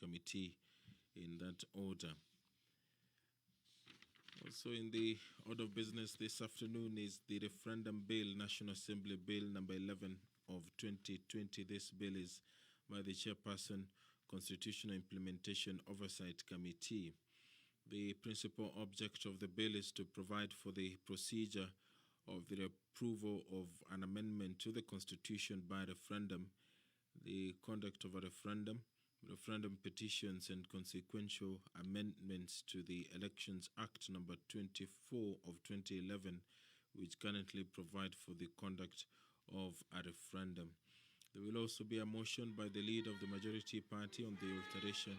Committee in that order. Also in the order of business this afternoon is the referendum bill, National Assembly Bill number 11 of 2020. This bill is by the Chairperson, Constitutional Implementation Oversight Committee. The principal object of the bill is to provide for the procedure of the approval of an amendment to the Constitution by referendum, the conduct of a referendum petitions, and consequential amendments to the Elections Act number 24 of 2011, which currently provide for the conduct of a referendum. There will also be a motion by the leader of the majority party on the alteration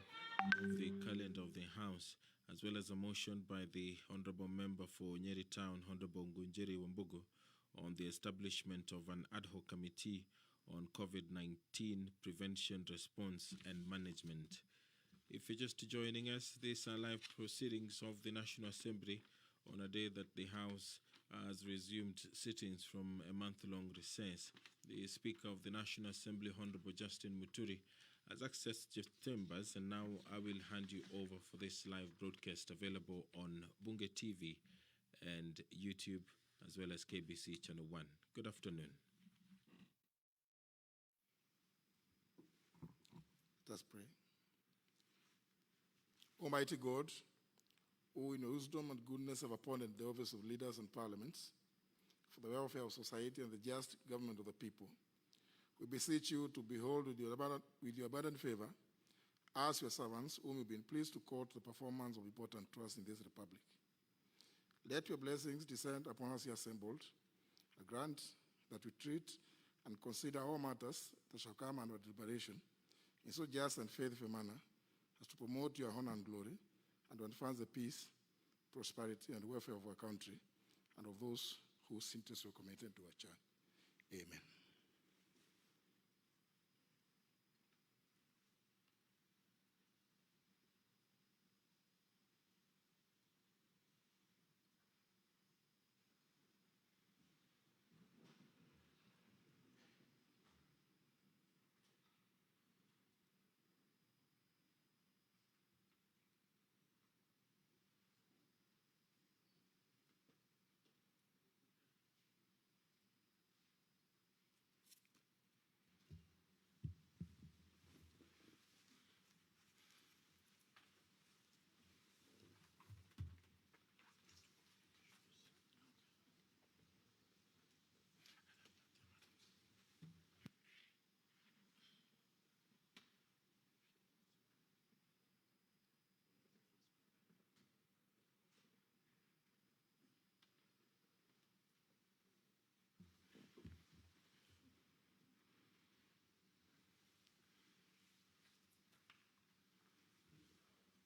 of the calendar of the House, as well as a motion by the Honorable Member for Nyeri Town, Honorable Ngunjiri Wambugu, on the establishment of an ad hoc committee on COVID-19 prevention, response, and management. If you're just joining us, these are live proceedings of the National Assembly on a day that the House has resumed sittings from a month-long recess. The Speaker of the National Assembly, Honorable Justin Muturi, has accessed your chambers, and now I will hand you over for this live broadcast available on Bunge TV and YouTube, as well as KBC Channel 1. Good afternoon. Let us pray. Almighty God, who in your wisdom and goodness have appointed the office of leaders and parliaments for the welfare of society and the just government of the people, we beseech you to behold with your abundant favor us, your servants, whom you've been pleased to call to the performance of important trusts in this republic. Let your blessings descend upon us here assembled, and grant that we treat and consider all matters that shall come under deliberation in so just and faithful a manner as to promote your honor and glory, and to advance the peace, prosperity, and welfare of our country and of those whose interests were committed to our church. Amen.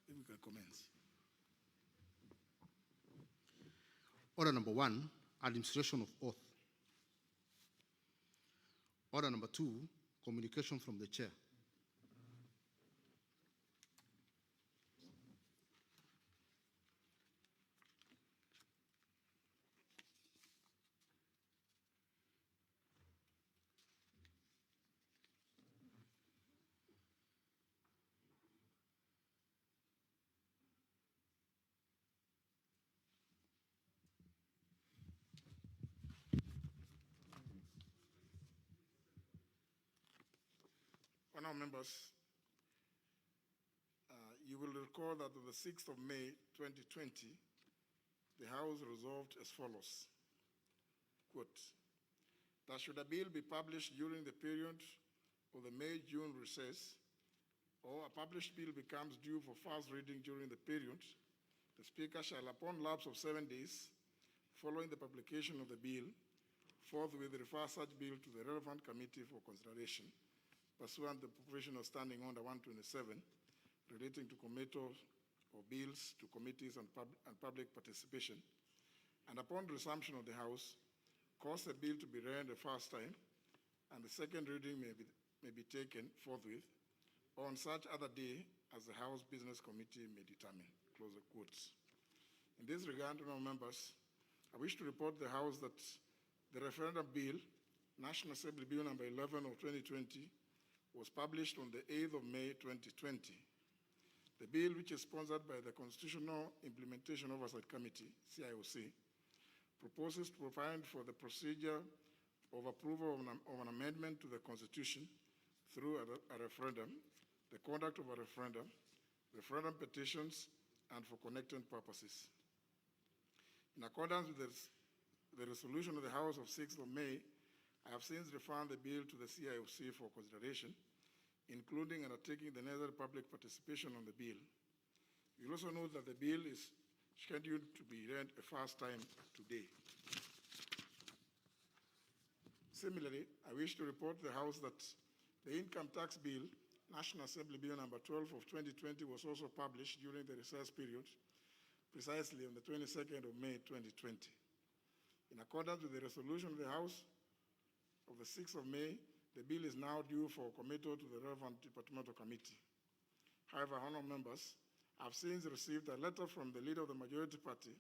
We can commence. Order number 1, administration of oath. Order number 2, communication from the chair. Honourable members, you will recall that on the 6th of May 2020, the House resolved as follows, quote, that should a bill be published during the period of the May-June recess, or a published bill becomes due for first reading during the period, the Speaker shall, upon lapse of 7 days following the publication of the bill, forthwith refer such bill to the relevant committee for consideration, pursuant to the provision of Standing Order 127, relating to committal of bills to committees and public participation, and upon resumption of the House, cause the bill to be read the first time, and the second reading may be taken forthwith, or on such other day as the House Business Committee may determine, close the quotes. In this regard, honourable members, I wish to report to the House that the referendum bill, National Assembly Bill number 11 of 2020, was published on the 8th of May 2020. The bill, which is sponsored by the Constitutional Implementation Oversight Committee, CIOC, proposes to provide for the procedure of approval of an amendment to the Constitution through a referendum, the conduct of a referendum petitions, and for connecting purposes. In accordance with the resolution of the House of 6th of May, I have since referred the bill to the CIOC for consideration, including undertaking the necessary public participation on the bill. You'll also note that the bill is scheduled to be read a first time today. Similarly, I wish to report to the House that the Income Tax Bill, National Assembly Bill number 12 of 2020, was also published during the recess period, precisely on the 22nd of May 2020. In accordance with the resolution of the House of the 6th of May, the bill is now due for committal to the relevant departmental committee. However, honourable members, I have since received a letter from the leader of the majority party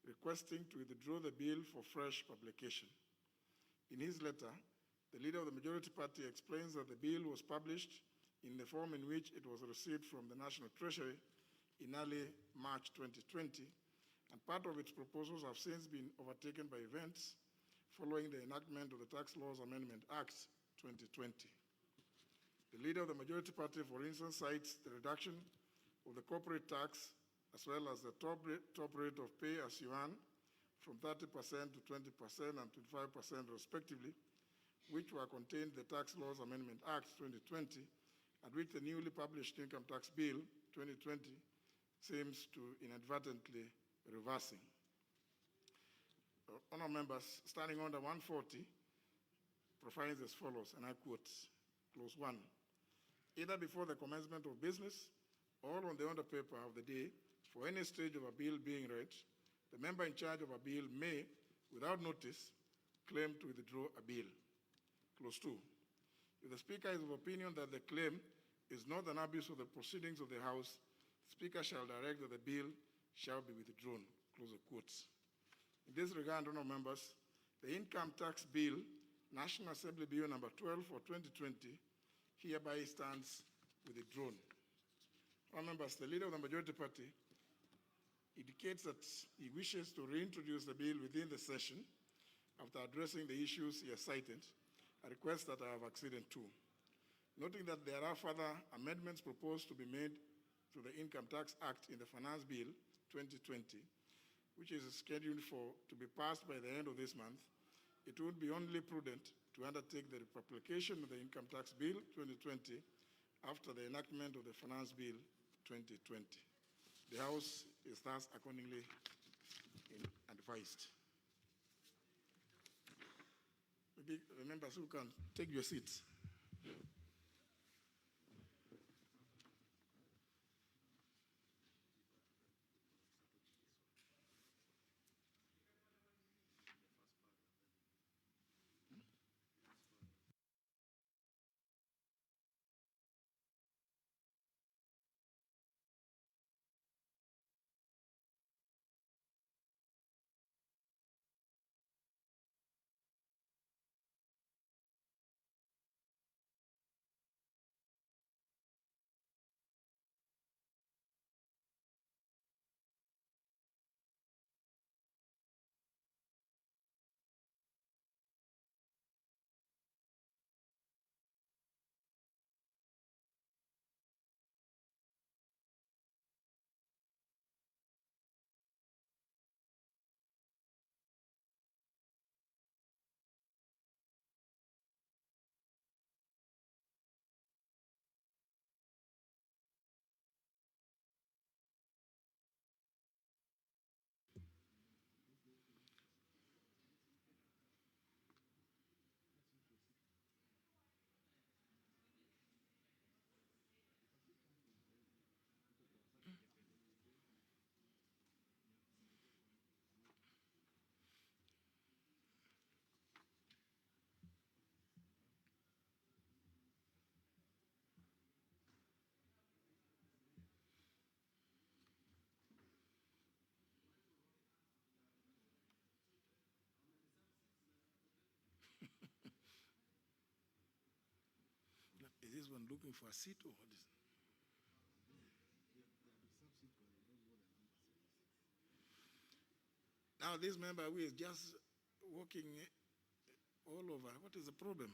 requesting to withdraw the bill for fresh publication. In his letter, the leader of the majority party explains that the bill was published in the form in which it was received from the National Treasury in early March 2020, and part of its proposals have since been overtaken by events following the enactment of the Tax Laws Amendment Act 2020. The leader of the majority party, for instance, cites the reduction of the corporate tax as well as the top rate of pay as you earn from 30% to 20% and 25% respectively, which were contained in the Tax Laws Amendment Act 2020, and which the newly published Income Tax Bill 2020 seems to inadvertently reversing. Honourable members, standing under 140 provides as follows, and I quote, clause 1, either before the commencement of business or on the under paper of the day for any stage of a bill being read, the member in charge of a bill may, without notice, claim to withdraw a bill. Clause 2. If the Speaker is of opinion that the claim is not an abuse of the proceedings of the House, the Speaker shall direct that the bill shall be withdrawn. Close the quotes. In this regard, honourable members, the Income Tax Bill, National Assembly Bill number 12 for 2020, hereby stands withdrawn. Honourable members, the leader of the majority party indicates that he wishes to reintroduce the bill within the session after addressing the issues he has cited, a request that I have acceded to. Noting that there are further amendments proposed to be made to the Income Tax Act in the Finance Bill 2020, which is scheduled to be passed by the end of this month, it would be only prudent to undertake the publication of the Income Tax Bill 2020 after the enactment of the Finance Bill 2020. The House is thus accordingly advised. Maybe the members who can take your seats. Is this one looking for a seat or what is it? Now this member who is just walking all over. What is the problem?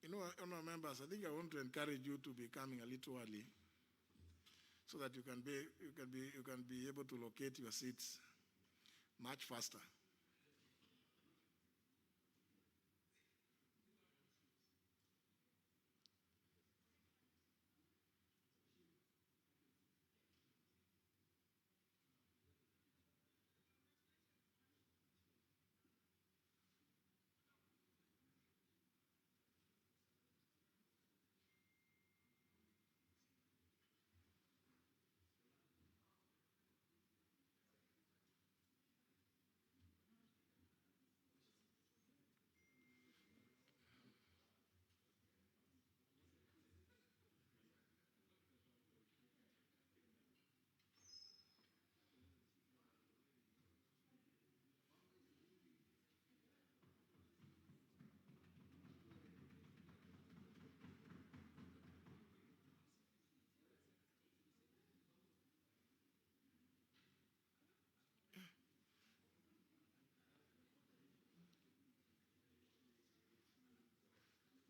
You know, honourable members, I think I want to encourage you to be coming a little early, so that you can be able to locate your seats much faster.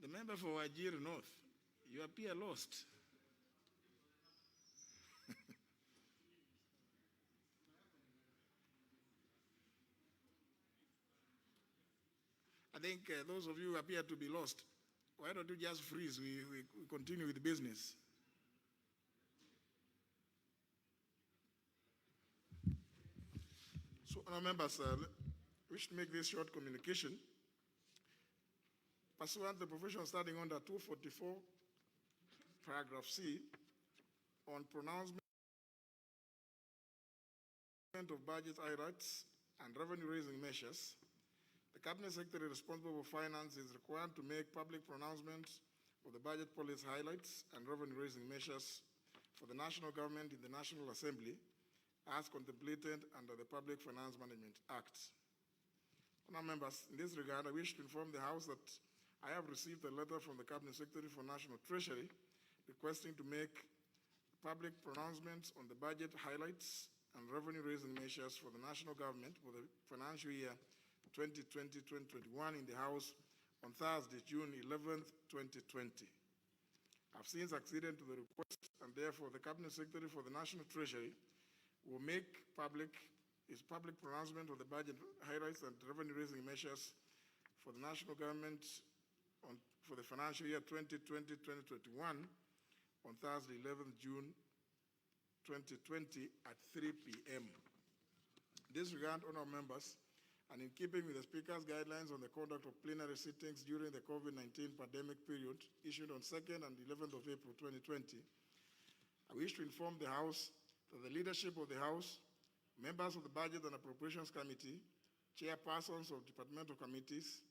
The member for Wajir North, you appear lost. I think those of you who appear to be lost, why don't you just freeze? We continue with business. So, honourable members, wish to make this short communication. Pursuant to the provision starting under 244, paragraph C, on pronouncement of budget highlights and revenue-raising measures, the Cabinet Secretary responsible for finance is required to make public pronouncements of the budget policy highlights and revenue-raising measures for the national government in the National Assembly as contemplated under the Public Finance Management Act. Honourable members, in this regard, I wish to inform the House that I have received a letter from the Cabinet Secretary for National Treasury requesting to make public pronouncements on the budget highlights and revenue-raising measures for the national government for the financial year 2020-2021 in the House on Thursday, June 11th, 2020. I've since acceded to the request, and therefore the Cabinet Secretary for the National Treasury will make his public pronouncement of the budget highlights and revenue-raising measures for the national government for the financial year 2020-2021 on Thursday, 11th June 2020 at 3 p.m. In this regard, honourable members, and in keeping with the Speaker's guidelines on the conduct of plenary sittings during the COVID-19 pandemic period issued on 2nd and 11th of April 2020, I wish to inform the House that the leadership of the House, members of the Budget and Appropriations Committee, chairpersons of departmental committees,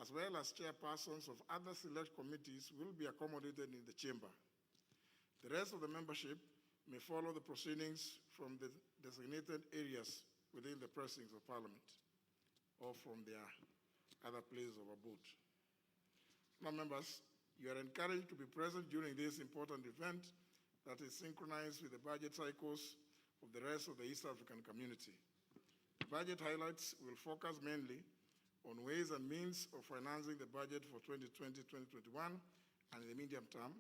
as well as chairpersons of other select committees will be accommodated in the chamber. The rest of the membership may follow the proceedings from the designated areas within the precincts of Parliament or from their other places of abode. Now, members, you are encouraged to be present during this important event that is synchronized with the budget cycles of the rest of the East African community. The budget highlights will focus mainly on ways and means of financing the budget for 2020-2021 and in the medium term,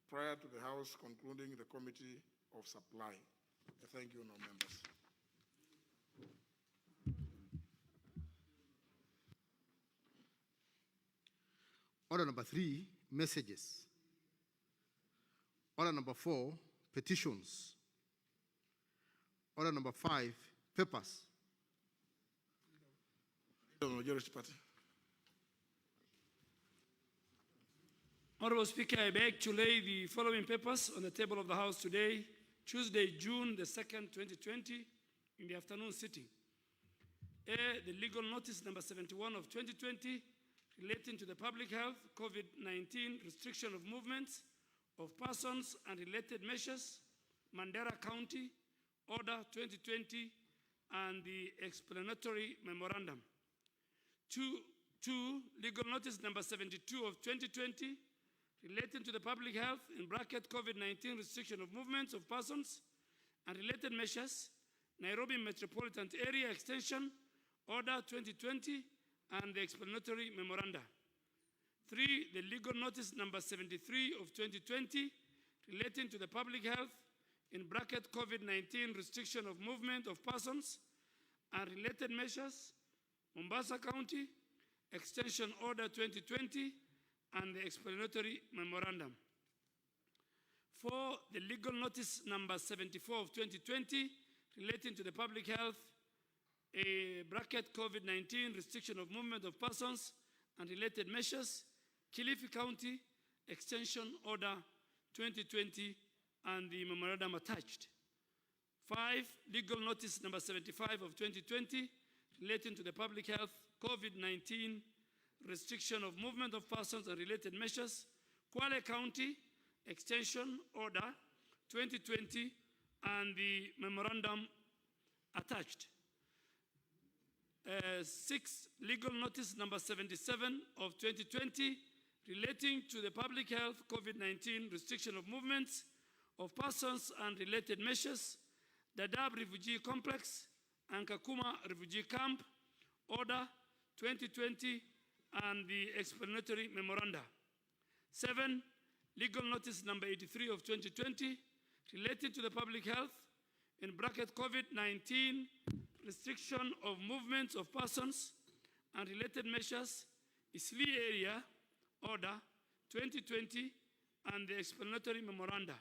prior to the House concluding the Committee of Supply. I thank you, honourable members. Order number 3, messages. Order number 4, petitions. Order number 5, papers. Majority Party. Honorable Speaker, I beg to lay the following papers on the table of the House today, Tuesday, June the 2nd, 2020, in the afternoon sitting. A, the legal notice number 71 of 2020 relating to the public health, COVID-19 restriction of movements of persons and related measures, Mandera County, Order 2020, and the explanatory memorandum. Two, legal notice number 72 of 2020 relating to the public health, in bracket COVID-19 restriction of movements of persons and related measures, Nairobi Metropolitan Area Extension, Order 2020, and the explanatory memoranda. 3, the legal notice number 73 of 2020 relating to the public health, in bracket COVID-19 restriction of movement of persons and related measures, Mombasa County, Extension Order 2020, and the explanatory memorandum. 4, the legal notice number 74 of 2020 relating to the public health, a bracket COVID-19 restriction of movement of persons and related measures, Kilifi County, Extension Order 2020, and the memorandum attached. 5, legal notice number 75 of 2020 relating to the public health, COVID-19 restriction of movement of persons and related measures, Kwale County, Extension Order 2020, and the memorandum attached. 6, legal notice number 77 of 2020 relating to the public health, COVID-19 restriction of movements of persons and related measures, Dadaab Refugee Complex and Kakuma Refugee Camp, Order 2020, and the explanatory memoranda. 7, legal notice number 83 of 2020 relating to the public health, in bracket COVID-19 restriction of movements of persons and related measures, Isli Area, Order 2020, and the explanatory memoranda.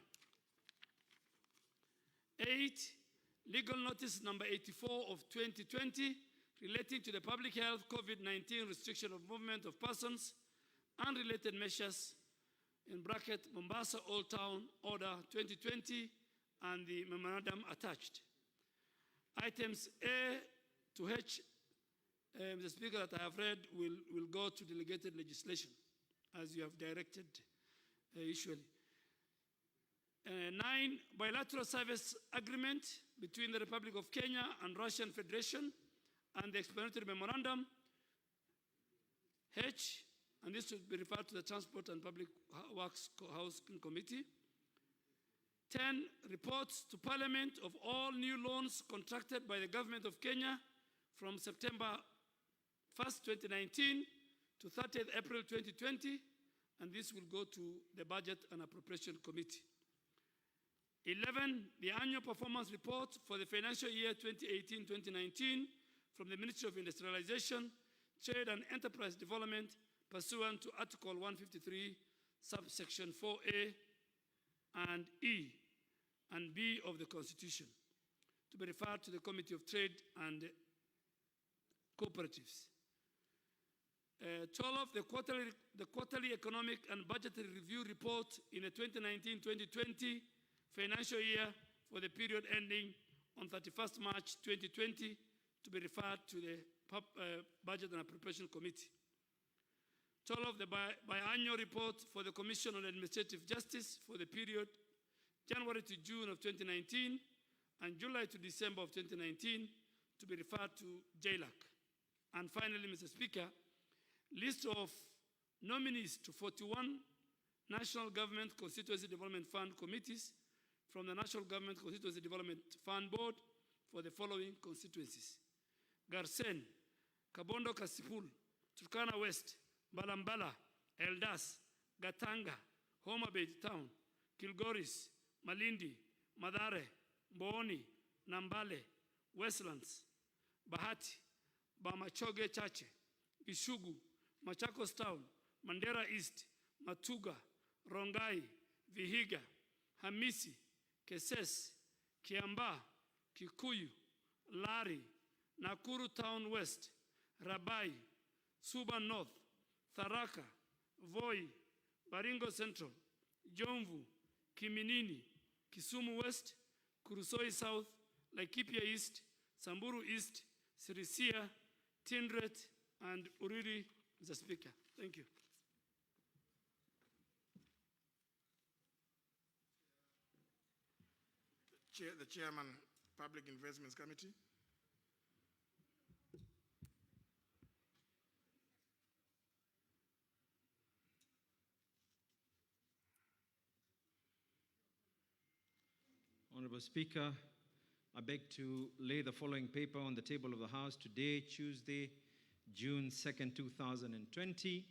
8, legal notice number 84 of 2020 relating to the public health, COVID-19 restriction of movement of persons and related measures, in bracket Mombasa Old Town, Order 2020, and the memorandum attached. Items A to H, Mr. Speaker, that I have read will go to delegated legislation, as you have directed usually. 9, bilateral service agreement between the Republic of Kenya and Russian Federation and the explanatory memorandum. H, and this should be referred to the Transport and Public Works Housing Committee. 10, reports to Parliament of all new loans contracted by the government of Kenya from September 1st, 2019 to 30th April 2020, and this will go to the Budget and Appropriation Committee. 11, the annual performance report for the financial year 2018-2019 from the Ministry of Industrialization, Trade and Enterprise Development pursuant to Article 153, subsection 4A and E and B of the Constitution, to be referred to the Committee of Trade and Cooperatives. 12, the quarterly economic and budgetary review report in the 2019-2020 financial year for the period ending on 31st March 2020, to be referred to the Budget and Appropriation Committee. 12, the biannual report for the Commission on Administrative Justice for the period January to June of 2019 and July to December of 2019, to be referred to JLAC. And finally, Mr. Speaker, list of nominees to 41 National Government Constituency Development Fund committees from the National Government Constituency Development Fund Board for the following constituencies: Garsen, Kabondo Kasipul, Turkana West, Balambala, Eldas, Gatanga, Homa Bay Town, Kilgoris, Malindi, Madare, Mboni, Nambale, Westlands, Bahati, Bamachoge Chache, Isugu, Machakos Town, Mandera East, Matuga, Rongai, Vihiga, Hamisi, Keses, Kiamba, Kikuyu, Lari, Nakuru Town West, Rabai, Suba North, Tharaka, Voi, Baringo Central, Jomvu, Kiminini, Kisumu West, Kurusoi South, Laikipia East, Samburu East, Sirisia, Tindret, and Uriri, Mr. Speaker. Thank you. The Chairman, Public Investments Committee. Honorable Speaker, I beg to lay the following paper on the table of the House today, Tuesday, June 2nd, 2020.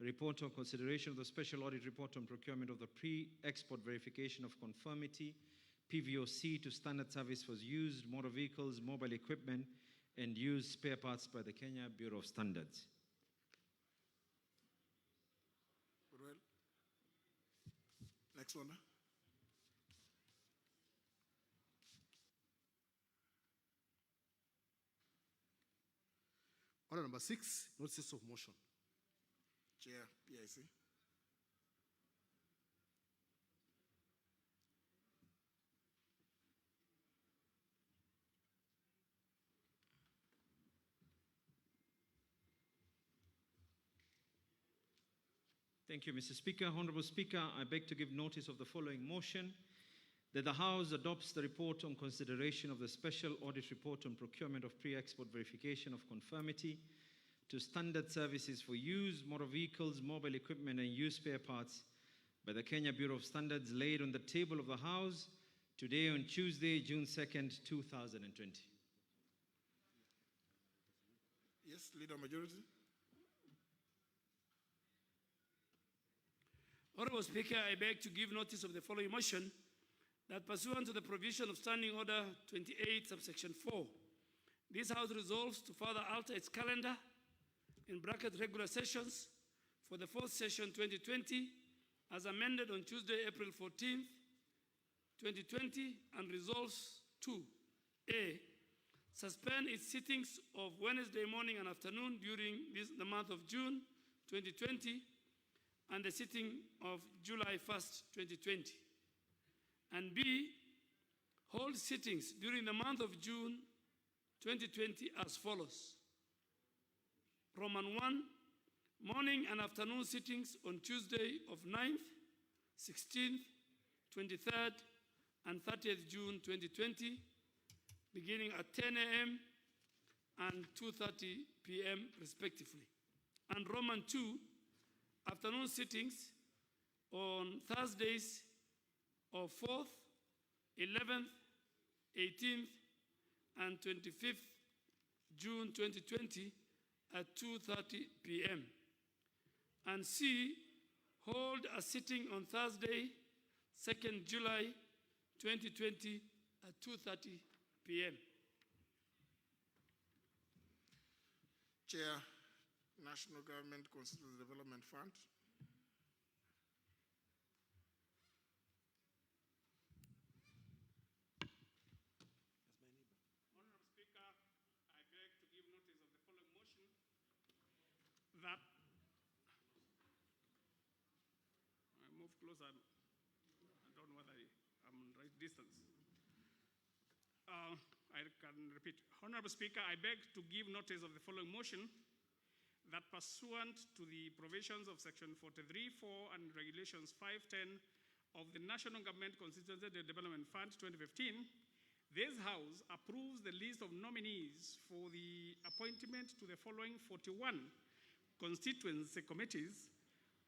A report on consideration of the Special Audit Report on procurement of the Pre-Export Verification of Conformity, PVOC, to standard service for used motor vehicles, mobile equipment, and used spare parts by the Kenya Bureau of Standards. Well. Next one. Order number 6, notices of motion. Chair, PIC. Thank you, Mr. Speaker. Honorable Speaker, I beg to give notice of the following motion: that the House adopts the report on consideration of the Special Audit Report on procurement of pre-export verification of conformity to standard services for used motor vehicles, mobile equipment, and used spare parts by the Kenya Bureau of Standards, laid on the table of the House today on Tuesday, June 2nd, 2020. Yes, Leader Majority. Honorable Speaker, I beg to give notice of the following motion: that pursuant to the provision of Standing Order 28, subsection 4, this House resolves to further alter its calendar, in bracket regular sessions, for the fourth session 2020, as amended on Tuesday, April 14th, 2020, and resolves to: A, suspend its sittings of Wednesday morning and afternoon during the month of June 2020, and the sitting of July 1st, 2020. And B, hold sittings during the month of June 2020 as follows: Roman 1, morning and afternoon sittings on Tuesday of 9th, 16th, 23rd, and 30th June 2020, beginning at 10 a.m. and 2:30 p.m. respectively. And Roman 2, afternoon sittings on Thursdays of 4th, 11th, 18th, and 25th June 2020 at 2:30 p.m. And C, hold a sitting on Thursday, 2nd July 2020 at 2:30 p.m. Chair, National Government Constituency Development Fund. Honorable Speaker, I beg to give notice of the following motion: that I move closer. I don't know whether I'm in the right distance. I can repeat. Honorable Speaker, I beg to give notice of the following motion: that pursuant to the provisions of Section 43(4) and Regulations 510 of the National Government Constituency Development Fund 2015, this House approves the list of nominees for the appointment to the following 41 constituency committees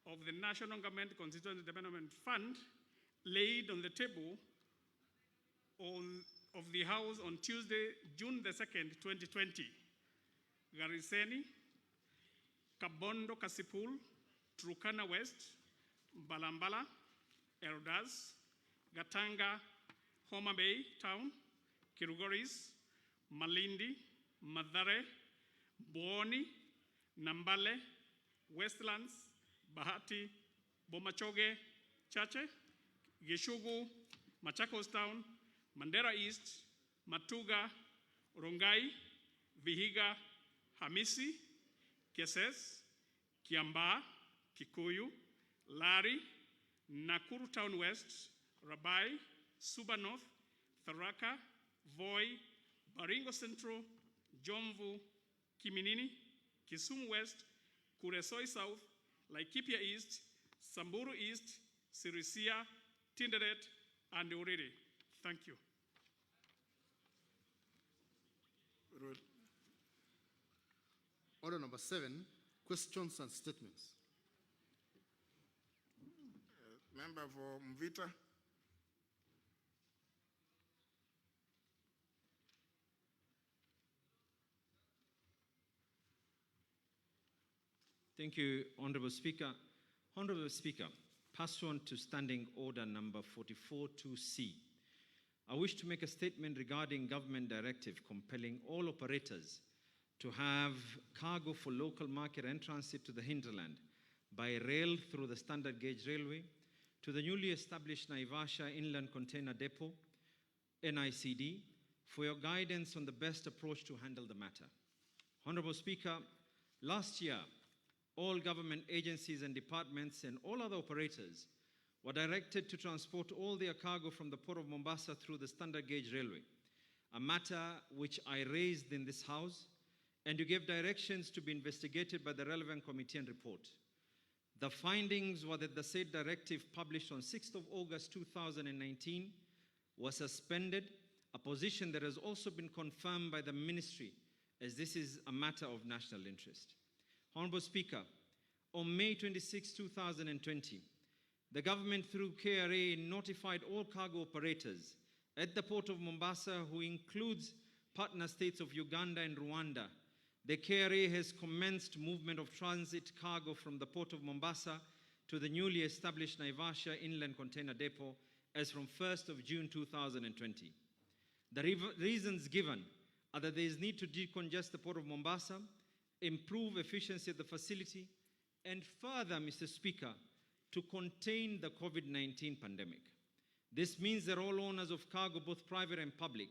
of the National Government Constituency Development Fund, laid on the table of the House on Tuesday, June the 2nd, 2020. Gariseni, Kabondo Kasipul, Turkana West, Balambala, Erodas, Gatanga, Homa Bay Town, Kirugoris, Malindi, Madare, Boni, Nambale, Westlands, Bahati, Bomachoge, Chache, Gishugu, Machakos Town, Mandera East, Matuga, Rongai, Vihiga, Hamisi, Keses, Kiamba, Kikuyu, Lari, Nakuru Town West, Rabai, Suba North, Tharaka, Voi, Baringo Central, Jomvu, Kiminini, Kisumu West, Kuresoi South, Laikipia East, Samburu East, Sirisia, Tinderet, and Uriri. Thank you. Rule. Order number 7, questions and statements. Member for Mvita. Thank you, Honorable Speaker. Honorable Speaker, pursuant to Standing Order number 44-2C, I wish to make a statement regarding government directive compelling all operators to have cargo for local market and transit to the hinterland by rail through the standard gauge railway to the newly established Naivasha Inland Container Depot, NICD, for your guidance on the best approach to handle the matter. Honorable Speaker, last year, all government agencies and departments and all other operators were directed to transport all their cargo from the port of Mombasa through the standard gauge railway, a matter which I raised in this House, and you gave directions to be investigated by the relevant committee and report. The findings were that the said directive published on 6th of August 2019 was suspended, a position that has also been confirmed by the ministry, as this is a matter of national interest. Honorable Speaker, on May 26, 2020, the government through KRA notified all cargo operators at the port of Mombasa, who includes partner states of Uganda and Rwanda. The KRA has commenced movement of transit cargo from the port of Mombasa to the newly established Naivasha Inland Container Depot as from 1st of June 2020. The reasons given are that there is need to decongest the port of Mombasa, improve efficiency of the facility, and further, Mr. Speaker, to contain the COVID-19 pandemic. This means that all owners of cargo, both private and public,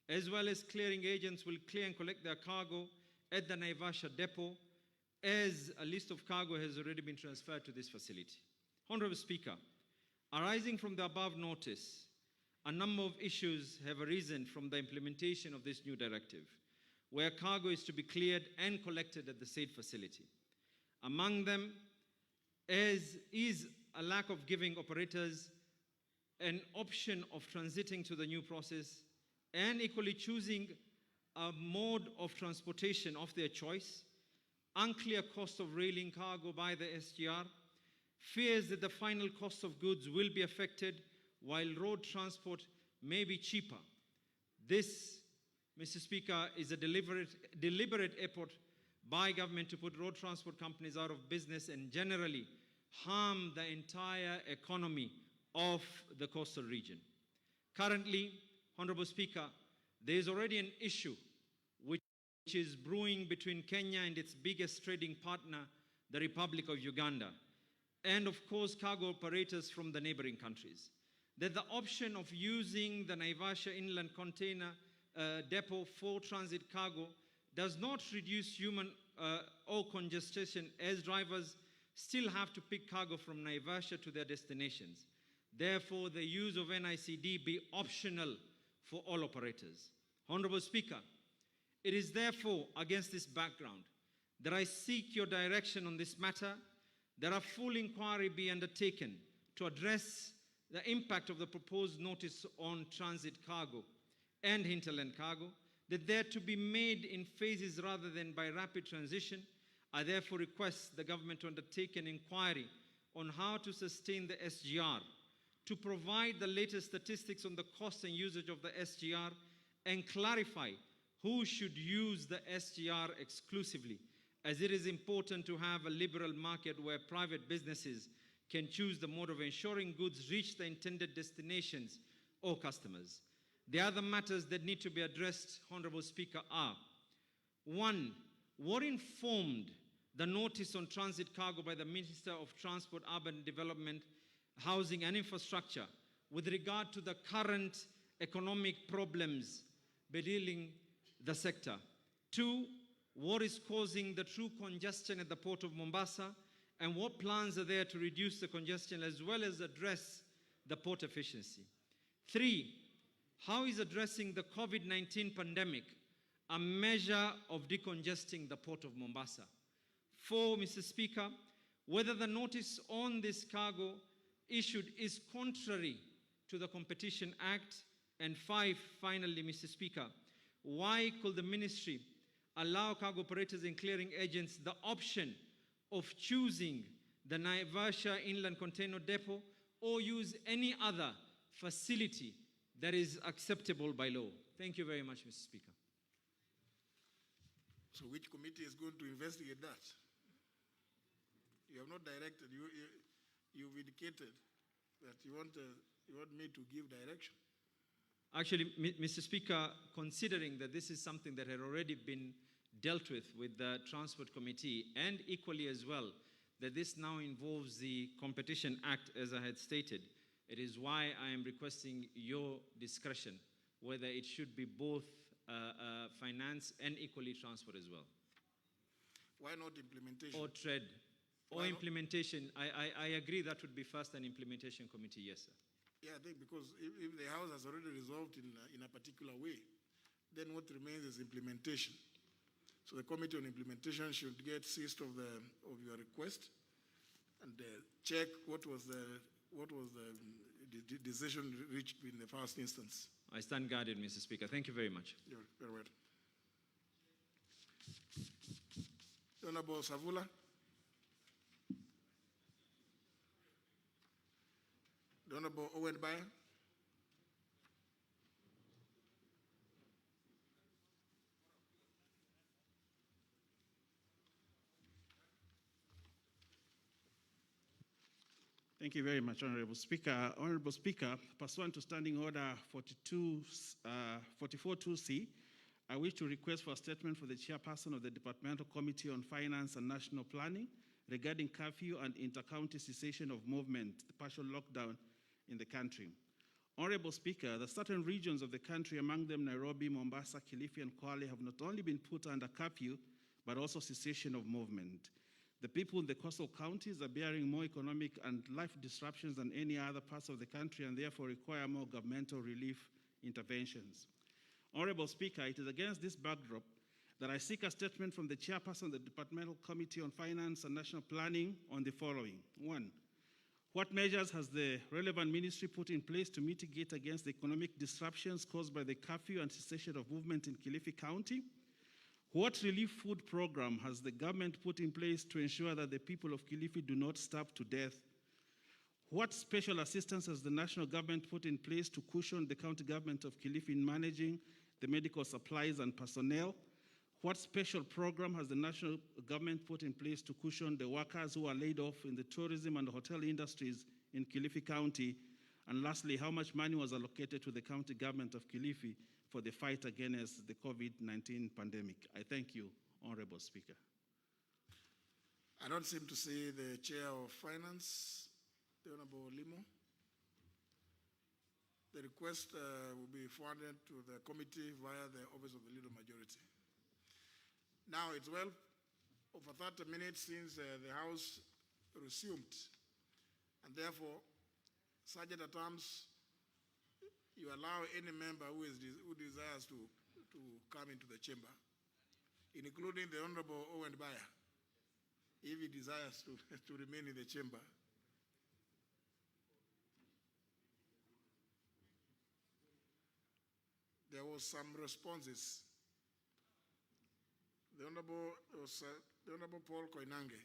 as well as clearing agents, will clear and collect their cargo at the Naivasha depot, as a list of cargo has already been transferred to this facility. Honorable Speaker, arising from the above notice, a number of issues have arisen from the implementation of this new directive, where cargo is to be cleared and collected at the said facility. Among them is a lack of giving operators an option of transiting to the new process and equally choosing a mode of transportation of their choice, unclear cost of railing cargo by the SGR, fears that the final cost of goods will be affected while road transport may be cheaper. This, Mr. Speaker, is a deliberate effort by government to put road transport companies out of business and generally harm the entire economy of the coastal region. Currently, Honorable Speaker, there is already an issue which is brewing between Kenya and its biggest trading partner, the Republic of Uganda, and of course cargo operators from the neighboring countries, that the option of using the Naivasha Inland Container Depot for transit cargo does not reduce human or congestion, as drivers still have to pick cargo from Naivasha to their destinations. Therefore, the use of NICD be optional for all operators. Honorable Speaker, it is therefore against this background that I seek your direction on this matter, that a full inquiry be undertaken to address the impact of the proposed notice on transit cargo and hinterland cargo, that they are to be made in phases rather than by rapid transition. I therefore request the government to undertake an inquiry on how to sustain the SGR, to provide the latest statistics on the cost and usage of the SGR, and clarify who should use the SGR exclusively, as it is important to have a liberal market where private businesses can choose the mode of ensuring goods reach the intended destinations or customers. The other matters that need to be addressed, Honorable Speaker, are: 1, what informed the notice on transit cargo by the Minister of Transport, Urban Development, Housing and Infrastructure with regard to the current economic problems bedilling the sector? 2, what is causing the true congestion at the port of Mombasa, and what plans are there to reduce the congestion as well as address the port efficiency? 3, how is addressing the COVID-19 pandemic a measure of decongesting the port of Mombasa. 4, Mr. Speaker, whether the notice on this cargo issued is contrary to the Competition Act. And 5, finally, Mr. Speaker, why could the ministry allow cargo operators and clearing agents the option of choosing the Naivasha Inland Container Depot or use any other facility that is acceptable by law? Thank you very much, Mr. Speaker. So which committee is going to investigate that? You have not directed, you've indicated that you want me to give direction. Actually, Mr. Speaker, considering that this is something that had already been dealt with the Transport Committee, and equally as well, that this now involves the Competition Act, as I had stated, it is why I am requesting your discretion, whether it should be both finance and equally transport as well. Why not implementation? Or trade. Or Why not? implementation. I agree that would be first an implementation committee, yes, sir. Yeah, I think because if the House has already resolved in a particular way, then what remains is implementation. So the Committee on Implementation should get seized of your request and check what was the decision reached in the first instance. I stand guarded, Mr. Speaker. Thank you very much. You're very welcome. Honorable Savula. The Honorable Owen Bayer. Thank you very much, Honorable Speaker. Honorable Speaker, pursuant to Standing Order 44.2c, I wish to request for a statement for the Chairperson of the Departmental Committee on Finance and National Planning regarding curfew and inter-county cessation of movement, the partial lockdown in the country. Honorable Speaker, the certain regions of the country, among them Nairobi, Mombasa, Kilifi, and Kwale, have not only been put under curfew, but also cessation of movement. The people in the coastal counties are bearing more economic and life disruptions than any other parts of the country and therefore require more governmental relief interventions. Honorable Speaker, it is against this backdrop that I seek a statement from the Chairperson of the Departmental Committee on Finance and National Planning on the following. 1. What measures has the relevant ministry put in place to mitigate against the economic disruptions caused by the curfew and cessation of movement in Kilifi County? What relief food program has the government put in place to ensure that the people of Kilifi do not starve to death? What special assistance has the national government put in place to cushion the county government of Kilifi in managing the medical supplies and personnel? What special program has the national government put in place to cushion the workers who are laid off in the tourism and hotel industries in Kilifi County? And lastly, how much money was allocated to the county government of Kilifi for the fight against the COVID-19 pandemic? I thank you, Honorable Speaker. I don't seem to see the Chair of Finance, the Honorable Limo. The request will be forwarded to the committee via the Office of the Leader Majority. Now it's well over 30 minutes since the House resumed, and therefore, Sergeant at Arms, you allow any member who desires to come into the chamber, including the Honorable Owen Bayer, if he desires to remain in the chamber. There was some responses. The Honorable Paul Koinange,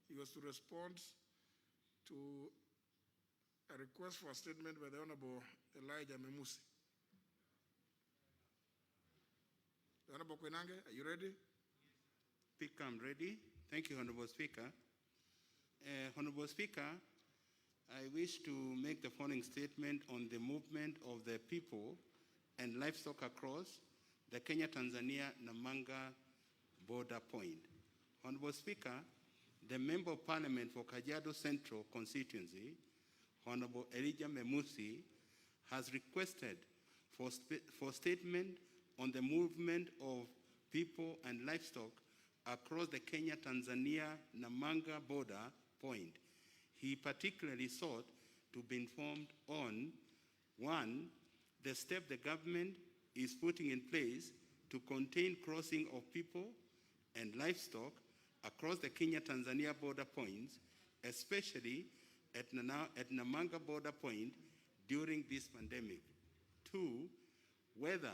he was to respond to a request for a statement by the Honorable Elijah Memusi. The Honorable Koinange, are you ready? Speaker, I'm ready. Thank you, Honorable Speaker. Honorable Speaker, I wish to make the following statement on the movement of the people and livestock across the Kenya-Tanzania-Namanga border point. Honorable Speaker, the Member of Parliament for Kajiado Central constituency, Honorable Elijah Memusi, has requested for statement on the movement of people and livestock across the Kenya-Tanzania-Namanga border point. He particularly sought to be informed on, 1, the step the government is putting in place to contain crossing of people and livestock across the Kenya-Tanzania border points, especially at Namanga border point during this pandemic. 2, whether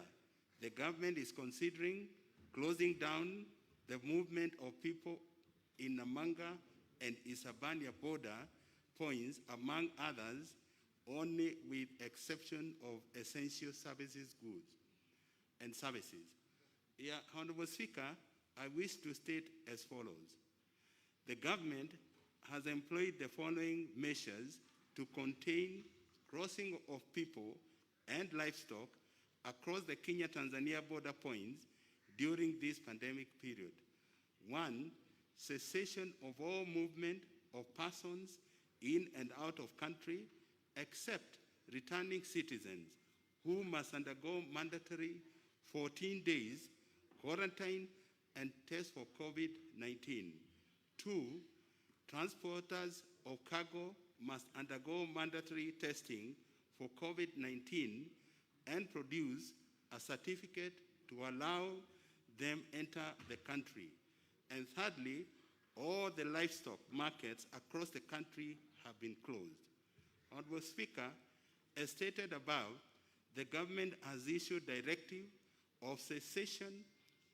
the government is considering closing down the movement of people in Namanga and Isabania border points, among others, only with exception of essential services, goods and services. Yeah, Honorable Speaker, I wish to state as follows. The government has employed the following measures to contain crossing of people and livestock across the Kenya-Tanzania border points during this pandemic period. 1, cessation of all movement of persons in and out of country except returning citizens who must undergo mandatory 14 days quarantine and test for COVID-19. 2, transporters of cargo must undergo mandatory testing for COVID-19 and produce a certificate to allow them enter the country. And thirdly, all the livestock markets across the country have been closed. Honorable Speaker, as stated above, the government has issued directive of cessation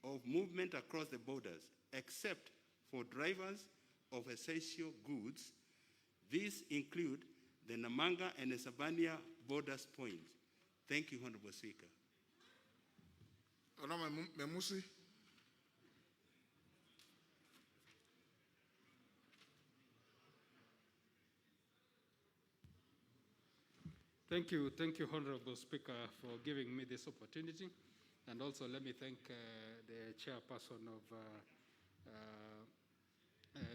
of movement across the borders, except for drivers of essential goods. These include the Namanga and Esabania borders points. Thank you, Honorable Speaker. Honorable Memusi. Thank you, Honorable Speaker, for giving me this opportunity. And also let me thank the chairperson of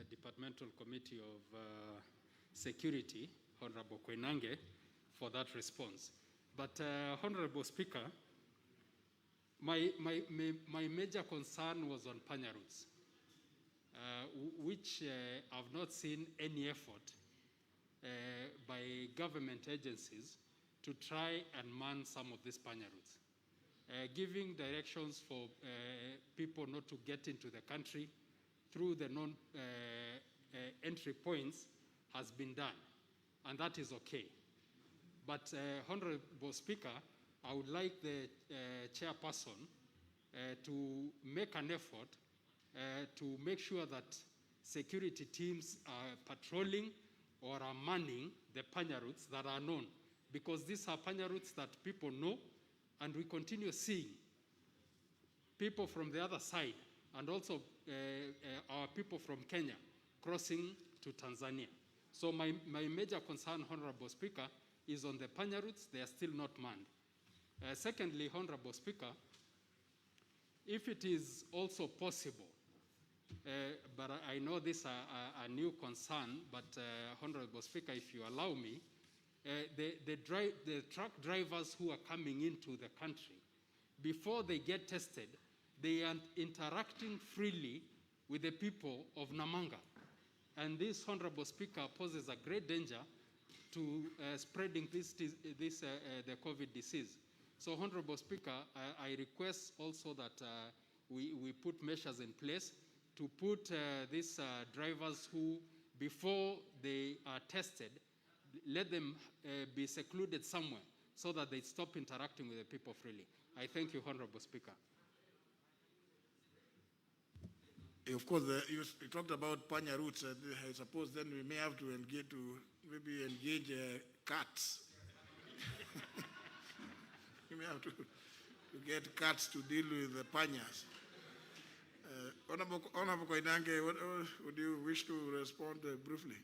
Departmental Committee of Security, Honorable Koinange, for that response. But Honorable Speaker, my major concern was on panya routes, which I've not seen any effort by government agencies to try and man some of these panya routes. Giving directions for people not to get into the country through the non-entry points has been done, and that is okay. But Honorable Speaker, I would like the chairperson to make an effort to make sure that security teams are patrolling or are manning the panya routes that are known, because these are panya routes that people know, and we continue seeing people from the other side, and also our people from Kenya crossing to Tanzania. So my major concern, Honorable Speaker, is on the panya routes. They are still not manned. Secondly, Honorable Speaker, if it is also possible, but I know this is a new concern, but Honorable Speaker, if you allow me, the truck drivers who are coming into the country, before they get tested, they are interacting freely with the people of Namanga. And this, Honorable Speaker, poses a great danger to spreading the COVID disease. So, Honorable Speaker, I request also that we put measures in place to put these drivers who, before they are tested, let them be secluded somewhere so that they stop interacting with the people freely. I thank you, Honorable Speaker. Of course, you talked about panya routes. I suppose then we may have to engage cats. We may have to get cats to deal with the panyas. Honorable Koinange, would you wish to respond briefly?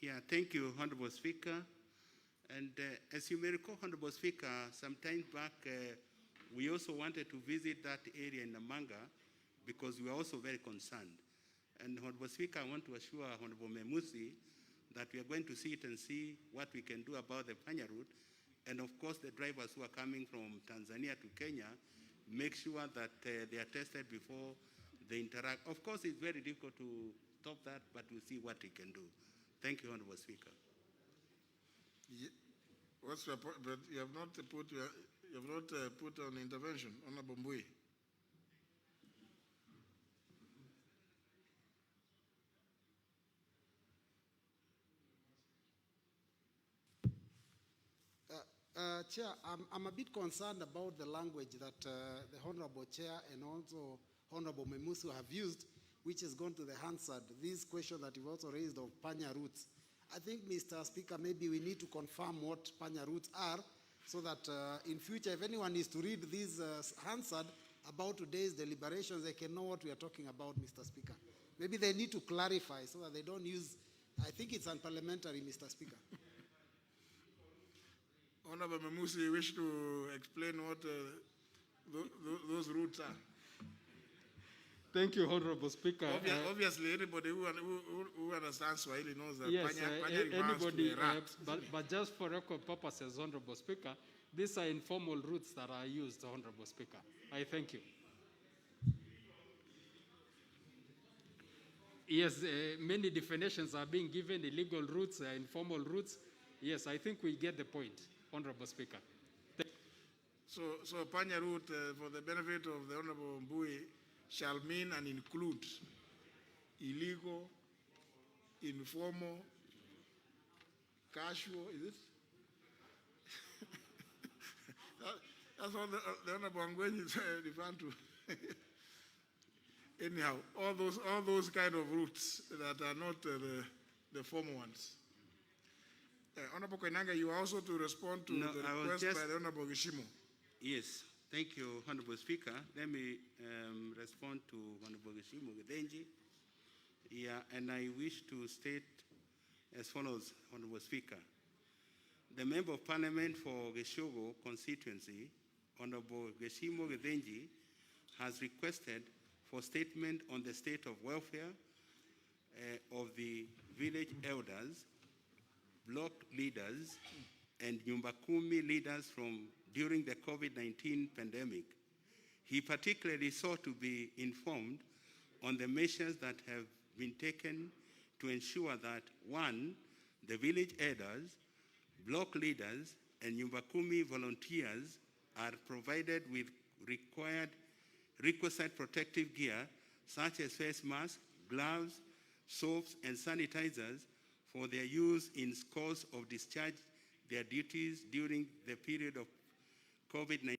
Yeah, thank you, Honorable Speaker. And as you may recall, Honorable Speaker, some time back, we also wanted to visit that area in Namanga because we are also very concerned. And Honorable Speaker, I want to assure Honorable Memusi that we are going to sit and see what we can do about the panya route. And of course, the drivers who are coming from Tanzania to Kenya, make sure that they are tested before they interact. Of course, it's very difficult to stop that, but we'll see what he can do. Thank you, Honorable Speaker. What's your point? But you have not put on intervention, Honorable Mbui. Chair, I'm a bit concerned about the language that the Honorable Chair and also Honorable Memusu have used, which has gone to the Hansard. This question that you've also raised of Panya roots. I think, Mr. Speaker, maybe we need to confirm what Panya roots are so that in future, if anyone is to read this Hansard about today's deliberations, they can know what we are talking about, Mr. Speaker. Maybe they need to clarify so that they don't use, I think it's unparliamentary, Mr. Speaker. Honorable Memusi, you wish to explain what those roots are? Thank you, Honorable Speaker. Obviously, anybody who understands Swahili knows that Yes, Panya refers anybody, to a rat. but just for record purposes, Honorable Speaker, these are informal routes that are used, Honorable Speaker. I thank you. Yes, many definitions are being given, illegal routes, informal routes. Yes, I think we get the point, Honorable Speaker. So Panya route, for the benefit of the Honorable Mbui, shall mean and include illegal, informal, casual, is it? That's what the Honorable Ngwenyi is referring to. Anyhow, all those kind of routes that are not the formal ones. Honorable Koinanga, you are also to respond to the request by the Honorable Gishimo. Yes, thank you, Honorable Speaker. Let me respond to Honorable Gishimo Gedenji. Yeah, and I wish to state as follows, Honorable Speaker. The Member of Parliament for Geshogo constituency, Honorable Geshimo Gedenji, has requested for statement on the state of welfare of the village elders, block leaders, and Nyumba Kumi leaders from during the COVID-19 pandemic. He particularly sought to be informed on the measures that have been taken to ensure that, one, the village elders, block leaders, and Nyumba Kumi volunteers are provided with requisite protective gear such as face masks, gloves, soaps, and sanitizers for their use in course of discharge their duties during the period of COVID-19.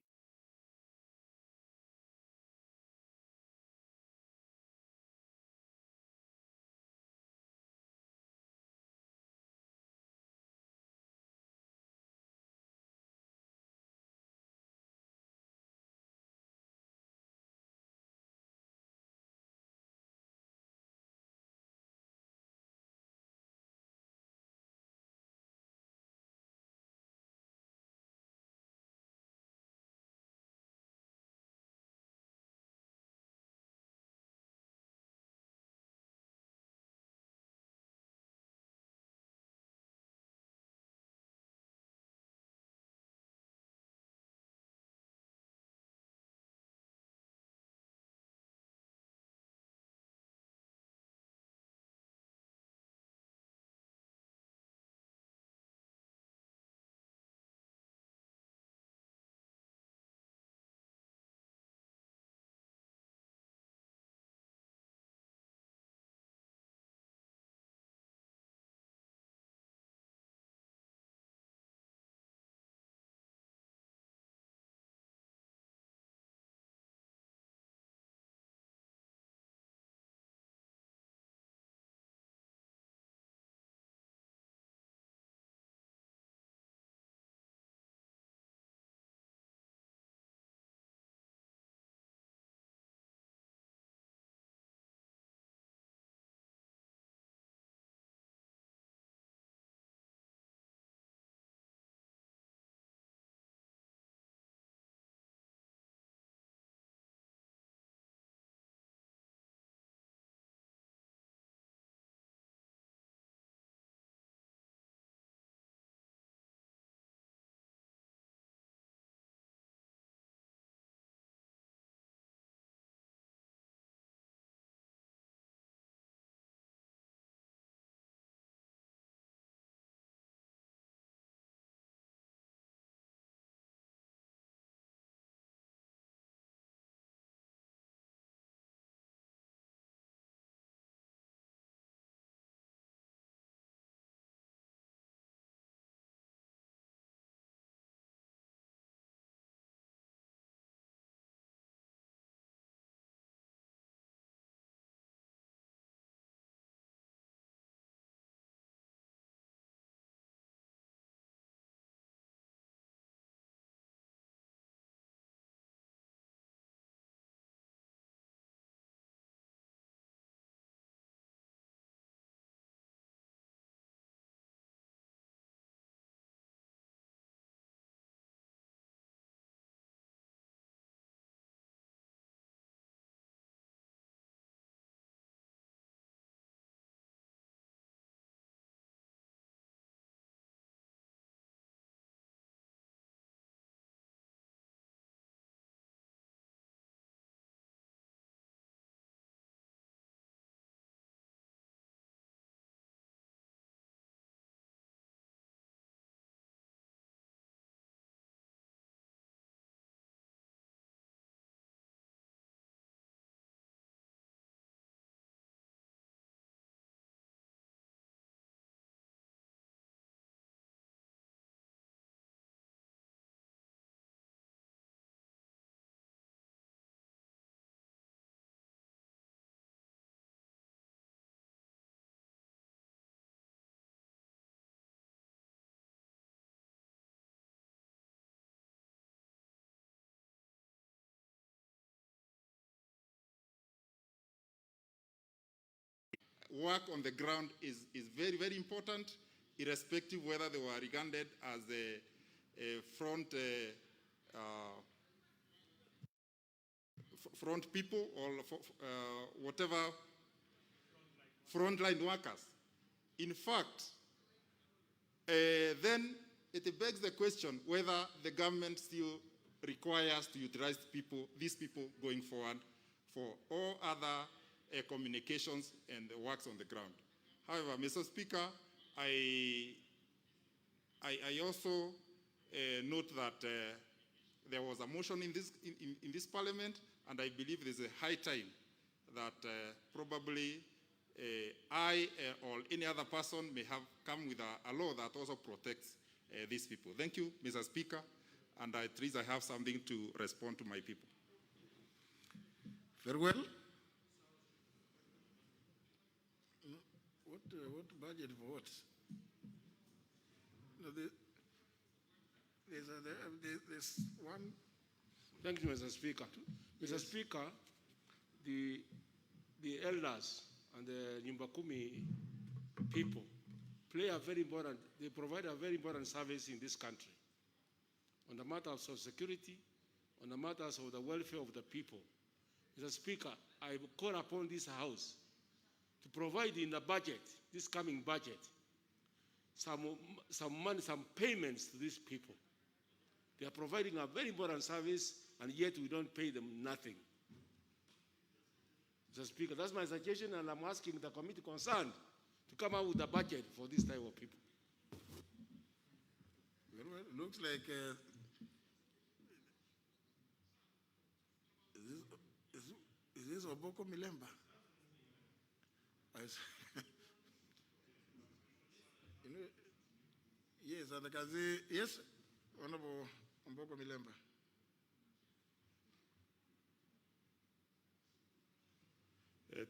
work on the ground is very, very important, irrespective whether they were regarded as a front people or whatever, frontline workers. In fact, then it begs the question whether the government still requires to utilize these people going forward for all other communications and the works on the ground. However, Mr. Speaker, I also note that there was a motion in this parliament, and I believe there's a high time that probably I or any other person may have come with a law that also protects these people. Thank you, Mr. Speaker, and at least I have something to respond to my people. Very well. What budget for what? No, there's one. Thank you, Mr. Speaker. Mr. Speaker, the elders and the Nyumbakumi people they provide a very important service in this country on the matters of security, on the matters of the welfare of the people. Mr. Speaker, I call upon this House to provide in the budget, this coming budget, some money, some payments to these people. They are providing a very important service, and yet we don't pay them nothing. Mr. Speaker, that's my suggestion, and I'm asking the committee concerned to come out with a budget for this type of people. Well, it looks like is this Oboko Milemba? You know, yes, and yes, Honorable Oboko Milemba.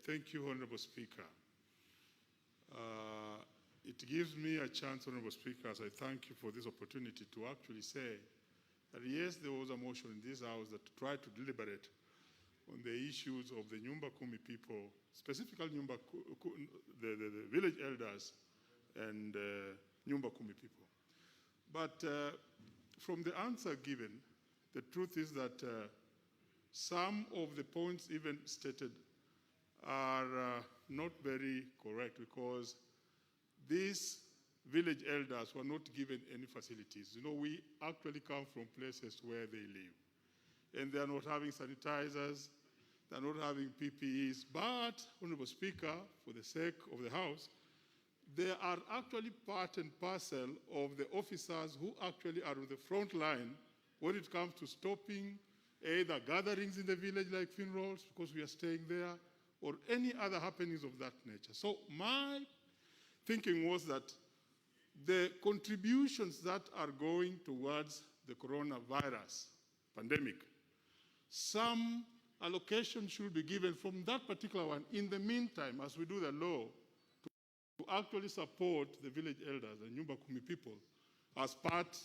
Thank you, Honorable Speaker. It gives me a chance, Honorable Speaker, as I thank you for this opportunity to actually say that yes, there was a motion in this House that tried to deliberate on the issues of the Nyumbakumi people, specifically the village elders and Nyumbakumi people. But from the answer given, the truth is that some of the points even stated are not very correct, because these village elders were not given any facilities. You know, we actually come from places where they live, and they are not having sanitizers, they are not having PPEs, but, Honorable Speaker, for the sake of the House, they are actually part and parcel of the officers who actually are on the front line when it comes to stopping either gatherings in the village like funerals, because we are staying there, or any other happenings of that nature. So my thinking was that the contributions that are going towards the coronavirus pandemic, some allocation should be given from that particular one in the meantime, as we do the law, to actually support the village elders and Nyumbakumi people as part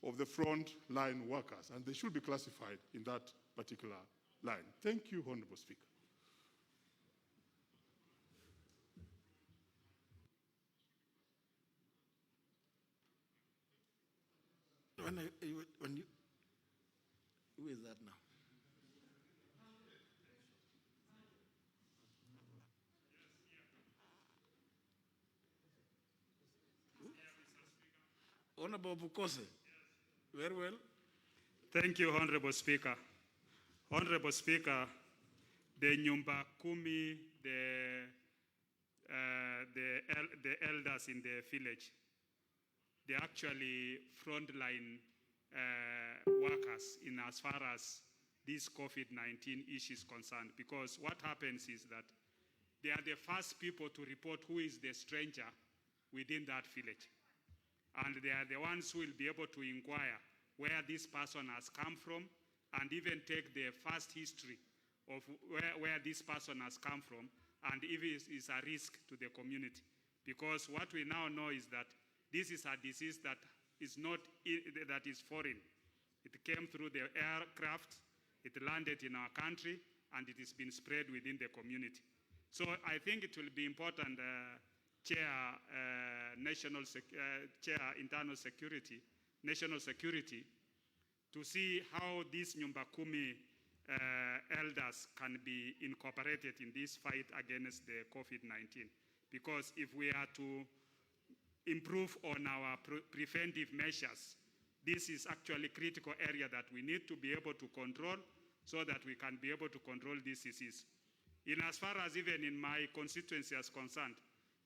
of the front line workers, and they should be classified in that particular line. Thank you, Honorable Speaker. Who is that now? Honorable Bukose. Very well. Thank you, Honorable Speaker. Honorable Speaker, the Nyumbakumi, the elders in the village, they're actually frontline workers in as far as this COVID-19 issue is concerned, because what happens is that they are the first people to report who is the stranger within that village. And they are the ones who will be able to inquire where this person has come from, and even take the first history of where this person has come from, and if it is a risk to the community. Because what we now know is that this is a disease that is foreign. It came through the aircraft, it landed in our country, and it has been spread within the community. So I think it will be important, Chair, Chair Internal Security, National Security, to see how these Nyumba Kumi elders can be incorporated in this fight against the COVID-19. Because if we are to improve on our preventive measures, this is actually a critical area that we need to be able to control so that we can be able to control this disease. In as far as even in my constituency is concerned,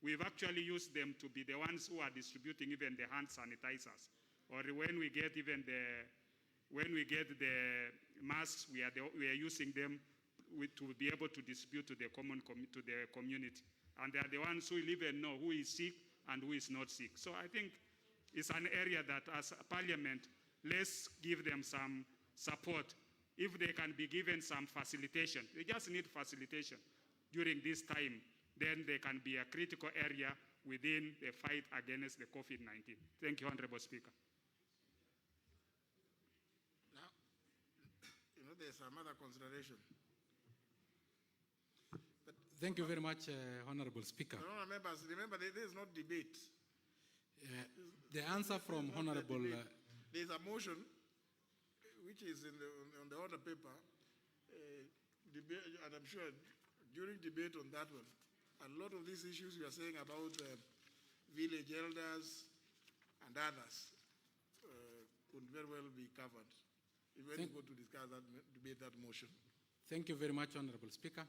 we've actually used them to be the ones who are distributing even the hand sanitizers. Or when we get even the masks, we are using them to be able to distribute to the community. And they are the ones who will even know who is sick and who is not sick. So I think it's an area that as a parliament, let's give them some support. If they can be given some facilitation, they just need facilitation during this time, then they can be a critical area within the fight against the COVID-19. Thank you, Honorable Speaker. Now, there's some other consideration. Thank you very much, Honorable Speaker. No, members, remember, there is not debate. The answer from Honorable... There is a motion which is on the order paper, and I'm sure during debate on that one, a lot of these issues you are saying about village elders and others could very well be covered. If we go to discuss that, debate that motion. Thank you very much, Honorable Speaker.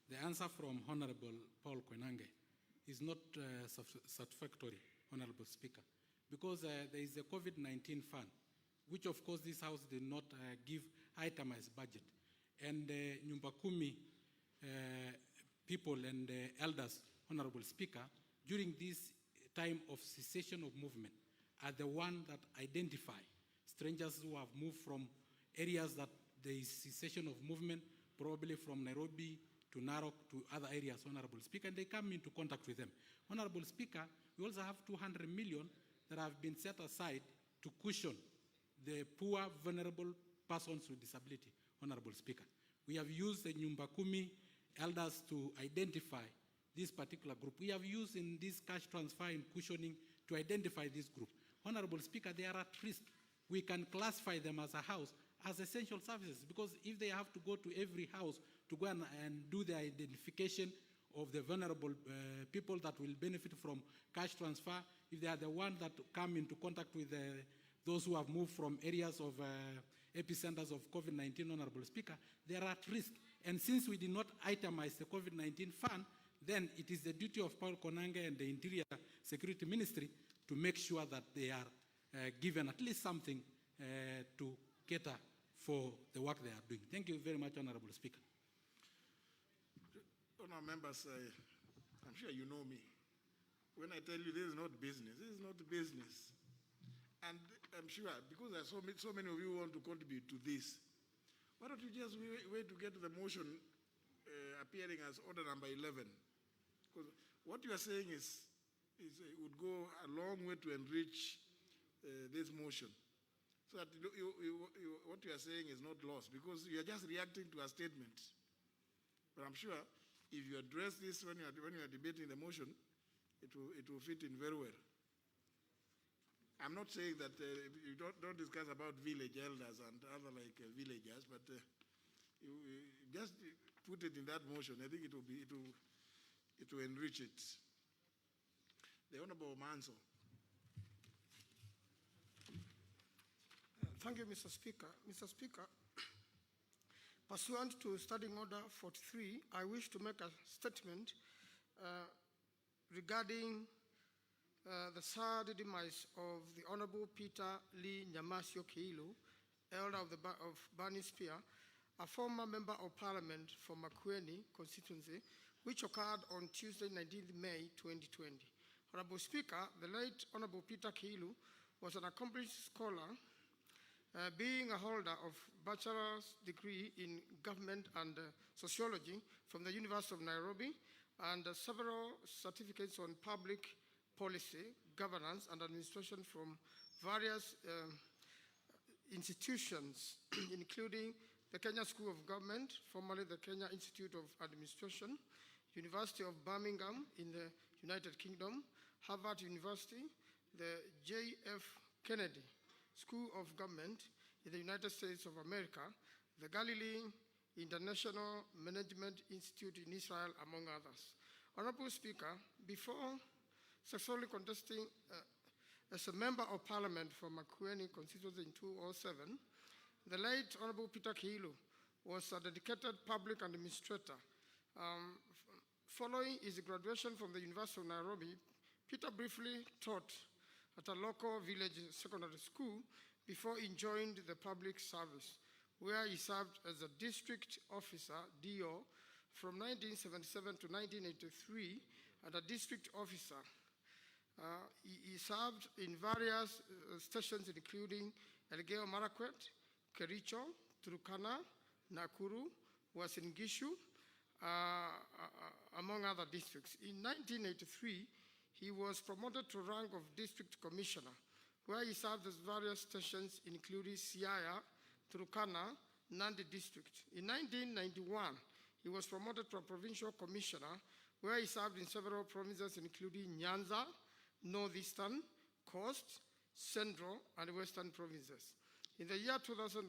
The answer from Honorable Paul Koinange is not satisfactory, Honorable Speaker, because there is a COVID-19 fund, which of course this House did not give itemized budget. And Nyumba Kumi people and elders, Honorable Speaker, during this time of cessation of movement, are the ones that identify strangers who have moved from areas that there is cessation of movement, probably from Nairobi to Narok to other areas, Honorable Speaker, and they come into contact with them. Honorable Speaker, we also have 200 million that have been set aside to cushion the poor, vulnerable persons with disability, Honorable Speaker. We have used the Nyumba Kumi elders to identify this particular group. We have used in this cash transfer and cushioning to identify this group. Honorable Speaker, they are at risk. We can classify them as a house as essential services, because if they have to go to every house to go and do the identification of the vulnerable people that will benefit from cash transfer, if they are the ones that come into contact with those who have moved from areas of epicenters of COVID-19, Honorable Speaker, they are at risk. And since we did not itemize the COVID-19 fund, then it is the duty of Paul Konange and the Interior Security Ministry to make sure that they are given at least something to cater for the work they are doing. Thank you very much, Honorable Speaker. Honourable members, I'm sure you know me. When I tell you this is not business, this is not business. And I'm sure, because there are so many of you who want to contribute to this, why don't you just wait to get to the motion appearing as order number 11? Because what you are saying would go a long way to enrich this motion. So that what you are saying is not lost, because you are just reacting to a statement. But I'm sure if you address this when you are debating the motion, it will fit in very well. I'm not saying that you don't discuss about village elders and other villagers, but you just put it in that motion. I think it will enrich it. The Honorable Manso. Thank you, Mr. Speaker. Mr. Speaker, pursuant to Standing Order 43, I wish to make a statement regarding the sad demise of the Honorable Peter Lee Nyamasio Keilu, Elder of Bani Spear, a former Member of Parliament for Makueni constituency, which occurred on Tuesday, 19th May 2020. Honorable Speaker, the late Honorable Peter Keilu was an accomplished scholar, being a holder of bachelor's degree in government and sociology from the University of Nairobi, and several certificates on public policy, governance, and administration from various institutions, including the Kenya School of Government, formerly the Kenya Institute of Administration, University of Birmingham in the United Kingdom, Harvard University, the J.F. Kennedy School of Government in the United States of America, the Galilee International Management Institute in Israel, among others. Honorable Speaker, before successfully contesting as a member of Parliament for Makueni constituency in 2007, the late Honorable Peter Kiilu was a dedicated public administrator. Following his graduation from the University of Nairobi, Peter briefly taught at a local village secondary school before he joined the public service, where he served as a district officer, DO, from 1977 to 1983, and a district officer. He served in various stations including Elgeyo Marakwet, Kericho, Turkana, Nakuru, Uasin Gishu, among other districts. In 1983, he was promoted to rank of district commissioner, where he served at various stations including Siaya, Turkana, Nandi district. In 1991, he was promoted to a provincial commissioner, where he served in several provinces including Nyanza, Northeastern, Coast, Central, and Western provinces. In the year 2003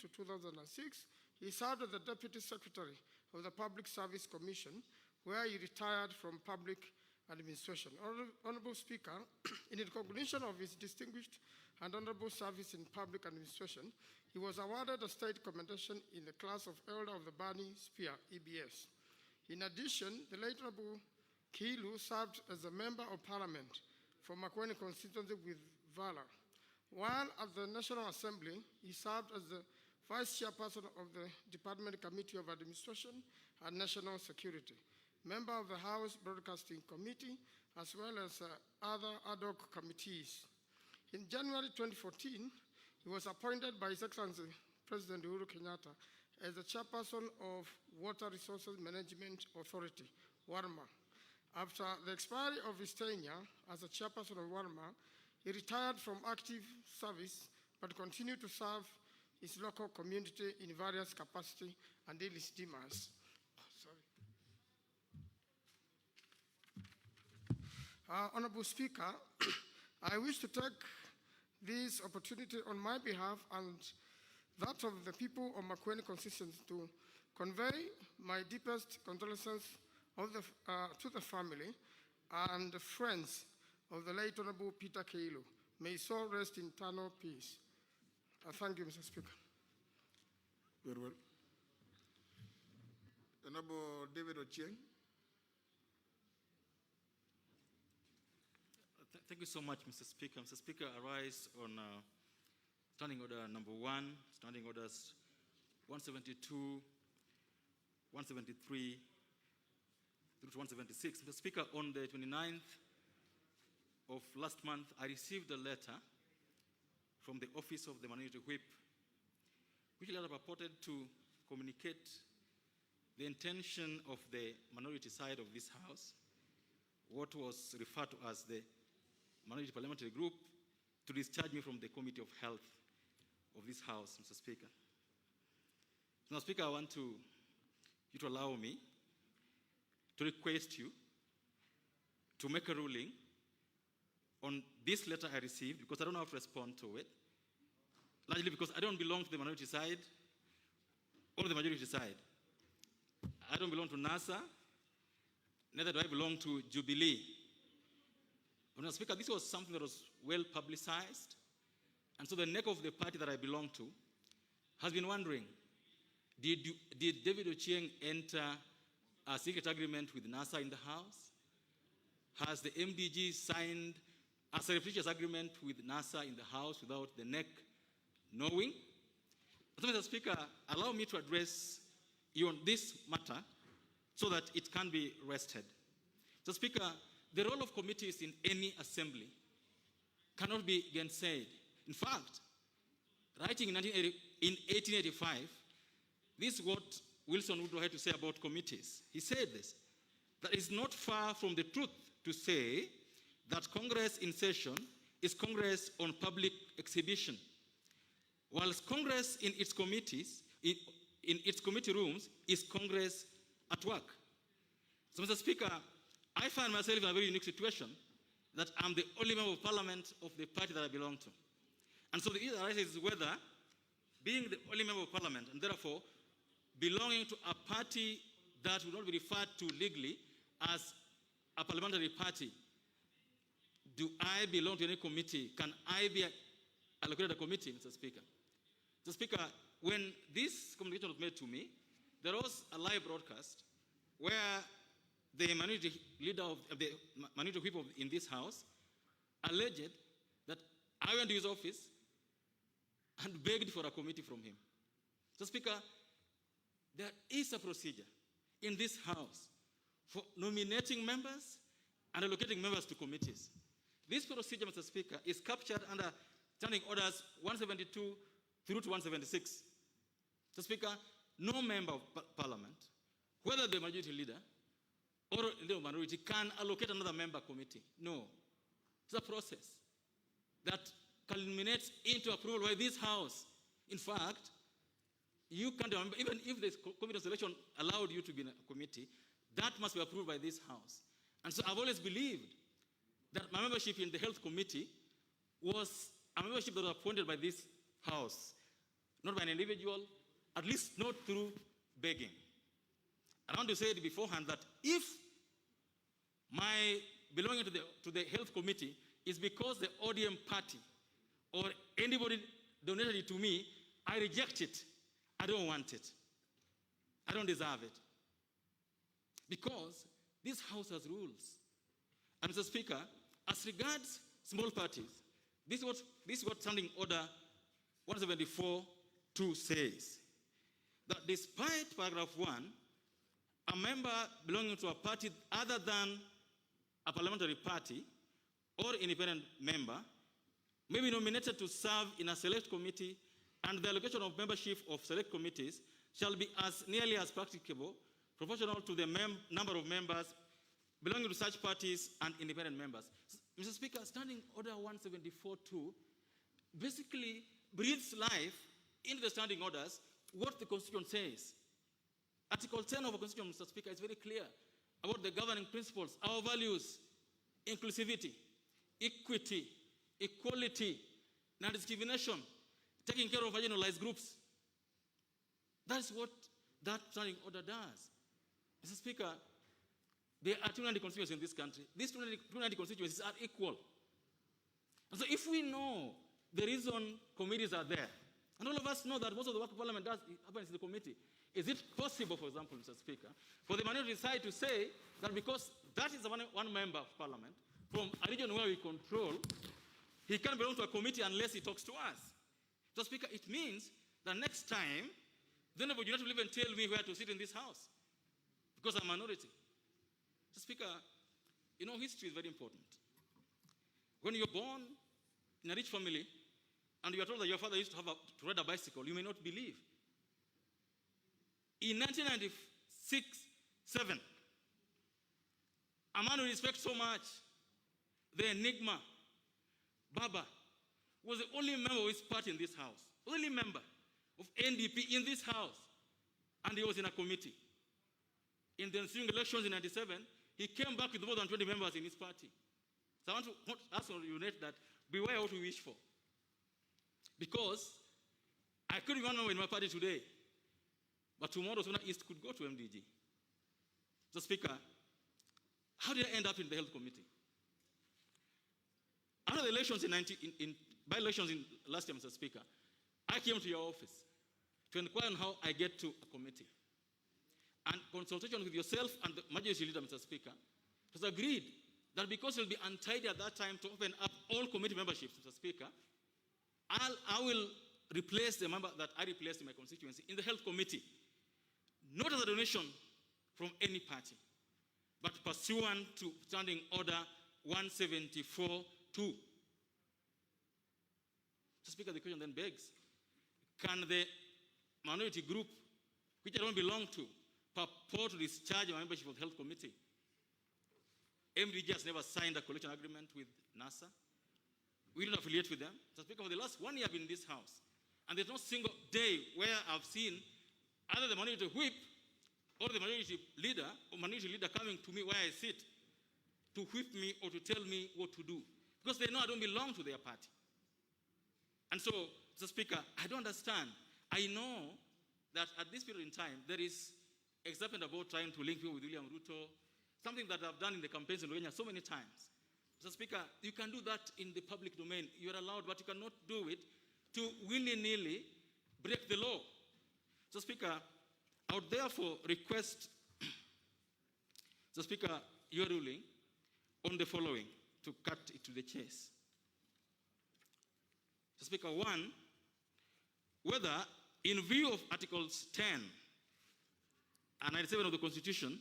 to 2006, he served as the Deputy Secretary of the Public Service Commission, where he retired from public administration. Honorable Speaker, in recognition of his distinguished and honorable service in public administration, he was awarded a state commendation in the class of Elder of the Bani Spear, EBS. In addition, the late Honorable Kiilu served as a member of parliament for Makueni constituency with valor. While at the National Assembly, he served as the Vice Chairperson of the Department Committee of Administration and National Security, member of the House Broadcasting Committee, as well as other ad hoc committees. In January 2014, he was appointed by His Excellency President Uhuru Kenyatta as the Chairperson of Water Resources Management Authority, WARMA. After the expiry of his tenure as a Chairperson of WARMA, he retired from active service but continued to serve his local community in various capacities until his demise. Honorable Speaker, I wish to take this opportunity on my behalf and that of the people of Makueni constituency to convey my deepest condolences to the family and the friends of the late Honorable Peter Kiilu. May his soul rest in eternal peace. Thank you, Mr. Speaker. Very well. Honorable David Ochieng. Thank you so much, Mr. Speaker. Mr. Speaker, I rise on Standing Order number 1, Standing Orders 172, 173 through to 176. Mr. Speaker, on the 29th of last month, I received a letter from the Office of the Minority Whip, which letter purported to communicate the intention of the minority side of this House, what was referred to as the Minority Parliamentary Group, to discharge me from the Committee of Health of this House, Mr. Speaker. Mr. Speaker, I want you to allow me to request you to make a ruling on this letter I received, because I don't know how to respond to it, largely because I don't belong to the minority side or the majority side. I don't belong to NASA, neither do I belong to Jubilee. Mr. Speaker, this was something that was well publicized, and so the neck of the party that I belong to has been wondering, did David Ochieng enter a secret agreement with NASA in the House? Has the MDG signed a surreptitious agreement with NASA in the House without the neck knowing? So, Mr. Speaker, allow me to address you on this matter so that it can be rested. Mr. Speaker, the role of committees in any assembly cannot be gainsaid. In fact, writing in 1885, this is what Wilson Woodrow had to say about committees. He said this, that it's not far from the truth to say that Congress in session is Congress on public exhibition, whilst Congress in its committees, in its committee rooms, is Congress at work. So, Mr. Speaker, I find myself in a very unique situation that I'm the only member of parliament of the party that I belong to. And so the issue arises whether being the only member of parliament and therefore belonging to a party that would not be referred to legally as a parliamentary party, do I belong to any committee? Can I be allocated a committee, Mr. Speaker? Mr. Speaker, when this communication was made to me, there was a live broadcast where the minority leader of the minority whip in this house alleged that I went to his office and begged for a committee from him. So, Speaker, there is a procedure in this house for nominating members and allocating members to committees. This procedure, Mr. Speaker, is captured under Standing Orders 172 through to 176. So, Speaker, no member of parliament, whether the majority leader or the minority, can allocate another member committee. No. It's a process that culminates into approval by this house. In fact, you can't remember, even if the committee of selection allowed you to be in a committee, that must be approved by this house. And so I've always believed that my membership in the health committee was a membership that was appointed by this house, not by an individual, at least not through begging. I want to say it beforehand that if my belonging to the health committee is because the ODM party or anybody donated it to me, I reject it. I don't want it. I don't deserve it. Because this house has rules. And Mr. Speaker, as regards small parties, this is what Standing Order 174(2) says. That despite paragraph 1, a member belonging to a party other than a parliamentary party or independent member may be nominated to serve in a select committee, and the allocation of membership of select committees shall be as nearly as practicable proportional to the number of members belonging to such parties and independent members. Mr. Speaker, Standing Order 174(2) basically breathes life into the standing orders what the Constitution says. Article 10 of the Constitution, Mr. Speaker, is very clear about the governing principles, our values: inclusivity, equity, equality, non-discrimination, taking care of marginalized groups. That's what that standing order does. Mr. Speaker, there are 290 constituencies in this country. These 290 constituencies are equal. And so if we know the reason committees are there, and all of us know that most of the work of Parliament does happens in the committee, is it possible, for example, Mr. Speaker, for the minority side to say that because that is one member of Parliament from a region where we control, he can't belong to a committee unless he talks to us? Mr. Speaker, it means that next time, then you not even tell me where to sit in this house because I'm a minority. Mr. Speaker, you know, history is very important. When you're born in a rich family and you are told that your father used to ride a bicycle, you may not believe. In 1996-7, a man we respect so much, the Enigma, Baba, was the only member of his party in this house, only member of NDP in this house, and he was in a committee. In the ensuing elections in 1997, he came back with more than 20 members in his party. So I want to ask you that beware what we wish for. Because I could be one member in my party today, but tomorrow Sona East could go to MDG. So, Speaker, how did I end up in the Health Committee? After the elections by-elections in last year, Mr. Speaker, I came to your office to inquire on how I get to a committee. And consultation with yourself and the majority leader, Mr. Speaker, it was agreed that because it will be untidy at that time to open up all committee memberships, Mr. Speaker, I will replace the member that I replaced in my constituency in the Health Committee, not as a donation from any party, but pursuant to Standing Order 174(2). Mr. Speaker, the question then begs, can the minority group, which I don't belong to, purport to discharge my membership of the Health Committee? MDG has never signed a coalition agreement with NASA. We don't affiliate with them. Mr. Speaker, for the last 1 year I've been in this house, and there's no single day where I've seen either the minority whip or the minority leader coming to me where I sit to whip me or to tell me what to do, because they know I don't belong to their party. And so, Mr. Speaker, I don't understand. I know that at this period in time, there is excitement about trying to link me with William Ruto, something that I've done in the campaigns in Kenya so many times. Mr. Speaker, you can do that in the public domain. You are allowed, but you cannot do it to willy-nilly break the law. Mr. Speaker, I would therefore request, Mr. Speaker, your ruling on the following, to cut it to the chase. Mr. Speaker, one, whether in view of Articles 10 and 97 of the Constitution,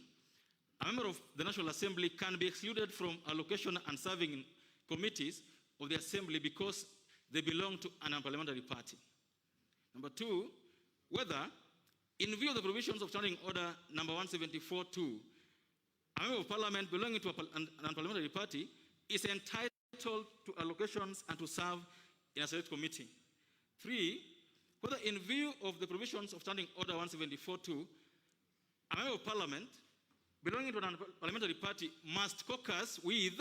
a member of the National Assembly can be excluded from allocation and serving in committees of the Assembly because they belong to an unparliamentary party. Number two, whether, in view of the provisions of Standing Order number 174-2, a member of Parliament belonging to an unparliamentary party is entitled to allocations and to serve in a select committee. Three, whether in view of the provisions of Standing Order 174-2, a member of Parliament belonging to an parliamentary party must caucus with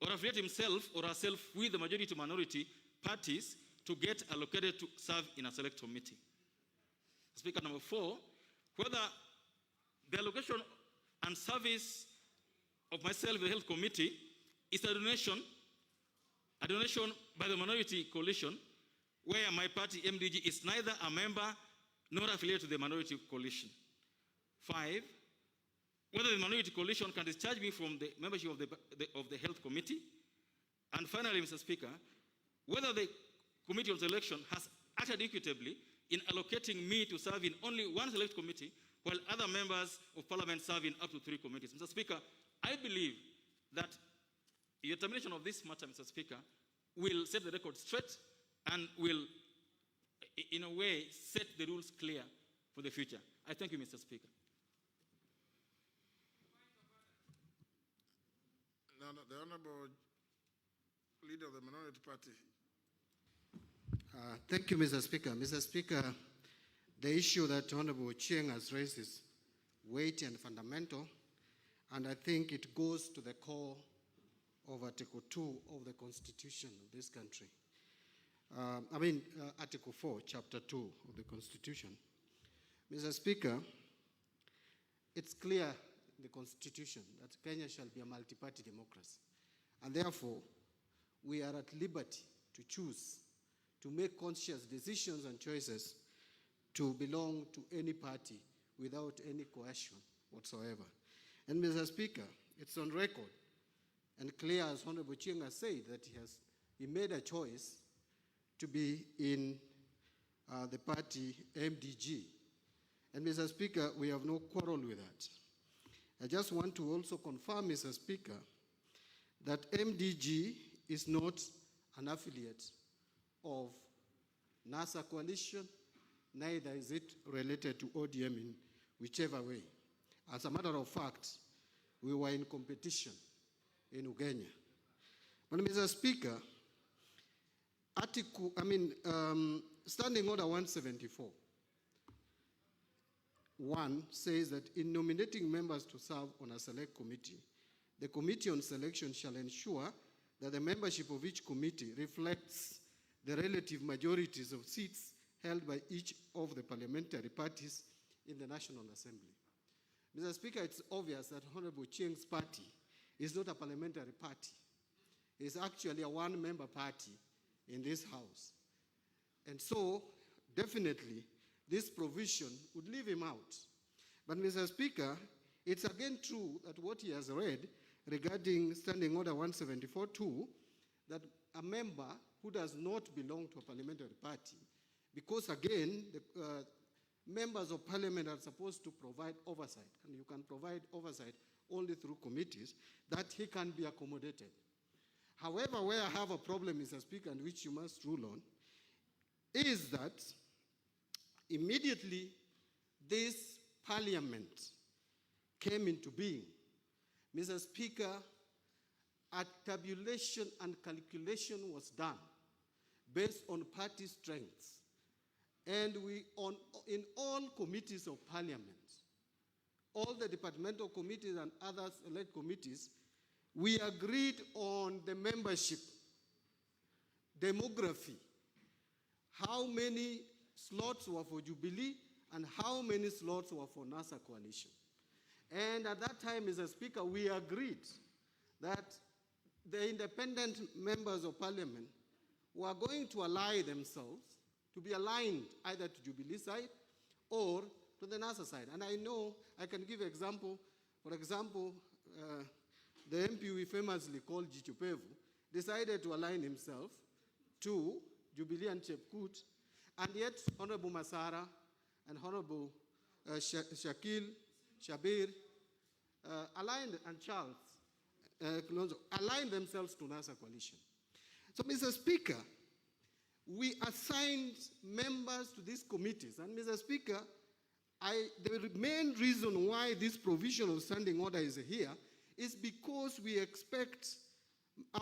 or affiliate himself or herself with the majority to minority parties to get allocated to serve in a select committee. Speaker, number four, whether the allocation and service of myself in the Health Committee is a donation by the minority coalition where my party, MDG, is neither a member nor affiliated to the minority coalition. Five, whether the minority coalition can discharge me from the membership of the Health Committee. And finally, Mr. Speaker, whether the Committee on Selection has acted equitably in allocating me to serve in only one select committee, while other members of Parliament serve in up to 3 committees. Mr. Speaker, I believe that your termination of this matter, Mr. Speaker, will set the record straight and will, in a way, set the rules clear for the future. I thank you, Mr. Speaker. Now, the Honorable Leader of the Minority Party. Thank you, Mr. Speaker. Mr. Speaker, the issue that Honorable Chieng has raised is weighty and fundamental, and I think it goes to the core of Article 2 of the Constitution of this country. Article 4, Chapter 2 of the Constitution. Mr. Speaker, it's clear in the Constitution that Kenya shall be a multi-party democracy, and therefore we are at liberty to choose, to make conscious decisions and choices to belong to any party without any coercion whatsoever. And Mr. Speaker, it's on record and clear, as Honorable Chieng has said, that he made a choice to be in the party MDG. And Mr. Speaker, we have no quarrel with that. I just want to also confirm, Mr. Speaker, that MDG is not an affiliate of NASA coalition, neither is it related to ODM in whichever way. As a matter of fact, we were in competition in Uganda. But Mr. Speaker, Standing Order 174, 1 says that in nominating members to serve on a select committee, the Committee on Selection shall ensure that the membership of each committee reflects the relative majorities of seats held by each of the parliamentary parties in the National Assembly. Mr. Speaker, it's obvious that Honorable Chieng's party is not a parliamentary party. It's actually a one-member party in this House. And so, definitely, this provision would leave him out. But Mr. Speaker, it's again true that what he has read regarding Standing Order 174-2, that a member who does not belong to a parliamentary party, because again, the members of parliament are supposed to provide oversight, and you can provide oversight only through committees, that he can be accommodated. However, where I have a problem, Mr. Speaker, and which you must rule on, is that immediately this parliament came into being, Mr. Speaker, a tabulation and calculation was done based on party strengths. And in all committees of parliament, all the departmental committees and other select committees, we agreed on the membership, demography, how many slots were for Jubilee and how many slots were for NASA coalition. And at that time, Mr. Speaker, we agreed that the independent members of parliament were going to ally themselves to be aligned either to Jubilee side or to the NASA side. And I know I can give example. For example, the MP we famously called Jichupevu decided to align himself to Jubilee and Chepkut, and yet Honorable Masara and Honorable Shakil, Shabir, aligned, and Charles Kilonzo, aligned themselves to NASA coalition. So, Mr. Speaker, we assigned members to these committees. And, Mr. Speaker, the main reason why this provision of standing order is here is because we expect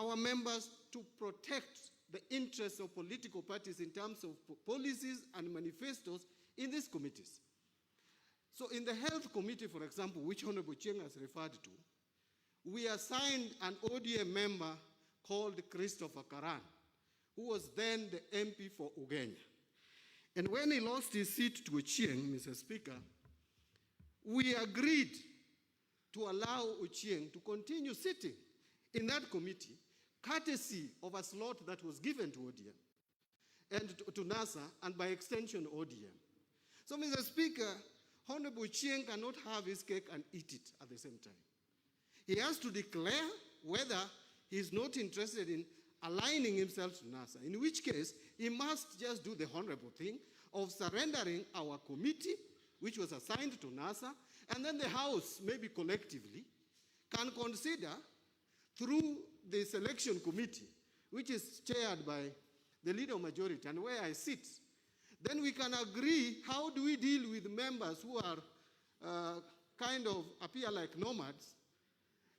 our members to protect the interests of political parties in terms of policies and manifestos in these committees. So in the Health Committee, for example, which Honorable Cheng has referred to, we assigned an ODM member called Christopher Karan, who was then the MP for Ugenya. And when he lost his seat to Ochieng, Mr. Speaker, we agreed to allow Ochieng to continue sitting in that committee, courtesy of a slot that was given to ODM and to NASA, and by extension, ODM. So, Mr. Speaker, Honorable Ochieng cannot have his cake and eat it at the same time. He has to declare whether he is not interested in aligning himself to NASA, in which case he must just do the honorable thing of surrendering our committee, which was assigned to NASA, and then the House, maybe collectively, can consider through the selection committee, which is chaired by the leader majority and where I sit. Then we can agree how do we deal with members who are kind of appear like nomads,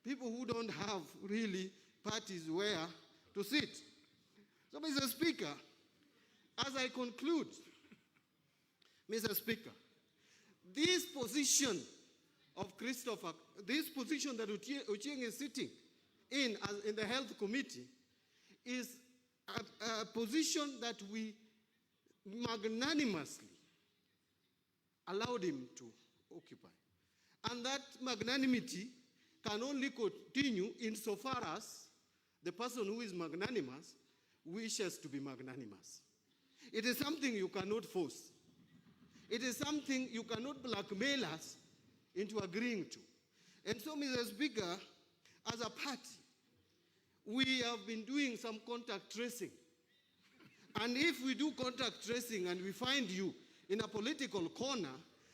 people who don't have really parties where to sit. So, Mr. Speaker, as I conclude, Mr. Speaker, this position of Christopher, this position that Ochieng is sitting in the Health Committee is a position that we magnanimously allowed him to occupy. And that magnanimity can only continue insofar as the person who is magnanimous wishes to be magnanimous. It is something you cannot force. It is something you cannot blackmail us into agreeing to. And so, Mr. Speaker, as a party, we have been doing some contact tracing. And if we do contact tracing and we find you in a political corner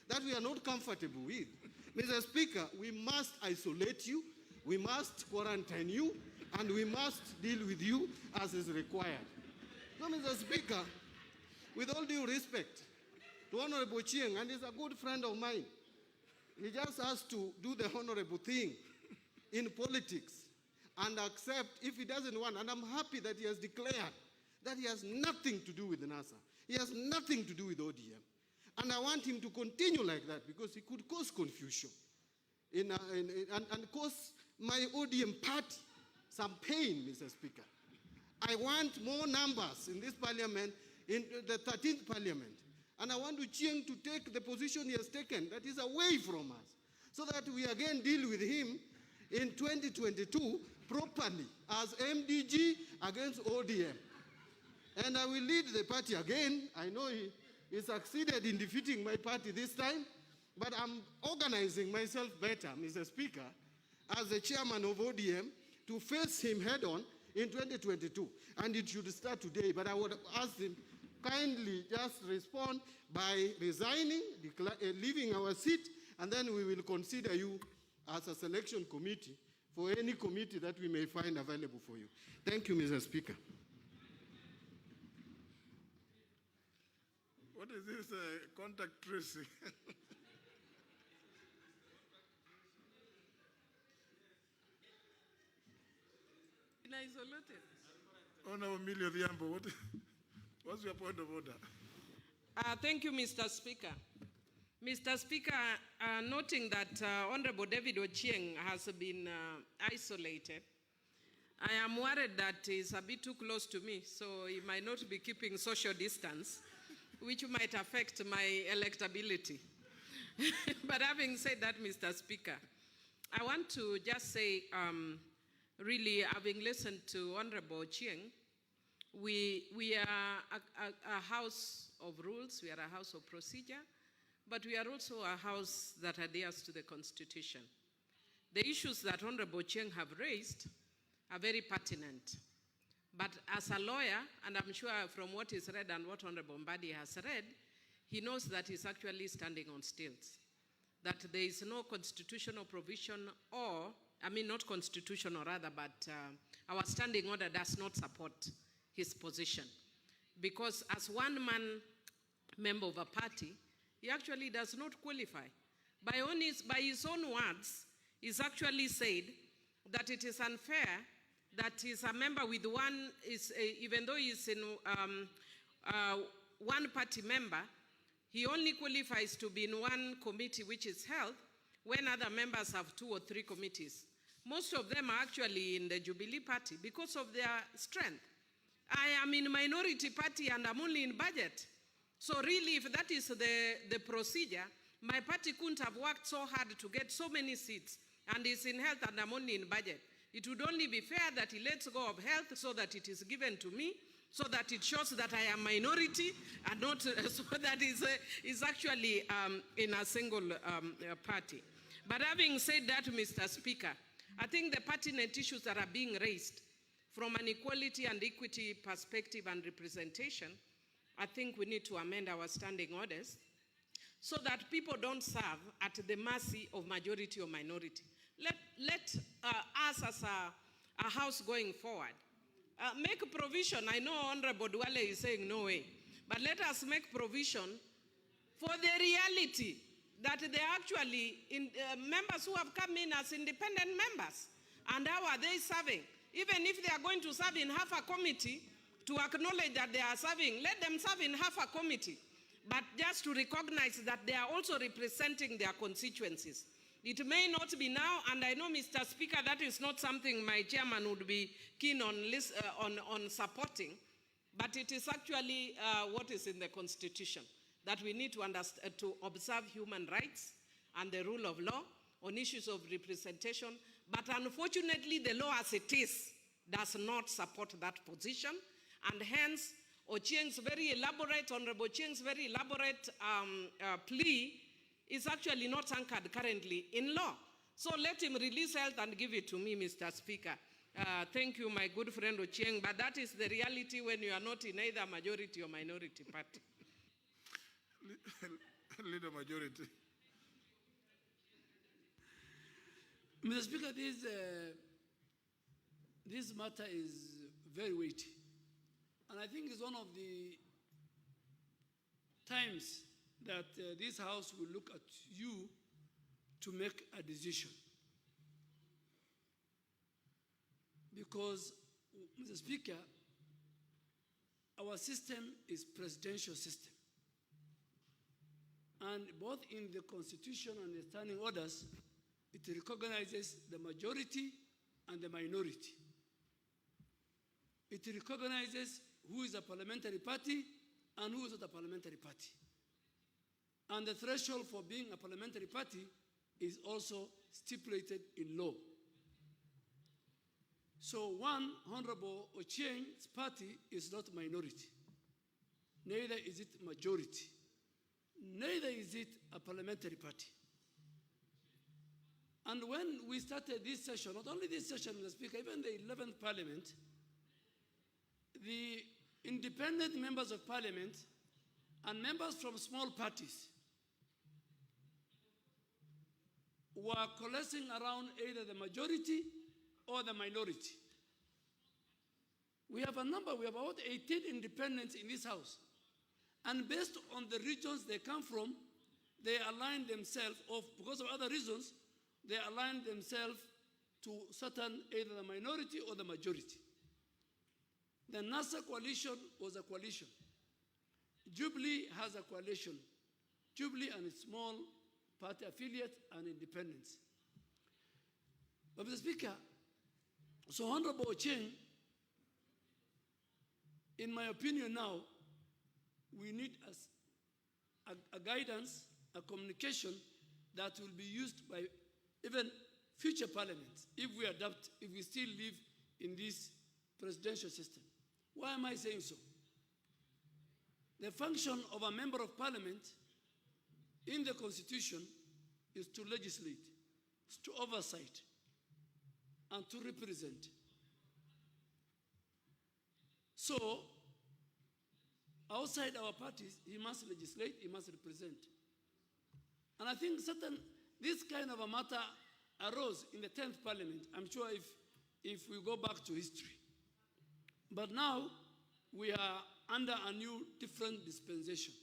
that we are not comfortable with, Mr. Speaker, we must isolate you, we must quarantine you, and we must deal with you as is required. So, Mr. Speaker, with all due respect to Honorable Ochieng, and he's a good friend of mine, he just has to do the honorable thing in politics and accept if he doesn't want. And I'm happy that he has declared that he has nothing to do with NASA. He has nothing to do with ODM. And I want him to continue like that because he could cause confusion and cause my ODM party some pain, Mr. Speaker. I want more numbers in this parliament, in the 13th parliament. And I want Ochieng to take the position he has taken, that is away from us, so that we again deal with him in 2022 properly as MDG against ODM. And I will lead the party again. I know he succeeded in defeating my party this time, but I'm organizing myself better, Mr. Speaker, as the chairman of ODM to face him head on in 2022. And it should start today, but I would ask him kindly just respond by resigning, leaving our seat, and then we will consider you as a selection committee for any committee that we may find available for you. Thank you, Mr. Speaker. What is this contact tracing? Honorable Emilio Dhiambo, what's your point of order? Thank you, Mr. Speaker. Mr. Speaker, noting that Honorable David Ochieng has been isolated, I am worried that he's a bit too close to me, so he might not be keeping social distance, which might affect my electability. But having said that, Mr. Speaker, I want to just say, really, having listened to Honorable Ochieng, we are a house of rules, we are a house of procedure, but we are also a house that adheres to the Constitution. The issues that Honorable Ochieng have raised are very pertinent. But as a lawyer, and I'm sure from what is read and what Honorable Mbadi has read, he knows that he's actually standing on stilts. That there is no constitutional provision or, I mean not constitutional rather, but our standing order does not support his position. Because as one man member of a party, he actually does not qualify. By his own words, he's actually said that it is unfair that he's a member with one, even though he's in one party member, he only qualifies to be in one committee, which is health, when other members have 2 or 3 committees. Most of them are actually in the Jubilee Party because of their strength. I am in minority party and I'm only in budget. So really, if that is the procedure, my party couldn't have worked so hard to get so many seats, and is in health and I'm only in budget. It would only be fair that he lets go of health so that it is given to me, so that it shows that I am minority and not so that is actually in a single party. But having said that, Mr. Speaker, I think the pertinent issues that are being raised from an equality and equity perspective and representation, I think we need to amend our standing orders so that people don't serve at the mercy of majority or minority. Let us as a house going forward make provision. I know Honorable Duale is saying no way, but let us make provision for the reality that they are actually members who have come in as independent members. And how are they serving? Even if they are going to serve in half a committee, to acknowledge that they are serving, let them serve in half a committee. But just to recognize that they are also representing their constituencies. It may not be now, and I know, Mr. Speaker, that is not something my chairman would be keen on supporting, but it is actually what is in the Constitution, that we need to observe human rights and the rule of law on issues of representation. But unfortunately, the law as it is does not support that position, and hence, Ochieng's very elaborate, Honorable Ochieng's very elaborate plea is actually not anchored currently in law. So let him release health and give it to me, Mr. Speaker. Thank you, my good friend Ochieng, but that is the reality when you are not in either majority or minority party. Leader majority. Mr. Speaker, this matter is very weighty. And I think it's one of the times that this House will look at you to make a decision. Because, Mr. Speaker, our system is presidential system. And both in the Constitution and the standing orders, it recognizes the majority and the minority. It recognizes who is a parliamentary party and who is not a parliamentary party. And the threshold for being a parliamentary party is also stipulated in law. So one, Honorable Ochieng's party is not minority. Neither is it majority. Neither is it a parliamentary party. And when we started this session, not only this session, Mr. Speaker, even the 11th Parliament, the independent members of Parliament and members from small parties were coalescing around either the majority or the minority. We have a number, we have about 18 independents in this House. And based on the regions they come from, they align themselves, or because of other reasons, they align themselves to certain, either the minority or the majority. The NASA coalition was a coalition. Jubilee has a coalition. Jubilee and its small party affiliate and independents. But Mr. Speaker, so Honorable Ocheng, in my opinion now, we need a guidance, a communication that will be used by even future parliaments if we still live in this presidential system. Why am I saying so? The function of a member of parliament in the constitution is to legislate, to oversight, and to represent. So, outside our parties, he must legislate, he must represent. And I think this kind of a matter arose in the 10th parliament, I'm sure if we go back to history. But now, we are under a new, different dispensation.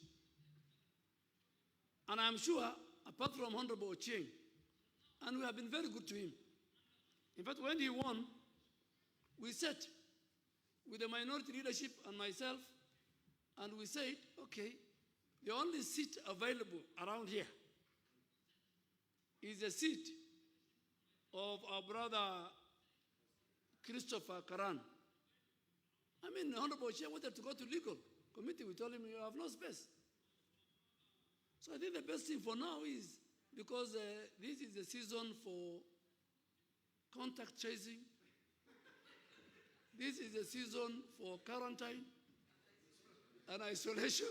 And I'm sure, apart from Honorable Ocheng, and we have been very good to him. In fact, when he won, we sat with the minority leadership and myself, and we said, okay, the only seat available around here is a seat of our brother Christopher Karan. I mean, Honorable Chair wanted to go to legal committee. We told him, you have no space. So I think the best thing for now is, because this is the season for contact tracing, this is the season for quarantine and isolation,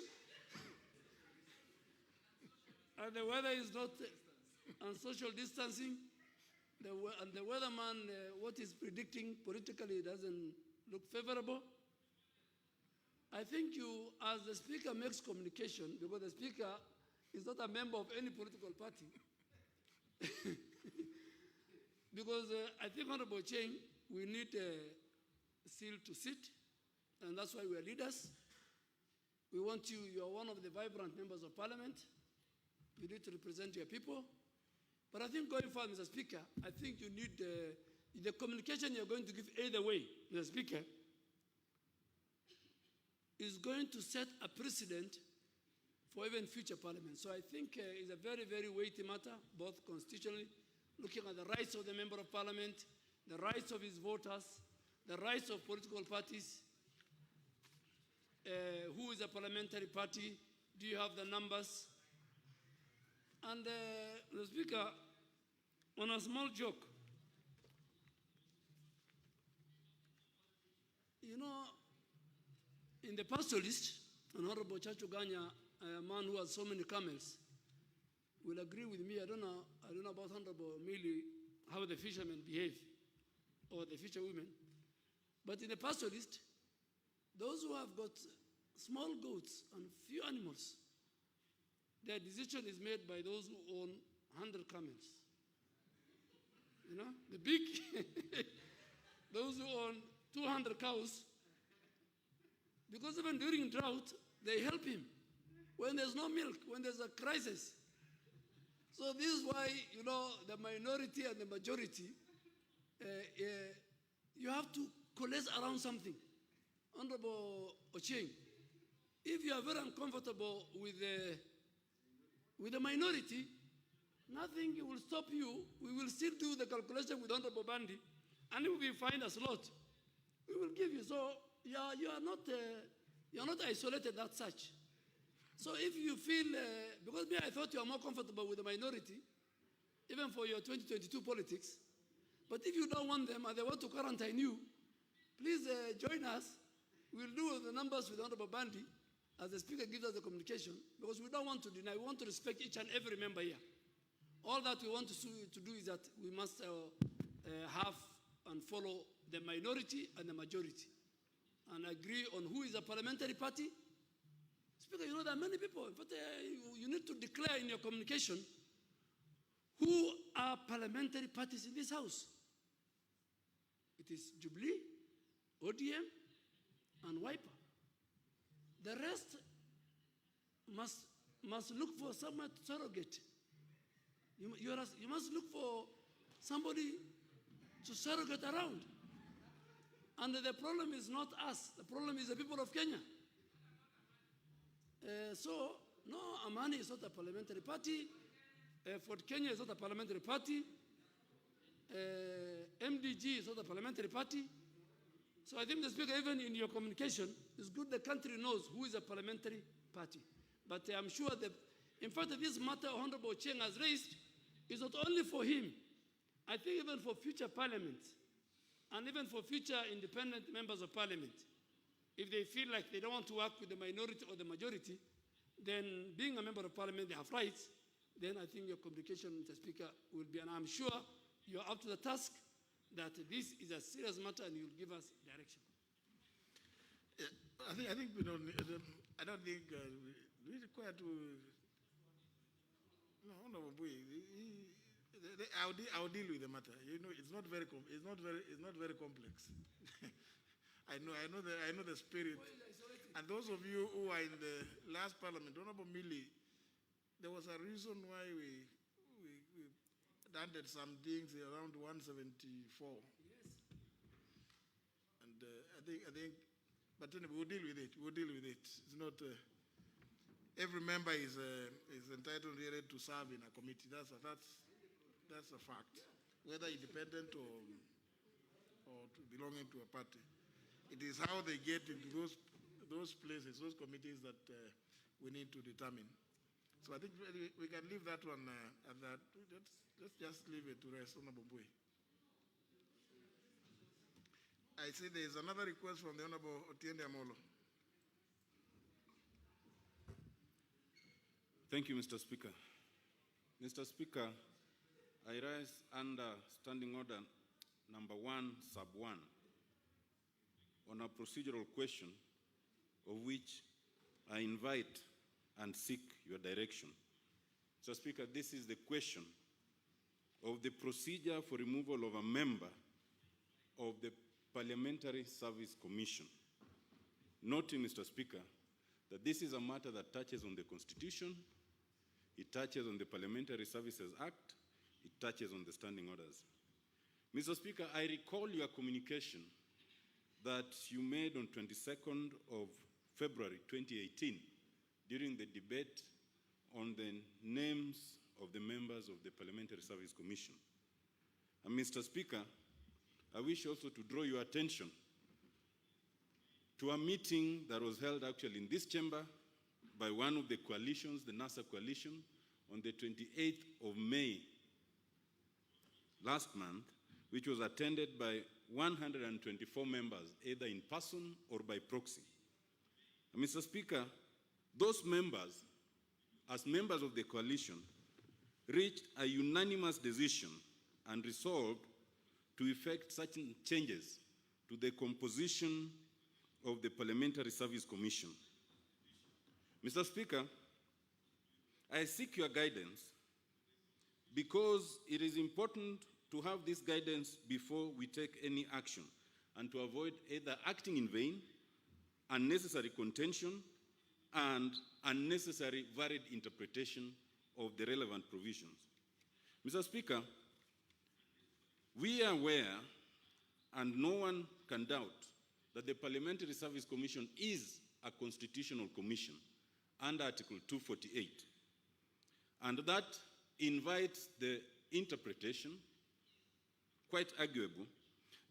and the weather is not, and social distancing, and the weatherman, what he's predicting politically doesn't look favorable. I think you, as the Speaker makes communication, because the Speaker is not a member of any political party, because I think, Honorable Ocheng, we need still to sit, and that's why we are leaders. We want you are one of the vibrant members of parliament. You need to represent your people. But I think going forward, Mr. Speaker, I think you need the communication you're going to give either way, Mr. Speaker, is going to set a precedent for even future parliaments. So I think it's a very, very weighty matter, both constitutionally, looking at the rights of the member of parliament, the rights of his voters, the rights of political parties, who is a parliamentary party, do you have the numbers? And the Speaker, on a small joke, you know, in the pastoralist, Honorable Chachuganya, a man who has so many camels, will agree with me. I don't know about Honorable Millie, how the fishermen behave, or the fisher women. But in the pastoralist, those who have got small goats and few animals, their decision is made by those who own 100 camels. You know, the big, those who own 200 cows, because even during drought, they help him. When there's no milk, when there's a crisis. So this is why, you know, the minority and the majority, you have to coalesce around something. Honorable Ocheng, if you are very uncomfortable with the minority, nothing will stop you. We will still do the calculation with Honorable Bandi, and if we find a slot, we will give you. So you are not isolated as such. So if you feel, because me, I thought you are more comfortable with the minority, even for your 2022 politics, but if you don't want them and they want to quarantine you, please join us. We'll do the numbers with Honorable Bandi as the Speaker gives us the communication, because we don't want to deny, we want to respect each and every member here. All that we want to do is that we must have and follow the minority and the majority and agree on who is a parliamentary party. Speaker, you know there are many people, but you need to declare in your communication who are parliamentary parties in this house. It is Jubilee, ODM, and Wiper. The rest must look for someone to surrogate. You must look for somebody to surrogate around. And the problem is not us. The problem is the people of Kenya. So No, Amani is not a parliamentary party. Fort Kenya is not a parliamentary party. MDG is not a parliamentary party. So I think, Mr. Speaker, even in your communication, it's good the country knows who is a parliamentary party. But I'm sure that, in fact, this matter Honorable Cheng has raised is not only for him. I think even for future parliaments, and even for future independent members of parliament, if they feel like they don't want to work with the minority or the majority, then being a member of parliament, they have rights, then I think your communication, Mr. Speaker, will be, and I'm sure you're up to the task, that this is a serious matter and you'll give us direction. I think we don't. I don't think we require to. No, I'll deal with the matter. You know, it's not very complex. I know the spirit. And those of you who are in the last parliament, Honorable Millie, there was a reason why we landed some things around 174. Yes. And I think, but anyway, we'll deal with it. It's not. Every member is entitled really to serve in a committee. That's a fact, whether independent or belonging to a party. It is how they get into those places, those committees that we need to determine. So I think we can leave that one at that. Let's just leave it to rest, Honorable Bui. I see there is another request from the Honorable Otiende Amolo. Thank you, Mr. Speaker. Mr. Speaker, I rise under Standing Order number 1, sub 1, on a procedural question of which I invite and seek your direction. Mr. Speaker, this is the question of the procedure for removal of a member of the Parliamentary Service Commission. Noting, Mr. Speaker, that this is a matter that touches on the Constitution, it touches on the Parliamentary Services Act, it touches on the standing orders. Mr. Speaker, I recall your communication that you made on 22nd of February 2018 during the debate on the names of the members of the Parliamentary Service Commission. And Mr. Speaker, I wish also to draw your attention to a meeting that was held actually in this chamber by one of the coalitions, the NASA coalition, on the 28th of May last month, which was attended by 124 members, either in person or by proxy. And Mr. Speaker, those members, as members of the coalition, reached a unanimous decision and resolved to effect certain changes to the composition of the Parliamentary Service Commission. Mr. Speaker, I seek your guidance because it is important to have this guidance before we take any action and to avoid either acting in vain, unnecessary contention, and unnecessary varied interpretation of the relevant provisions. Mr. Speaker, we are aware, and no one can doubt, that the Parliamentary Service Commission is a constitutional commission under Article 248. And that invites the interpretation, quite arguable,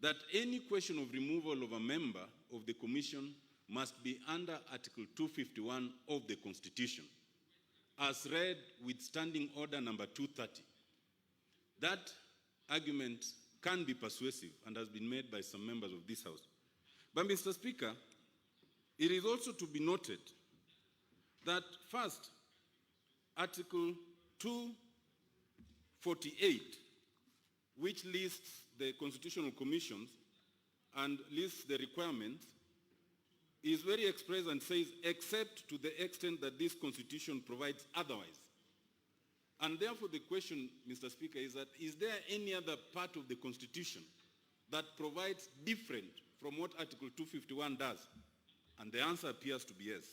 that any question of removal of a member of the commission must be under Article 251 of the Constitution, as read with Standing Order number 230. That argument can be persuasive and has been made by some members of this House. But, Mr. Speaker, it is also to be noted that, first, Article 248, which lists the constitutional commissions and lists the requirements, is very express and says, except to the extent that this constitution provides otherwise. And therefore the question, Mr. Speaker, is that, is there any other part of the Constitution that provides different from what Article 251 does? And the answer appears to be yes.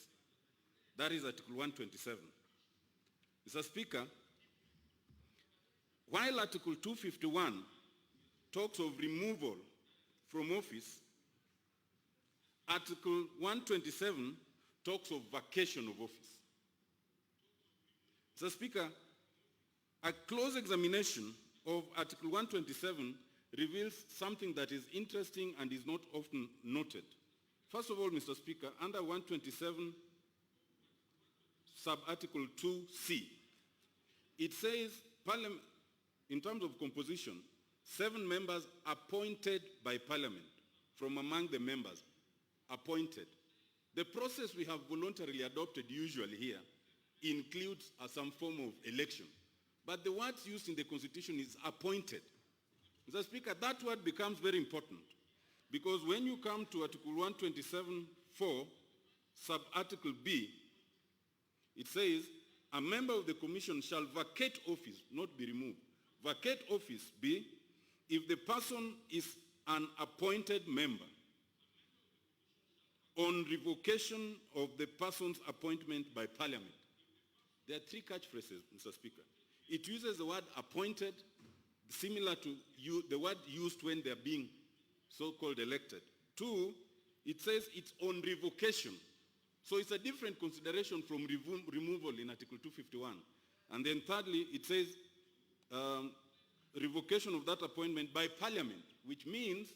That is Article 127. Mr. Speaker, while Article 251 talks of removal from office, Article 127 talks of vacation of office. Mr. Speaker, a close examination of Article 127 reveals something that is interesting and is not often noted. First of all, Mr. Speaker, under 127, sub-article 2C, it says, Parliament, in terms of composition, 7 members appointed by Parliament from among the members, appointed. The process we have voluntarily adopted usually here includes some form of election. But the words used in the Constitution is appointed. Mr. Speaker, that word becomes very important because when you come to Article 127(4), sub-article B, it says, a member of the Commission shall vacate office, not be removed. Vacate office, B, if the person is an appointed member on revocation of the person's appointment by Parliament. There are 3 catchphrases, Mr. Speaker. It uses the word appointed, similar to the word used when they're being so-called elected. 2, it says it's on revocation. So it's a different consideration from removal in Article 251. And then thirdly, it says revocation of that appointment by Parliament, which means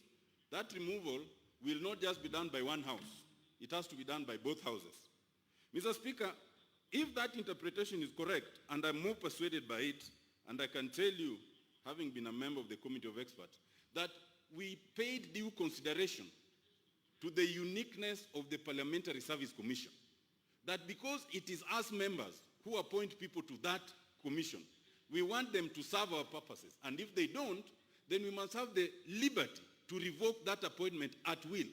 that removal will not just be done by one house. It has to be done by both houses. Mr. Speaker, if that interpretation is correct, and I'm more persuaded by it, and I can tell you, having been a member of the Committee of Experts, that we paid due consideration to the uniqueness of the Parliamentary Service Commission. That because it is us members who appoint people to that commission, we want them to serve our purposes. And if they don't, then we must have the liberty to revoke that appointment at will.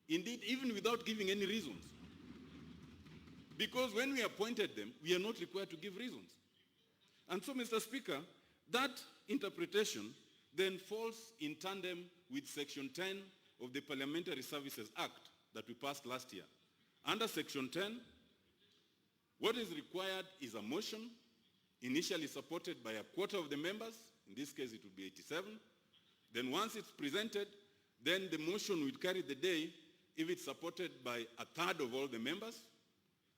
Indeed, even without giving any reasons. Because when we appointed them, we are not required to give reasons. And so, Mr. Speaker, that interpretation then falls in tandem with Section 10 of the Parliamentary Services Act that we passed last year. Under Section 10, what is required is a motion, initially supported by a quarter of the members. In this case, it would be 87. Then once it's presented, then the motion will carry the day if it's supported by a third of all the members.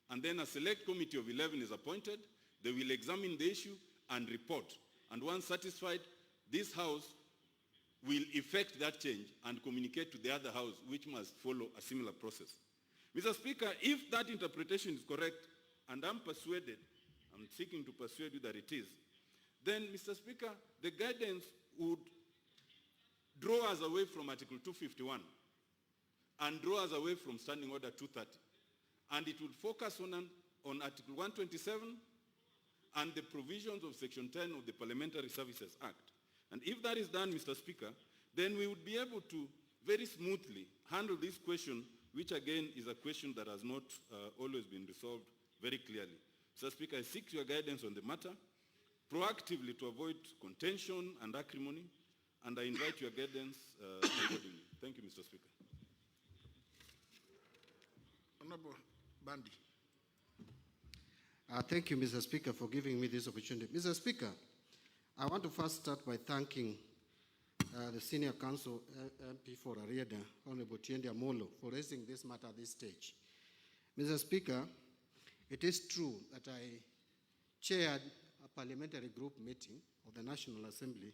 And then a select committee of 11 is appointed. They will examine the issue and report. And once satisfied, this House will effect that change and communicate to the other House, which must follow a similar process. Mr. Speaker, if that interpretation is correct, and I'm persuaded, I'm seeking to persuade you that it is, then, Mr. Speaker, the guidance would draw us away from Article 251 and draw us away from Standing Order 230. And it would focus on Article 127 and the provisions of Section 10 of the Parliamentary Services Act. And if that is done, Mr. Speaker, then we would be able to very smoothly handle this question, which again is a question that has not always been resolved very clearly. Mr. Speaker, I seek your guidance on the matter, proactively to avoid contention and acrimony, and I invite your guidance accordingly. Thank you, Mr. Speaker. Honorable Bandi. Thank you, Mr. Speaker, for giving me this opportunity. Mr. Speaker, I want to first start by thanking the Senior Counsel MP for Ariada, Honorable Tiende Amolo, for raising this matter at this stage. Mr. Speaker, it is true that I chaired a parliamentary group meeting of the National Assembly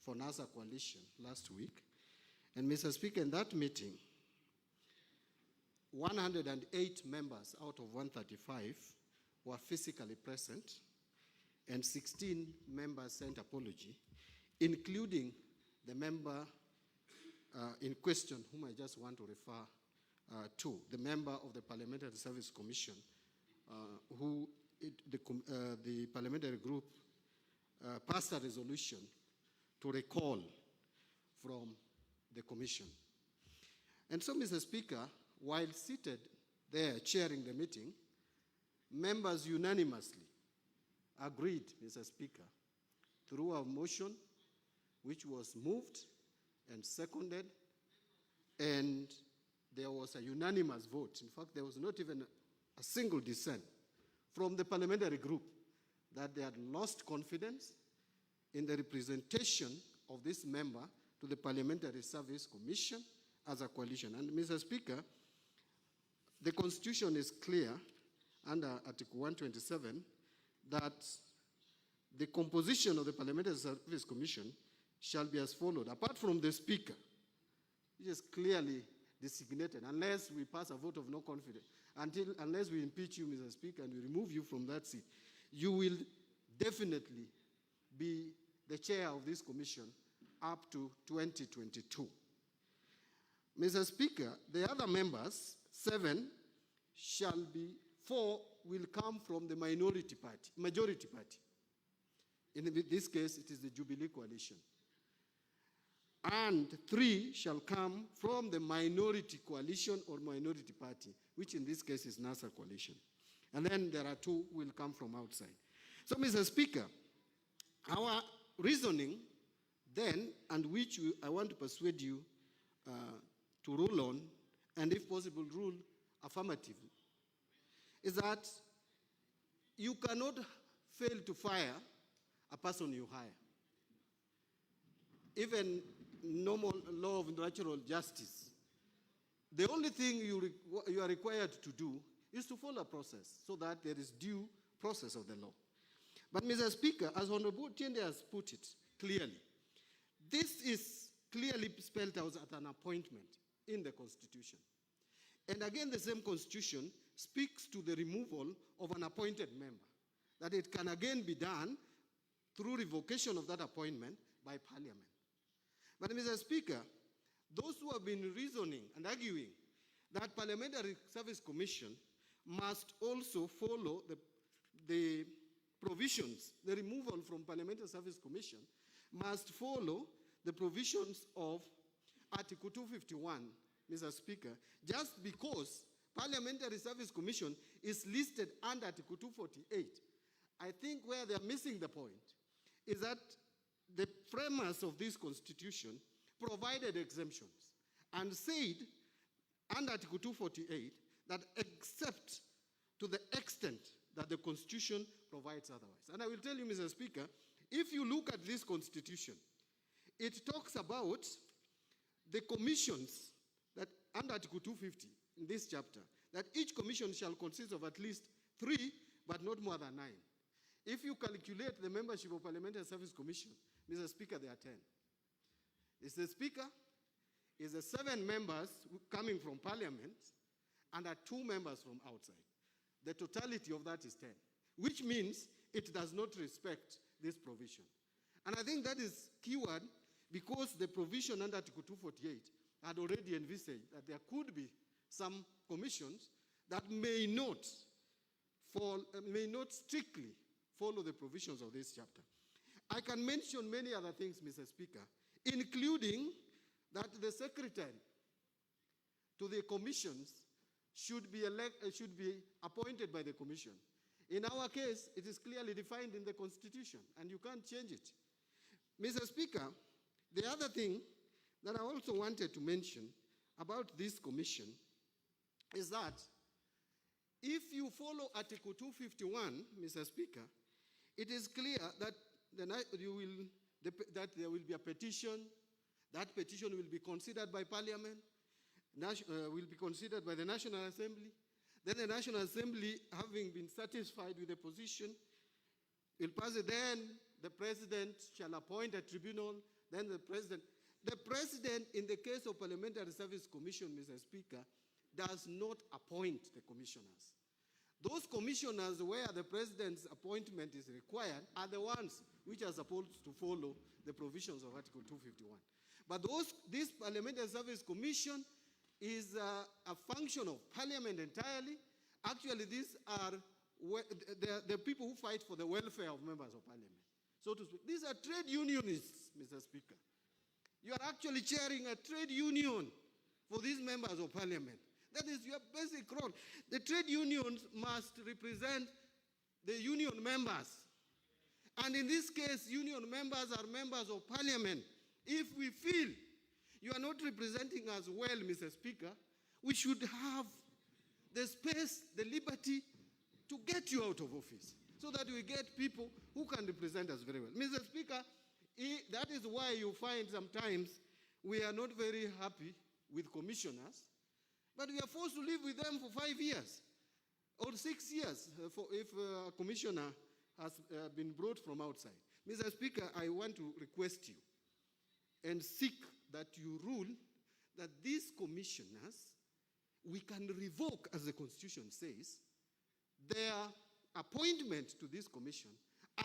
for NASA Coalition last week. And Mr. Speaker, in that meeting, 108 members out of 135 were physically present, and 16 members sent apology, including the member in question, whom I just want to refer to, the member of the Parliamentary Service Commission, the parliamentary group passed a resolution to recall from the commission. And so, Mr. Speaker, while seated there chairing the meeting, members unanimously agreed, Mr. Speaker, through a motion which was moved and seconded, and there was a unanimous vote. In fact, there was not even a single dissent from the parliamentary group that they had lost confidence in the representation of this member to the Parliamentary Service Commission as a coalition. And Mr. Speaker, the Constitution is clear under Article 127 that the composition of the Parliamentary Service Commission shall be as followed. Apart from the Speaker, which is clearly designated, unless we pass a vote of no confidence, unless we impeach you, Mr. Speaker, and we remove you from that seat, you will definitely be the chair of this commission up to 2022. Mr. Speaker, the other members, 7, shall be 4 will come from the majority party. In this case, it is the Jubilee coalition. And 3 shall come from the minority coalition or minority party, which in this case is NASA coalition. And then there are 2 who will come from outside. So, Mr. Speaker, our reasoning then, and which I want to persuade you to rule on, and if possible, rule affirmatively, is that you cannot fail to fire a person you hire. Even normal law of natural justice, the only thing you are required to do is to follow a process so that there is due process of the law. But, Mr. Speaker, as Honorable Tiende has put it clearly, this is clearly spelled out as an appointment in the Constitution. And again, the same Constitution speaks to the removal of an appointed member, that it can again be done through revocation of that appointment by Parliament. But, Mr. Speaker, those who have been reasoning and arguing that Parliamentary Service Commission must also follow the provisions, the removal from Parliamentary Service Commission must follow the provisions of Article 251, Mr. Speaker, just because Parliamentary Service Commission is listed under Article 248. I think where they are missing the point is that the framers of this Constitution provided exemptions and said under Article 248 that except to the extent that the Constitution provides otherwise. And I will tell you, Mr. Speaker, if you look at this Constitution, it talks about the commissions that under Article 250 in this chapter, that each commission shall consist of at least 3, but not more than 9. If you calculate the membership of Parliamentary Service Commission, Mr. Speaker, there are 10. It's the Speaker, is the 7 members coming from Parliament, and 2 members from outside. The totality of that is 10, which means it does not respect this provision. And I think that is keyword because the provision under Article 248 had already envisaged that there could be some commissions that may not strictly follow the provisions of this chapter. I can mention many other things, Mr. Speaker, including that the secretary to the commissions should be appointed by the commission. In our case, it is clearly defined in the Constitution, and you can't change it. Mr. Speaker, the other thing that I also wanted to mention about this commission is that if you follow Article 251, Mr. Speaker, it is clear that there will be a petition. That petition will be considered by Parliament, will be considered by the National Assembly. Then the National Assembly, having been satisfied with the position, will pass it. Then the President shall appoint a tribunal. Then the President, in the case of Parliamentary Service Commission, Mr. Speaker, does not appoint the commissioners. Those commissioners where the President's appointment is required are the ones which are supposed to follow the provisions of Article 251. But this Parliamentary Service Commission is a function of Parliament entirely. Actually, these are the people who fight for the welfare of members of Parliament, so to speak. These are trade unionists, Mr. Speaker. You are actually chairing a trade union for these members of Parliament. That is your basic role. The trade unions must represent the union members. And in this case, union members are members of Parliament. If we feel you are not representing us well, Mr. Speaker, we should have the space, the liberty to get you out of office so that we get people who can represent us very well. Mr. Speaker, that is why you find sometimes we are not very happy with commissioners, but we are forced to live with them for 5 years or 6 years if a commissioner has been brought from outside. Mr. Speaker, I want to request you and seek that you rule that these commissioners, we can revoke, as the Constitution says, their appointment to this commission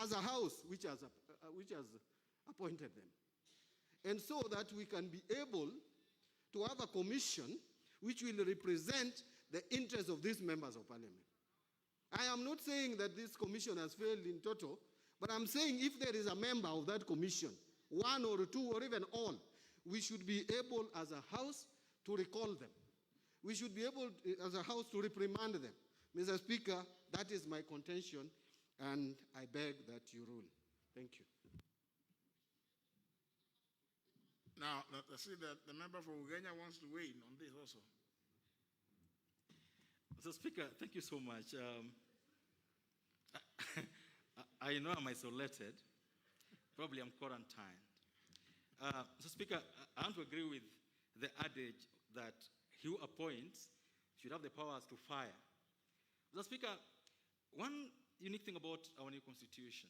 as a house which has appointed them. And so that we can be able to have a commission which will represent the interests of these members of parliament. I am not saying that this commission has failed in total, but I'm saying if there is a member of that commission, one or two or even all, we should be able as a house to recall them. We should be able as a house to reprimand them. Mr. Speaker, that is my contention, and I beg that you rule. Thank you. Now, I see that the member for Ugenya wants to weigh in on this also. Mr. Speaker, thank you so much. I know I'm isolated. Probably I'm quarantined. Mr. Speaker, I want to agree with the adage that he who appoints should have the powers to fire. Mr. Speaker, one unique thing about our new constitution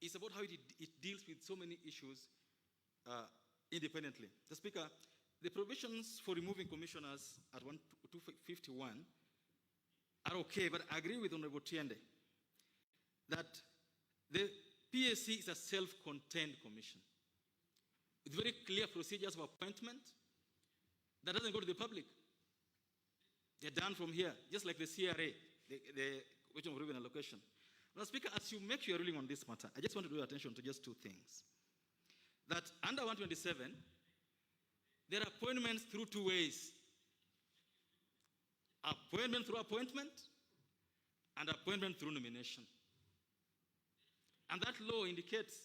is about how it deals with so many issues independently. Mr. Speaker, the provisions for removing commissioners at 251 are okay, but I agree with Honorable Tiende that the PSC is a self-contained commission with very clear procedures of appointment that doesn't go to the public. They're done from here, just like the CRA, the question of revenue allocation. Mr. Speaker, as you make your ruling on this matter, I just want to draw attention to just two things. That under 127, there are appointments through two ways. Appointment through appointment and appointment through nomination. And that law indicates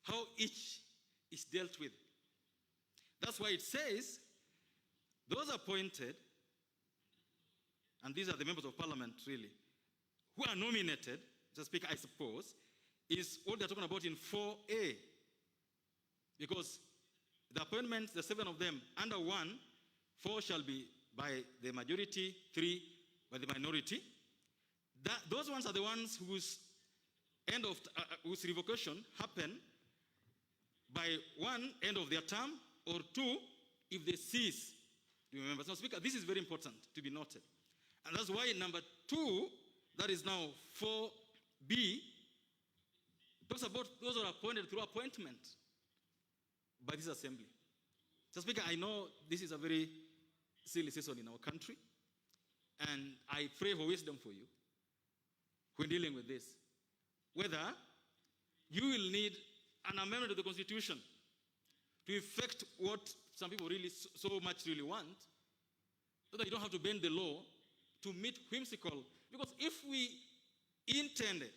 how each is dealt with. That's why it says those appointed, and these are the members of parliament really, who are nominated, Mr. Speaker, I suppose, is what they're talking about in 4A. Because the appointments, the 7 of them, under 1, 4 shall be by the majority, 3 by the minority. Those ones are the ones whose whose revocation happen by 1, end of their term, or 2, if they cease to be members. Now, Speaker, this is very important to be noted. And that's why number 2, that is now 4B, talks about those who are appointed through appointment by this assembly. So, Speaker, I know this is a very silly season in our country, and I pray for wisdom for you when dealing with this. Whether you will need an amendment to the Constitution to effect what some people really so much really want, so that you don't have to bend the law to meet whimsical. Because if we intended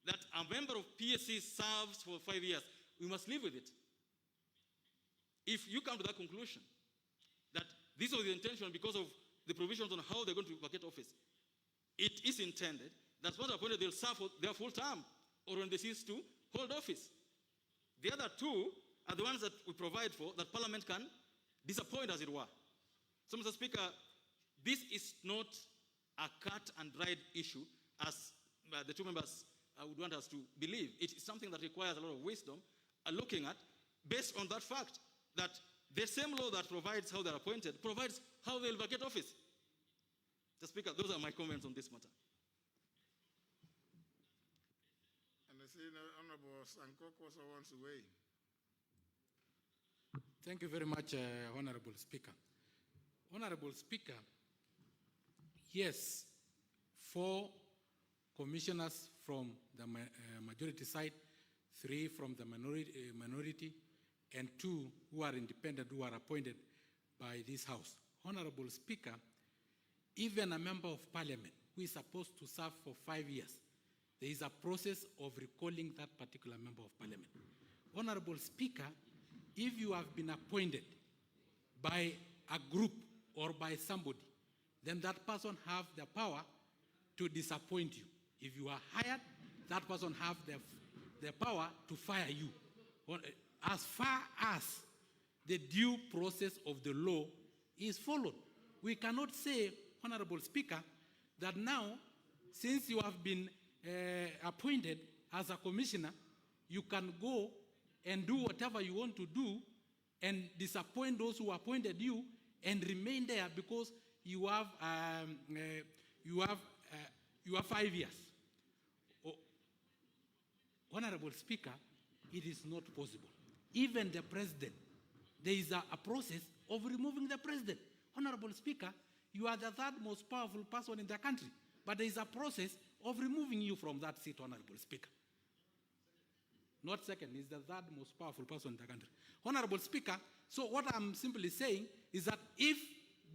that a member of PSC serves for 5 years, we must live with it. If you come to that conclusion, that this was the intention because of the provisions on how they're going to vacate office, it is intended that once appointed, they'll serve for their full term, or when they cease to hold office. The other 2 are the ones that we provide for, that Parliament can disappoint, as it were. So, Mr. Speaker, this is not a cut and dried issue, as the 2 members would want us to believe. It is something that requires a lot of wisdom, looking at, based on that fact, that the same law that provides how they're appointed provides how they'll vacate office. Mr. Speaker, those are my comments on this matter. And I see Honorable Sankoko also wants to weigh. Thank you very much, Honorable Speaker. Honorable Speaker, yes, 4 commissioners from the majority side, 3 from the minority, and 2 who are independent, who are appointed by this House. Honorable Speaker, even a member of parliament who is supposed to serve for 5 years, there is a process of recalling that particular member of parliament. Honorable Speaker, if you have been appointed by a group or by somebody, then that person have the power to disappoint you. If you are hired, that person have the power to fire you. As far as the due process of the law is followed. We cannot say, Honorable Speaker, that now, since you have been appointed as a commissioner, you can go and do whatever you want to do and disappoint those who appointed you and remain there because you have 5 years. Honorable Speaker, it is not possible. Even the president, there is a process of removing the president. Honorable Speaker, you are the third most powerful person in the country, but there is a process of removing you from that seat, Honorable Speaker. Not second, he's the third most powerful person in the country. Honorable Speaker, so what I'm simply saying is that if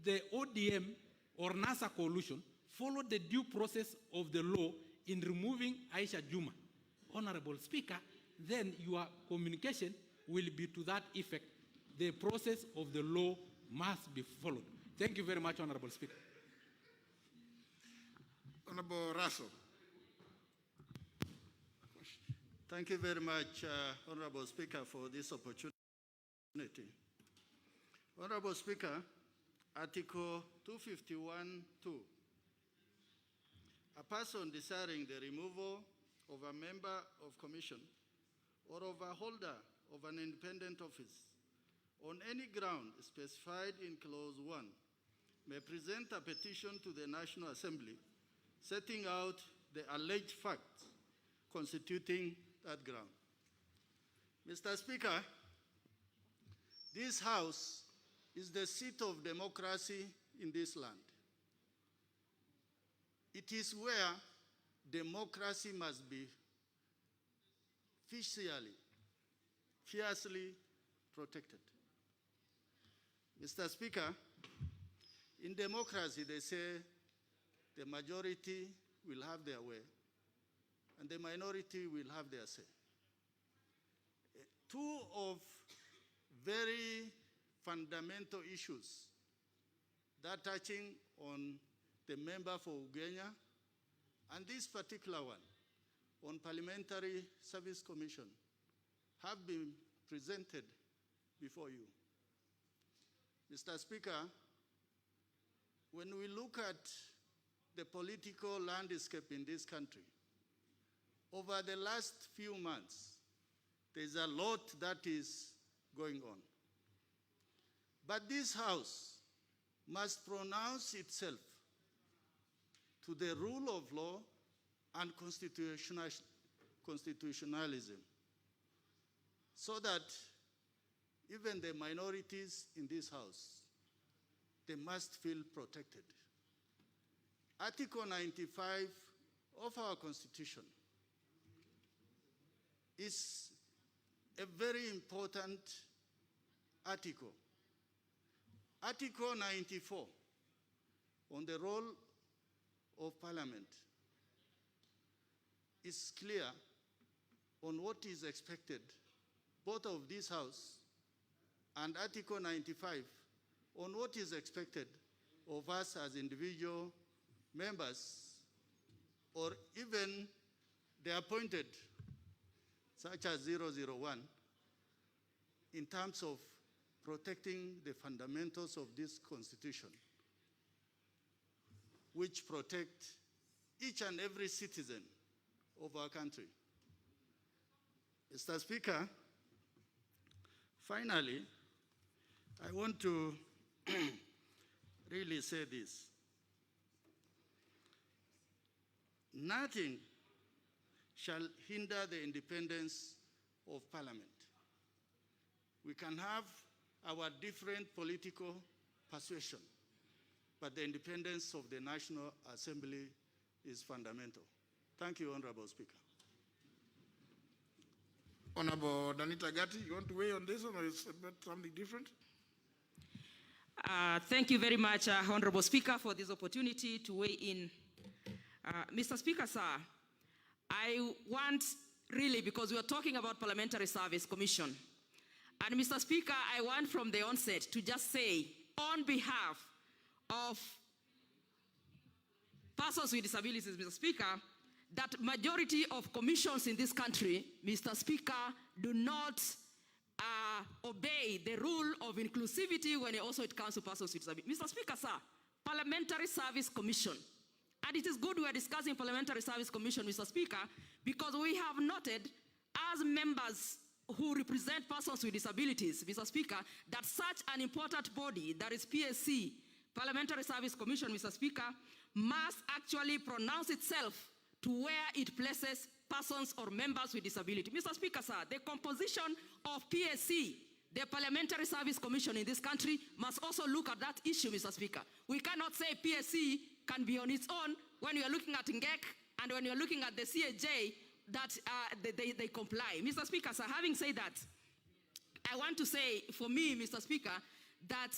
the ODM or NASA coalition followed the due process of the law in removing Aisha Juma, Honorable Speaker, then your communication will be to that effect. The process of the law must be followed. Thank you very much, Honorable Speaker. Honorable Russell. Thank you very much, Honorable Speaker, for this opportunity. Honorable Speaker, Article 251(2). A person desiring the removal of a member of commission or of a holder of an independent office on any ground specified in Clause 1 may present a petition to the National Assembly setting out the alleged facts constituting that ground. Mr. Speaker, this House is the seat of democracy in this land. It is where democracy must be fiercely protected. Mr. Speaker, in democracy, they say the majority will have their way and the minority will have their say. Two of very fundamental issues that touching on the member for Ugenya and this particular one on Parliamentary Service Commission have been presented before you. Mr. Speaker, when we look at the political landscape in this country, over the last few months, there's a lot that is going on. But this House must pronounce itself to the rule of law and constitutionalism so that even the minorities in this House, they must feel protected. Article 95 of our Constitution is a very important article. Article 94 on the role of Parliament is clear on what is expected both of this House and Article 95 on what is expected of us as individual members or even the appointed, such as 001, in terms of protecting the fundamentals of this Constitution, which protect each and every citizen of our country. Mr. Speaker, finally, I want to really say this. Nothing shall hinder the independence of Parliament. We can have our different political persuasion, but the independence of the National Assembly is fundamental. Thank you, Honorable Speaker. Honorable Danita Gatti, you want to weigh on this one or is it something different? Thank you very much, Honorable Speaker, for this opportunity to weigh in. Mr. Speaker, sir, I want really, because we are talking about Parliamentary Service Commission, and Mr. Speaker, I want from the onset to just say, on behalf of persons with disabilities, Mr. Speaker, that majority of commissions in this country, Mr. Speaker, do not obey the rule of inclusivity when also it comes to persons with disabilities. Mr. Speaker, sir, Parliamentary Service Commission And it is good we are discussing Parliamentary Service Commission, Mr. Speaker, because we have noted as members who represent persons with disabilities, Mr. Speaker, that such an important body, that is PSC, Parliamentary Service Commission, Mr. Speaker, must actually pronounce itself to where it places persons or members with disability. Mr. Speaker, sir, the composition of PSC, the Parliamentary Service Commission in this country, must also look at that issue, Mr. Speaker. We cannot say PSC can be on its own when you are looking at NGEC and when you are looking at the CAJ, that they comply. Mr. Speaker, sir, having said that, I want to say, for me, Mr. Speaker, that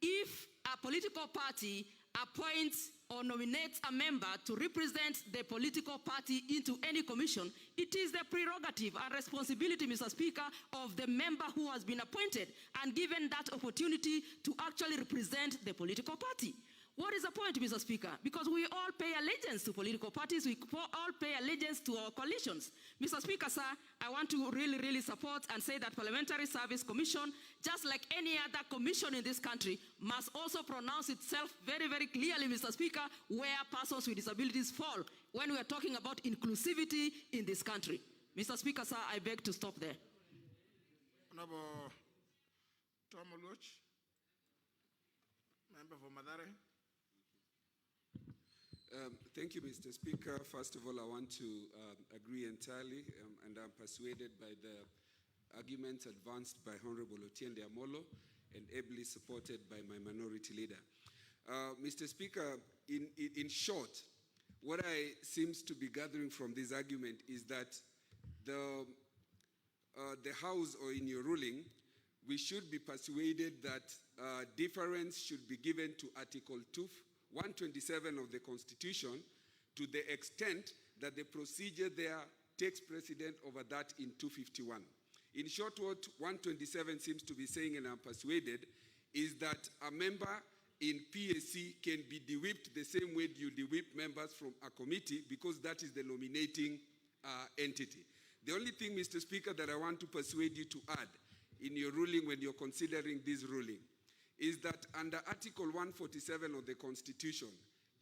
if a political party appoints or nominates a member to represent the political party into any commission, it is the prerogative and responsibility, Mr. Speaker, of the member who has been appointed and given that opportunity to actually represent the political party. What is the point, Mr. Speaker? Because we all pay allegiance to political parties, we all pay allegiance to our coalitions. Mr. Speaker, sir, I want to really support and say that Parliamentary Service Commission, just like any other commission in this country, must also pronounce itself very clearly, Mr. Speaker, where persons with disabilities fall when we are talking about inclusivity in this country. Mr. Speaker, sir, I beg to stop there. Honorable Tom Oluoch, member for Madare. Thank you, Mr. Speaker. First of all, I want to agree entirely, and I'm persuaded by the arguments advanced by Honorable Otiende Amolo and ably supported by my minority leader. Mr. Speaker, in short, what I seems to be gathering from this argument is that the House, or in your ruling, we should be persuaded that deference should be given to Article 127 of the Constitution to the extent that the procedure there takes precedent over that in 251. In short, what 127 seems to be saying, and I'm persuaded, is that a member in PSC can be de-whipped the same way you de-whip members from a committee, because that is the nominating entity. The only thing, Mr. Speaker, that I want to persuade you to add in your ruling when you're considering this ruling is that under Article 147 of the Constitution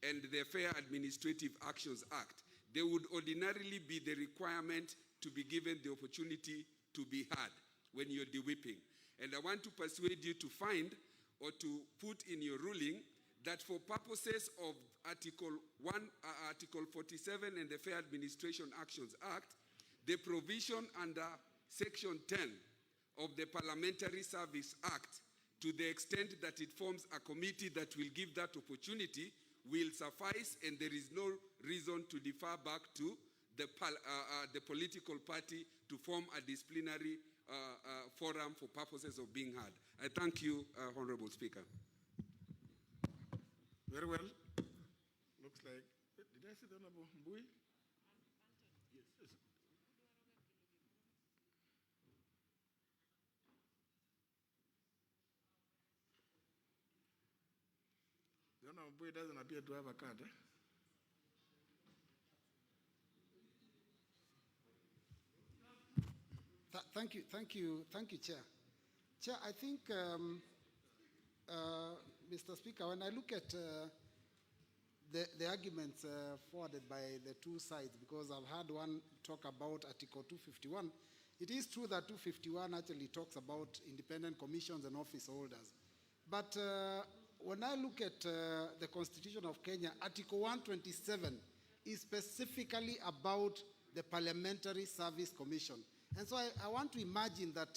and the Fair Administrative Actions Act, there would ordinarily be the requirement to be given the opportunity to be heard when you're de-whipping. And I want to persuade you to find or to put in your ruling that for purposes of Article 47 and the Fair Administration Actions Act, the provision under Section 10 of the Parliamentary Service Act, to the extent that it forms a committee that will give that opportunity, will suffice, and there is no reason to defer back to the political party to form a disciplinary forum for purposes of being heard. I thank you, Honorable Speaker. Very well. Looks like, did I see the Honorable Mbui? Yes. The Honorable Mbui doesn't appear to have a card. Thank you, Chair. Chair, I think, Mr. Speaker, when I look at the arguments forwarded by the two sides, because I've heard one talk about Article 251, it is true that 251 actually talks about independent commissions and office holders. But when I look at the Constitution of Kenya, Article 127 is specifically about the Parliamentary Service Commission. And so I want to imagine that,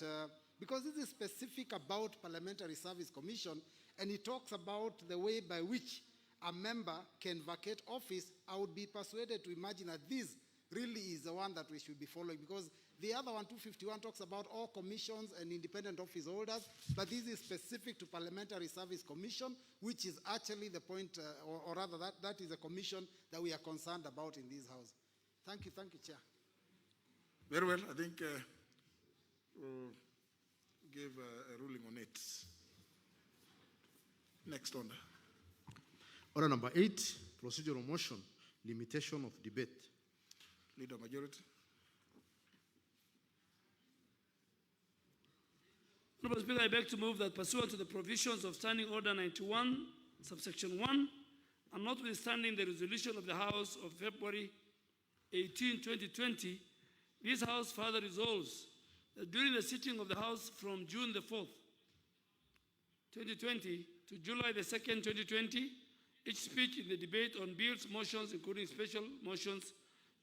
because this is specific about Parliamentary Service Commission, and it talks about the way by which a member can vacate office, I would be persuaded to imagine that this really is the one that we should be following, because the other one, 251, talks about all commissions and independent office holders, but this is specific to Parliamentary Service Commission, which is actually the point, or rather that is a commission that we are concerned about in this House. Thank you, Chair. Very well. I think we'll give a ruling on it. Next order. Order number 8, procedural motion, limitation of debate. Leader Majority. Honorable Speaker, I beg to move that pursuant to the provisions of Standing Order 91, subsection 1, And notwithstanding the resolution of the House of February 18, 2020, this House further resolves that during the sitting of the House from June the 4th, 2020 to July the 2nd, 2020, each speech in the debate on bills, motions, including special motions,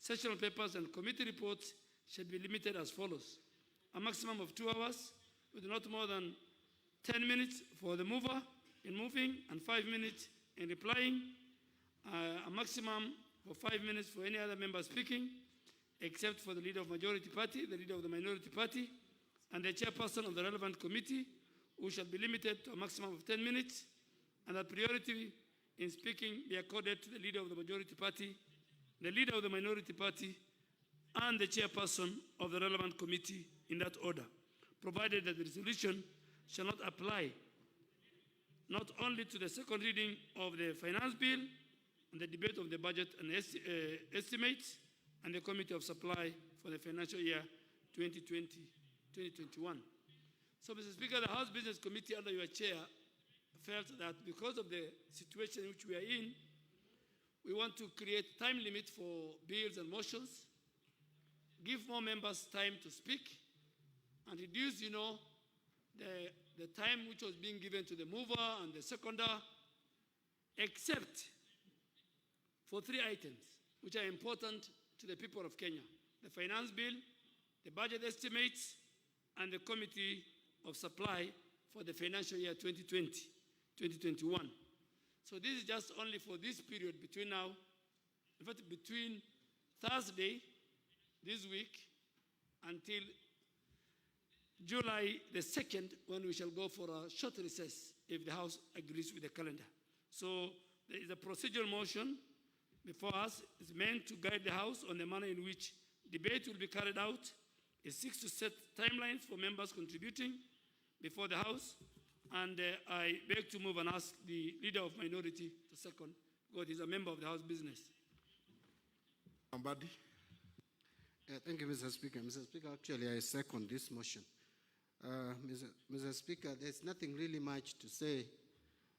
sessional papers, and committee reports shall be limited as follows. A maximum of 2 hours, with not more than 10 minutes for the mover in moving and 5 minutes in replying, a maximum for 5 minutes for any other member speaking, except for the leader of majority party, the leader of the minority party, and the chairperson of the relevant committee, who shall be limited to a maximum of 10 minutes, and that priority in speaking be accorded to the leader of the majority party, the leader of the minority party, and the chairperson of the relevant committee in that order, provided that the resolution shall not apply not only to the second reading of the finance bill and the debate of the budget and estimates and the committee of supply for the financial year 2020-2021. So, Mr. Speaker, the House Business Committee under your chair felt that because of the situation in which we are in, we want to create time limit for bills and motions, give more members time to speak, and reduce, the time which was being given to the mover and the seconder, except for 3 items which are important to the people of Kenya: the finance bill, the budget estimates, and the committee of supply for the financial year 2020-2021. So this is just only for this period between now, in fact, between Thursday this week until July the 2nd, when we shall go for a short recess if the House agrees with the calendar. So there is a procedural motion before us. It's meant to guide the House on the manner in which debate will be carried out. It seeks to set timelines for members contributing before the House. And I beg to move and ask the leader of minority to second, because he's a member of the House Business. Ambadi. Thank you, Mr. Speaker. Mr. Speaker, actually, I second this motion. Mr. Speaker, there's nothing really much to say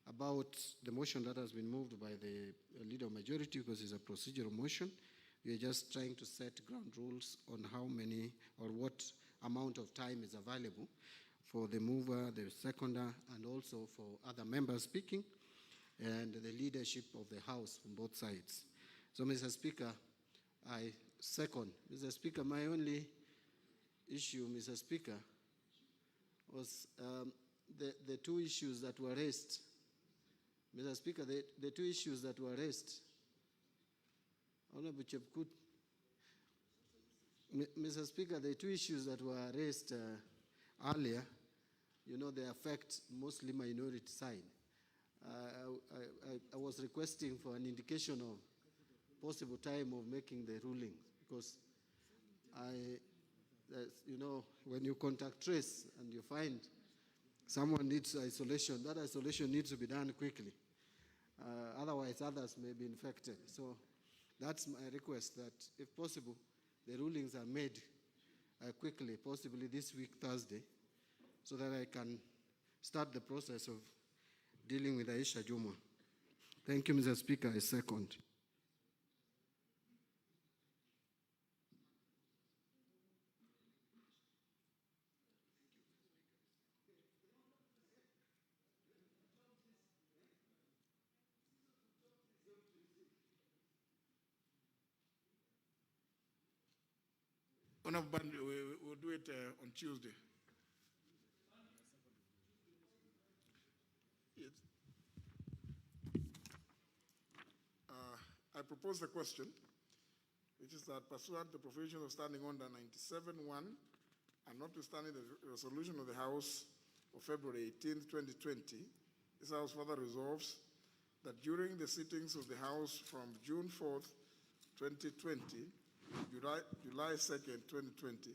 about the motion that has been moved by the leader of majority, because it's a procedural motion. We are just trying to set ground rules on how many or what amount of time is available for the mover, the seconder, and also for other members speaking, and the leadership of the House from both sides. So, Mr. Speaker, I second. Mr. Speaker, my only issue, Mr. Speaker, was the 2 issues that were raised. Mr. Speaker, the 2 issues that were raised. Honorable Chepkut, Mr. Speaker, the 2 issues that were raised earlier, they affect mostly minority side. I was requesting for an indication of possible time of making the ruling, because when you contact trace and you find someone needs isolation, that isolation needs to be done quickly. Otherwise, others may be infected. So that's my request, that if possible, the rulings are made quickly, possibly this week, Thursday, so that I can start the process of dealing with Aisha Juma. Thank you, Mr. Speaker. I second. Honorable Band, we'll do it on Tuesday. Yes. I propose the question, which is that pursuant to the provisions of Standing Order 97.1, and notwithstanding the resolution of the House of February 18, 2020, this House further resolves that during the sittings of the House from June 4th, 2020, July 2nd, 2020,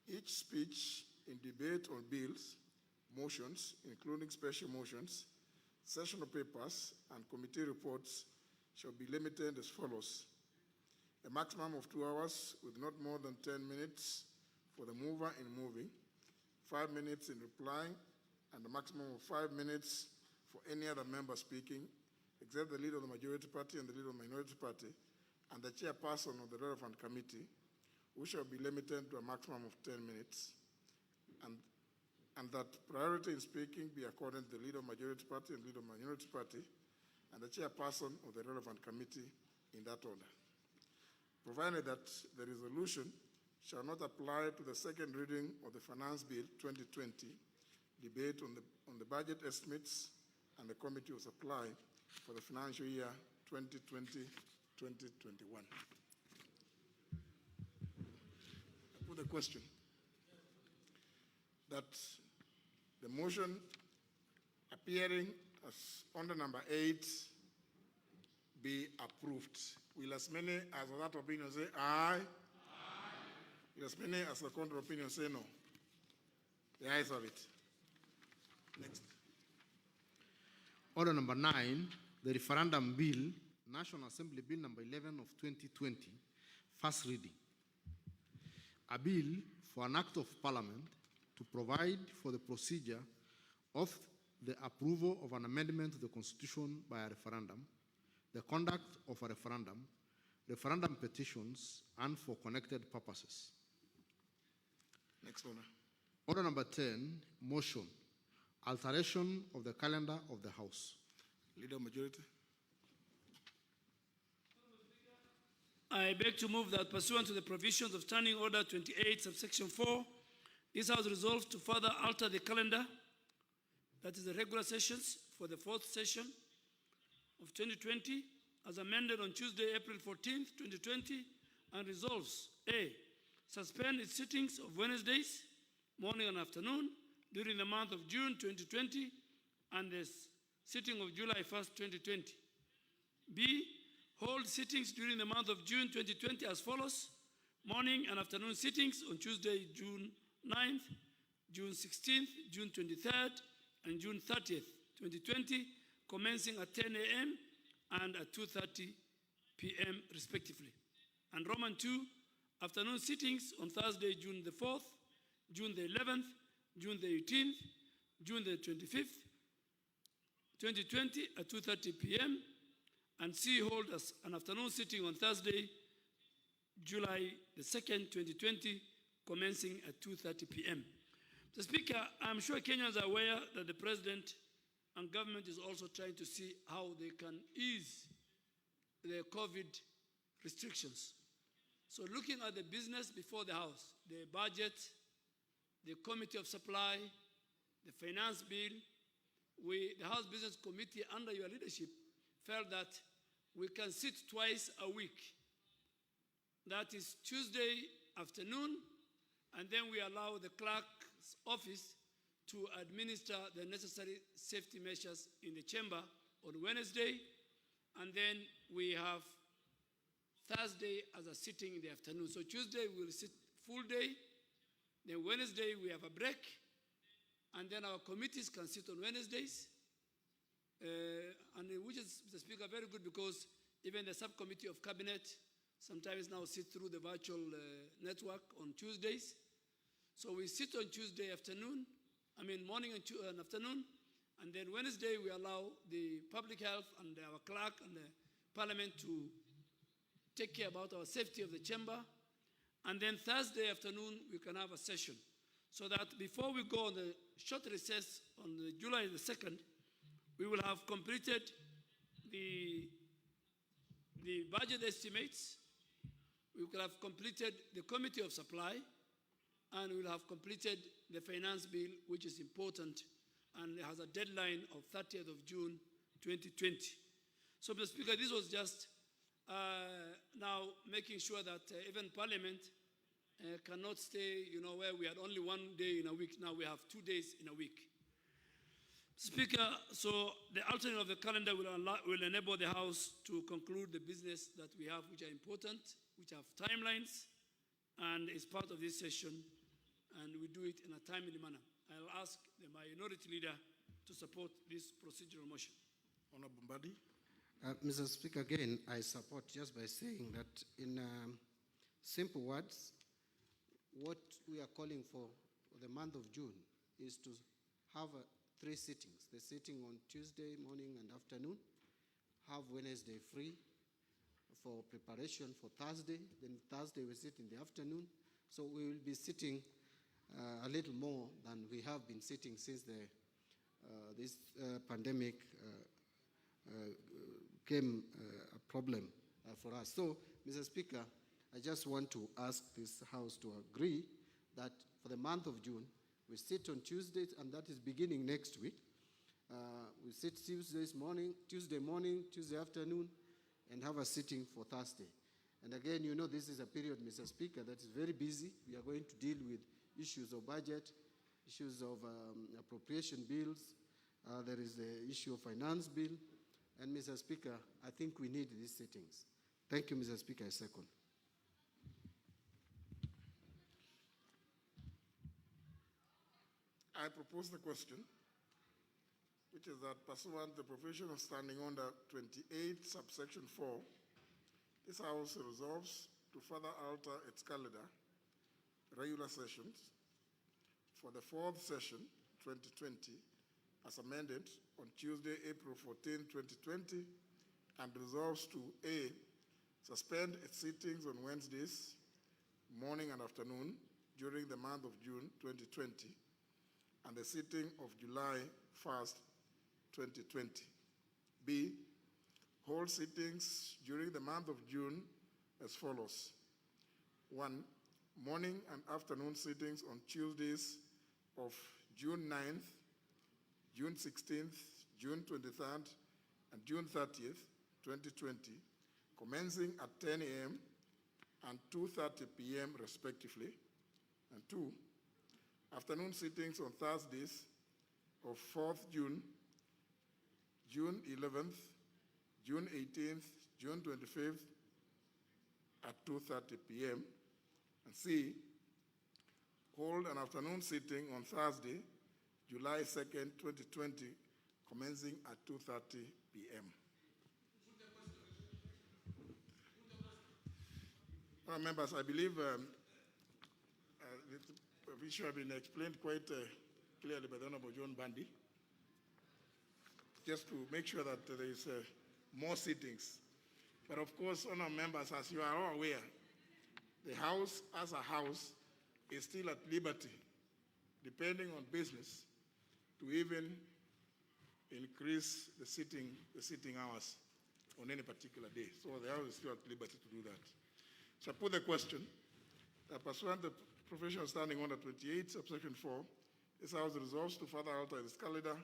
each speech in debate on bills, motions, including special motions, sessional papers, and committee reports shall be limited as follows: a maximum of 2 hours with not more than 10 minutes for the mover in moving, 5 minutes in replying, and a maximum of 5 minutes for any other member speaking, except the leader of the majority party and the leader of the minority party, and the chairperson of the relevant committee, who shall be limited to a maximum of 10 minutes, and that priority in speaking be accorded to the leader of the majority party and leader of the minority party, and the chairperson of the relevant committee in that order. Provided that the resolution shall not apply to the second reading of the Finance Bill 2020, debate on the budget estimates and the Committee of Supply for the financial year 2020-2021. I put the question that the motion appearing as under number 8 be approved. Will as many as of that opinion say aye? Aye. Will as many as the counter opinion say no? The ayes have it. Next. Order number 9, the referendum bill, National Assembly Bill number 11 of 2020, first reading. A bill for an act of parliament to provide for the procedure of the approval of an amendment to the Constitution by a referendum, the conduct of a referendum, referendum petitions, and for connected purposes. Next order. Order number 10, motion, alteration of the calendar of the House. Leader of Majority. I beg to move that pursuant to the provisions of Standing Order 28, subsection 4, this House resolved to further alter the calendar, that is the regular sessions for the 4th session of 2020, as amended on Tuesday, April 14th, 2020, and resolves, A, suspend its sittings of Wednesdays, morning and afternoon, during the month of June 2020, and the sitting of July 1st, 2020. B, hold sittings during the month of June 2020 as follows: morning and afternoon sittings on Tuesday, June 9th, June 16th, June 23rd, and June 30th, 2020, commencing at 10 a.m. and at 2:30 p.m. respectively. And Roman 2, afternoon sittings on Thursday, June the 4th, June the 11th, June the 18th, June the 25th, 2020 at 2:30 p.m. and C, hold as an afternoon sitting on Thursday, July the 2nd, 2020, commencing at 2:30 p.m. Mr. Speaker, I'm sure Kenyans are aware that the President and government is also trying to see how they can ease the COVID restrictions. So looking at the business before the House, the budget, the Committee of Supply, the Finance Bill, the House Business Committee under your leadership felt that we can sit twice a week. That is Tuesday afternoon, and then we allow the clerk's office to administer the necessary safety measures in the chamber on Wednesday, and then we have Thursday as a sitting in the afternoon. So Tuesday we will sit full day, then Wednesday we have a break, and then our committees can sit on Wednesdays, and which is, Mr. Speaker, very good because even the subcommittee of cabinet sometimes now sit through the virtual network on Tuesdays. So we sit on Tuesday afternoon, morning and afternoon, and then Wednesday we allow the public health and our clerk and the parliament to take care about our safety of the chamber. And then Thursday afternoon we can have a session, so that before we go on the short recess on the July the 2nd, we will have completed the budget estimates, we will have completed the Committee of Supply, and we will have completed the Finance Bill, which is important, and it has a deadline of 30th of June 2020. So, Mr. Speaker, this was just now making sure that even Parliament cannot stay, where we had only one day in a week. Now we have 2 days in a week. Speaker, so the altering of the calendar will enable the House to conclude the business that we have, which are important, which have timelines, and is part of this session, and we do it in a timely manner. I'll ask the minority leader to support this procedural motion. Honorable Mbadi. Mr. Speaker, again, I support just by saying that in simple words, what we are calling for the month of June is to have 3 sittings, the sitting on Tuesday morning and afternoon, have Wednesday free for preparation for Thursday. Then Thursday we sit in the afternoon. So we will be sitting a little more than we have been sitting since this pandemic became a problem for us. So, Mr. Speaker, I just want to ask this House to agree that for the month of June, we sit on Tuesdays, and that is beginning next week. We sit Tuesday morning, Tuesday afternoon, and have a sitting for Thursday. And again, you know, this is a period, Mr. Speaker, that is very busy. We are going to deal with issues of budget, issues of appropriation bills. There is the issue of finance bill. And Mr. Speaker, I think we need these sittings. Thank you, Mr. Speaker. I second. I propose the question, which is that pursuant to the provision of standing under 28, subsection 4, this House resolves to further alter its calendar, regular sessions, for the fourth session, 2020, as amended on Tuesday, April 14, 2020, and resolves to A, suspend its sittings on Wednesdays, morning and afternoon, during the month of June 2020, and the sitting of July 1st, 2020. B, hold sittings during the month of June as follows. 1, morning and afternoon sittings on Tuesdays of June 9th, June 16th, June 23rd, and June 30th, 2020, commencing at 10 a.m. and 2:30 p.m. respectively. And 2, afternoon sittings on Thursdays of 4th June, June 11th, June 18th, June 25th at 2:30 p.m. And C, hold an afternoon sitting on Thursday, July 2nd, 2020, commencing at 2:30 p.m. Members, I believe the issue has been explained quite clearly by the Honorable John Bandy. Just to make sure that there is more sittings. But of course, honourable members, as you are all aware, the House as a House is still at liberty, depending on business, to even increase the sitting hours on any particular day. So the House is still at liberty to do that. So I put the question that pursuant to the provision standing under 28, subsection 4, this House resolves to further alter its calendar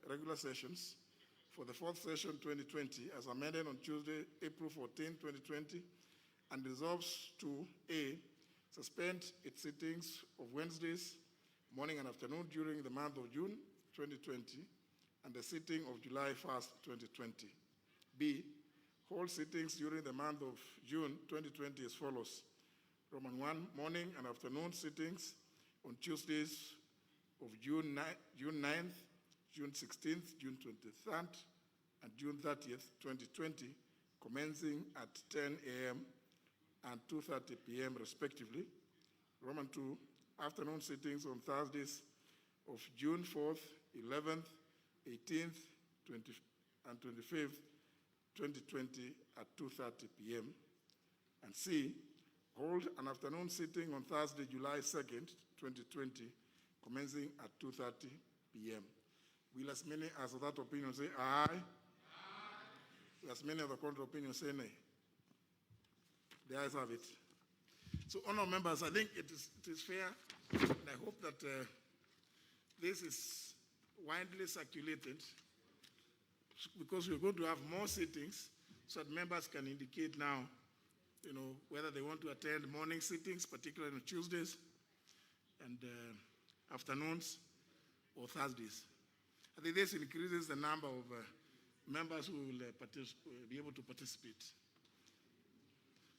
regular sessions for the fourth session 2020 as amended on Tuesday, April 14, 2020, and resolves to A, suspend its sittings of Wednesdays, morning and afternoon during the month of June 2020, and the sitting of July 1st, 2020. B, hold sittings during the month of June 2020 as follows. Roman 1, morning and afternoon sittings on Tuesdays of June 9th, June 16th, June 23rd, and June 30th, 2020, commencing at 10 a.m. and 2:30 p.m. respectively. Roman 2, afternoon sittings on Thursdays of June 4th, 11th, 18th, 20th, and 25th, 2020 at 2:30 p.m. And C, hold an afternoon sitting on Thursday, July 2nd, 2020, commencing at 2:30 p.m. Will as many as of that opinion say aye? Aye. Will as many of the contrary opinion say nay? The ayes have it. So, honourable members, I think it is fair, and I hope that this is widely circulated, because we're going to have more sittings, so that members can indicate now, you know, whether they want to attend morning sittings, particularly on Tuesdays, and afternoons, or Thursdays. I think this increases the number of members who will be able to participate.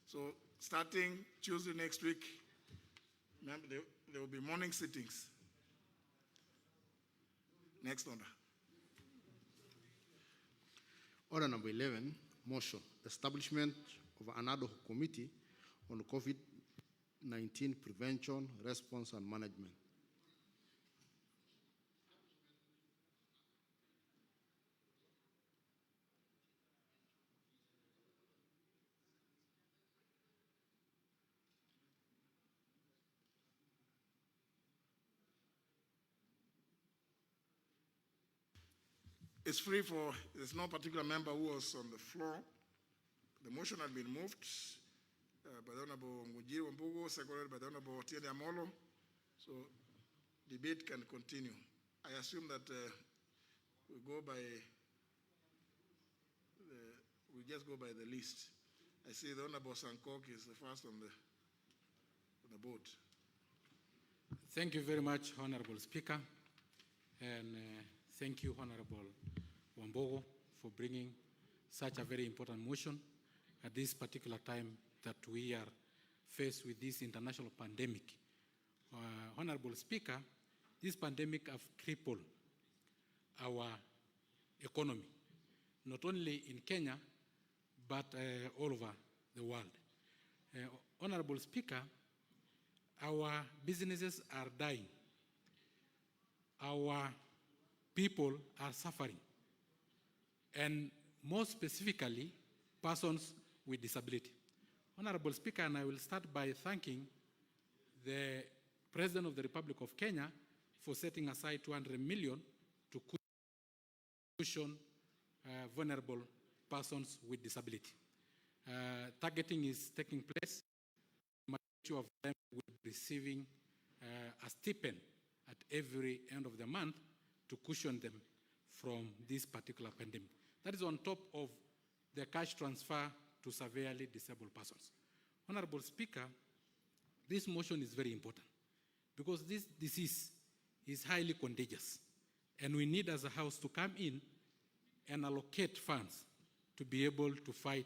So starting Tuesday next week, there will be morning sittings. Next order. Order number 11, motion, establishment of an ad hoc committee on COVID-19 prevention, response, and management. It's free for, there's no particular member who was on the floor. The motion had been moved by the Honorable Ngujiri Wambugu, seconded by the Honorable Otiende Amolo. So debate can continue. I assume that we just go by the list. I see the Honorable Sankok is the first on the board. Thank you very much, Honorable Speaker. And thank you, Honorable Wambogo, for bringing such a very important motion at this particular time that we are faced with this international pandemic. Honorable Speaker, this pandemic has crippled our economy, not only in Kenya, but all over the world. Honorable Speaker, our businesses are dying. Our people are suffering. And more specifically, persons with disability. Honorable Speaker, and I will start by thanking the President of the Republic of Kenya for setting aside 200 million to cushion vulnerable persons with disability. Targeting is taking place. Majority of them will be receiving a stipend at every end of the month to cushion them from this particular pandemic. That is on top of the cash transfer to severely disabled persons. Honorable Speaker, this motion is very important because this disease is highly contagious, and we need as a House to come in and allocate funds to be able to fight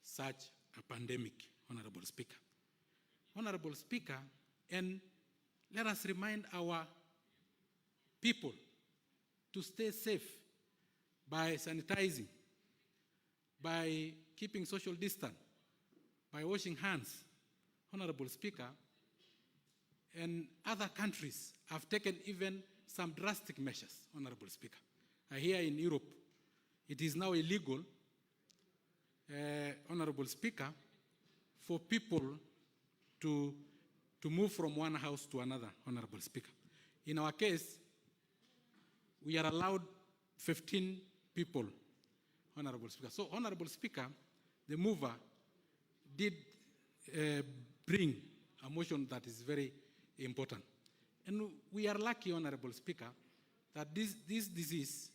such a pandemic, Honorable Speaker. Honorable Speaker, and let us remind our people to stay safe by sanitizing, by keeping social distance, by washing hands. Honorable Speaker, and other countries have taken even some drastic measures, Honorable Speaker. Here in Europe, it is now illegal, Honorable Speaker, for people to move from one house to another, Honorable Speaker. In our case, we are allowed 15 people, Honorable Speaker. So, Honorable Speaker, the mover did bring a motion that is very important. And we are lucky, Honorable Speaker, that this disease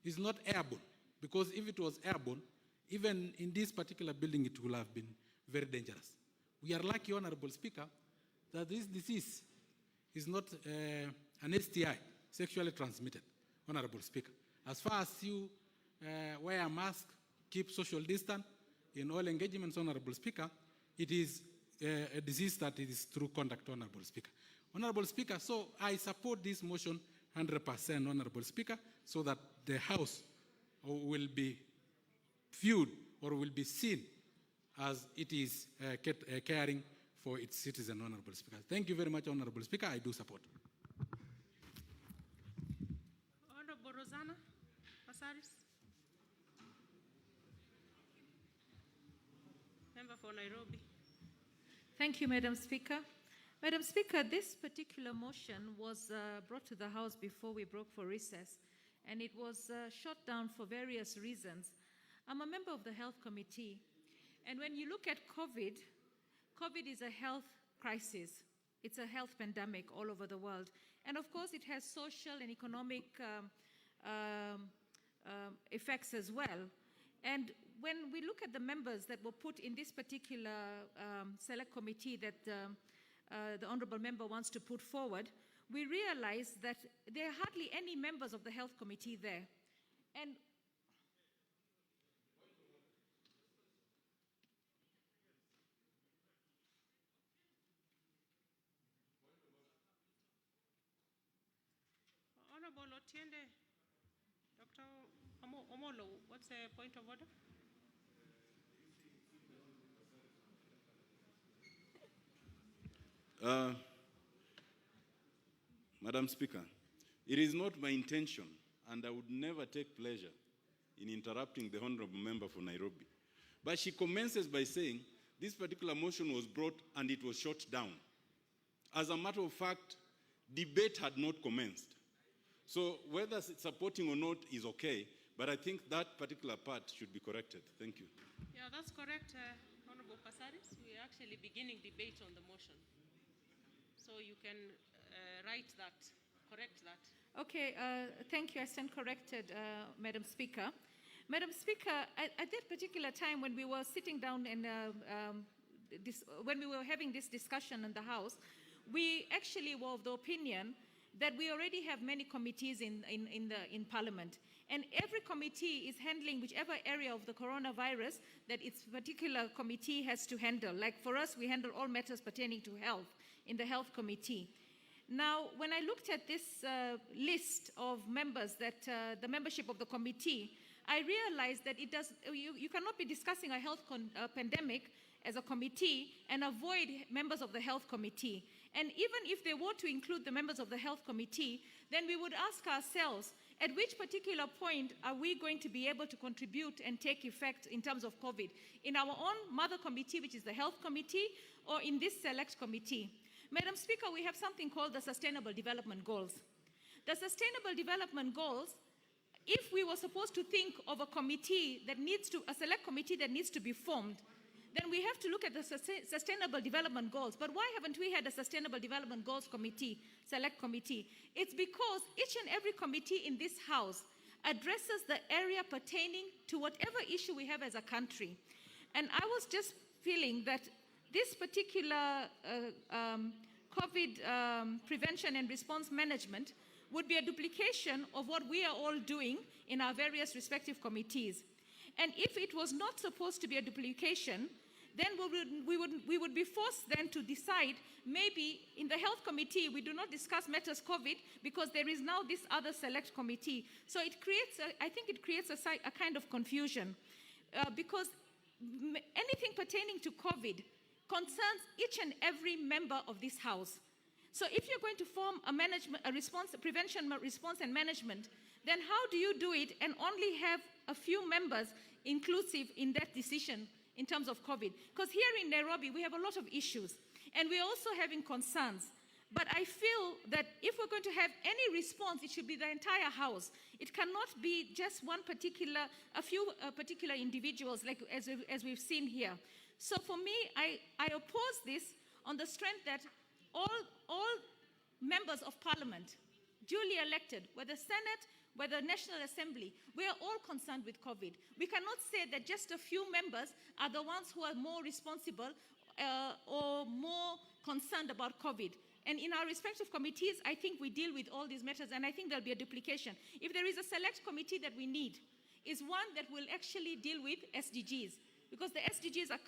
is not airborne, because if it was airborne, even in this particular building, it would have been very dangerous. We are lucky, Honorable Speaker, that this disease is not an STI, sexually transmitted, Honorable Speaker. As far as you wear a mask, keep social distance in all engagements, Honorable Speaker, it is a disease that is through contact, Honorable Speaker. Honorable Speaker, so I support this motion 100%, Honorable Speaker, so that the House will be viewed or will be seen as it is caring for its citizens, Honorable Speaker. Thank you very much, Honorable Speaker. I do support. Honorable Rosanna Pasaris. Member for Nairobi. Thank you, Madam Speaker. Madam Speaker, this particular motion was brought to the House before we broke for recess, and it was shot down for various reasons. I'm a member of the Health Committee, and when you look at COVID is a health crisis. It's a health pandemic all over the world. And of course, it has social and economic effects as well. And when we look at the members that were put in this particular select committee that the honorable member wants to put forward, we realize that there are hardly any members of the Health Committee there. And Honorable Otiende, Dr. Omolo, what's the point of order? Madam Speaker, it is not my intention, and I would never take pleasure in interrupting the honorable member for Nairobi. But she commences by saying this particular motion was brought and it was shot down. As a matter of fact, debate had not commenced. So whether supporting or not is okay, but I think that particular part should be corrected. Thank you. Yeah, that's correct, Honorable Pasaris. We are actually beginning debate on the motion. So you can write that, correct that. Okay, thank you. I stand corrected, Madam Speaker. Madam Speaker, at that particular time when we were sitting down and when we were having this discussion in the House, we actually were of the opinion that we already have many committees in Parliament. And every committee is handling whichever area of the coronavirus that its particular committee has to handle. Like for us, we handle all matters pertaining to health in the Health Committee. Now, when I looked at this list of members, that the membership of the committee, I realized that you cannot be discussing a health pandemic as a committee and avoid members of the Health Committee. And even if they were to include the members of the Health Committee, then we would ask ourselves, at which particular point are we going to be able to contribute and take effect in terms of COVID? In our own mother committee, which is the Health Committee, or in this select committee? Madam Speaker, we have something called the Sustainable Development Goals. The Sustainable Development Goals, if we were supposed to think of a committee that a select committee that needs to be formed, then we have to look at the Sustainable Development Goals. But why haven't we had a Sustainable Development Goals committee, select committee? It's because each and every committee in this House addresses the area pertaining to whatever issue we have as a country. And I was just feeling that this particular COVID prevention and response management would be a duplication of what we are all doing in our various respective committees. And if it was not supposed to be a duplication, then we would be forced then to decide, maybe in the Health Committee we do not discuss matters COVID because there is now this other select committee. So it creates, I think it creates a kind of confusion because anything pertaining to COVID concerns each and every member of this House. So if you're going to form a prevention, response and management, then how do you do it and only have a few members inclusive in that decision in terms of COVID? Because here in Nairobi, we have a lot of issues, and we're also having concerns. But I feel that if we're going to have any response, it should be the entire House. It cannot be just a few particular individuals, like as we've seen here. So for me, I oppose this on the strength that all members of Parliament, duly elected, whether Senate, whether National Assembly, we are all concerned with COVID. We cannot say that just a few members are the ones who are more responsible or more concerned about COVID. And in our respective committees, I think we deal with all these matters, and I think there'll be a duplication. If there is a select committee that we need, is one that will actually deal with SDGs, because the SDGs are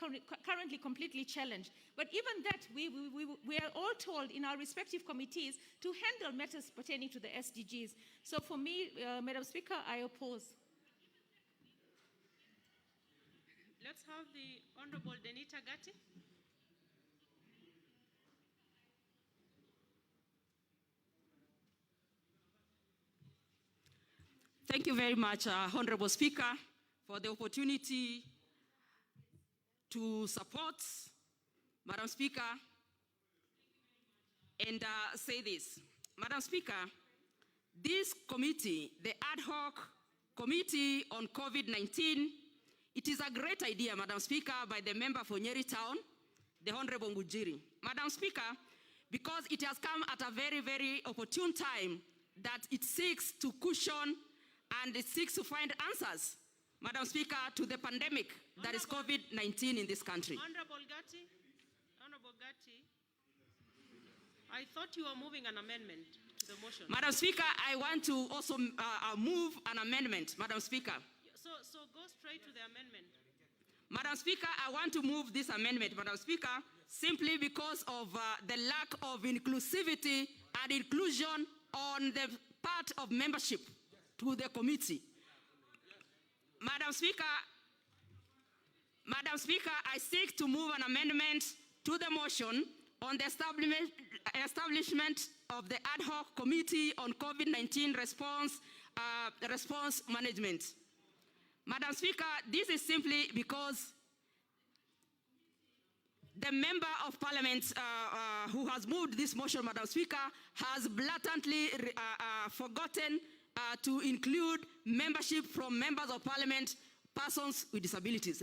currently completely challenged. But even that, we are all told in our respective committees to handle matters pertaining to the SDGs. So for me, Madam Speaker, I oppose. Let's have the Honorable Denita Gatti. Thank you very much, Honorable Speaker, for the opportunity to support, Madam Speaker, and say this. Madam Speaker, this committee, the ad hoc committee on COVID-19, it is a great idea, Madam Speaker, by the member for Nyeri Town, the Honorable Ngujiri. Madam Speaker, because it has come at a very, very opportune time that it seeks to cushion and it seeks to find answers, Madam Speaker, to the pandemic that is COVID-19 in this country. Honorable Gatti, I thought you were moving an amendment to the motion. Madam Speaker, I want to also move an amendment, Madam Speaker. So go straight to the amendment. Madam Speaker, I want to move this amendment, Madam Speaker, simply because of the lack of inclusivity and inclusion on the part of membership to the committee. Madam Speaker, I seek to move an amendment to the motion on the establishment of the ad hoc committee on COVID-19 response management. Madam Speaker, this is simply because the member of parliament who has moved this motion, Madam Speaker, has blatantly forgotten to include membership from members of parliament, persons with disabilities.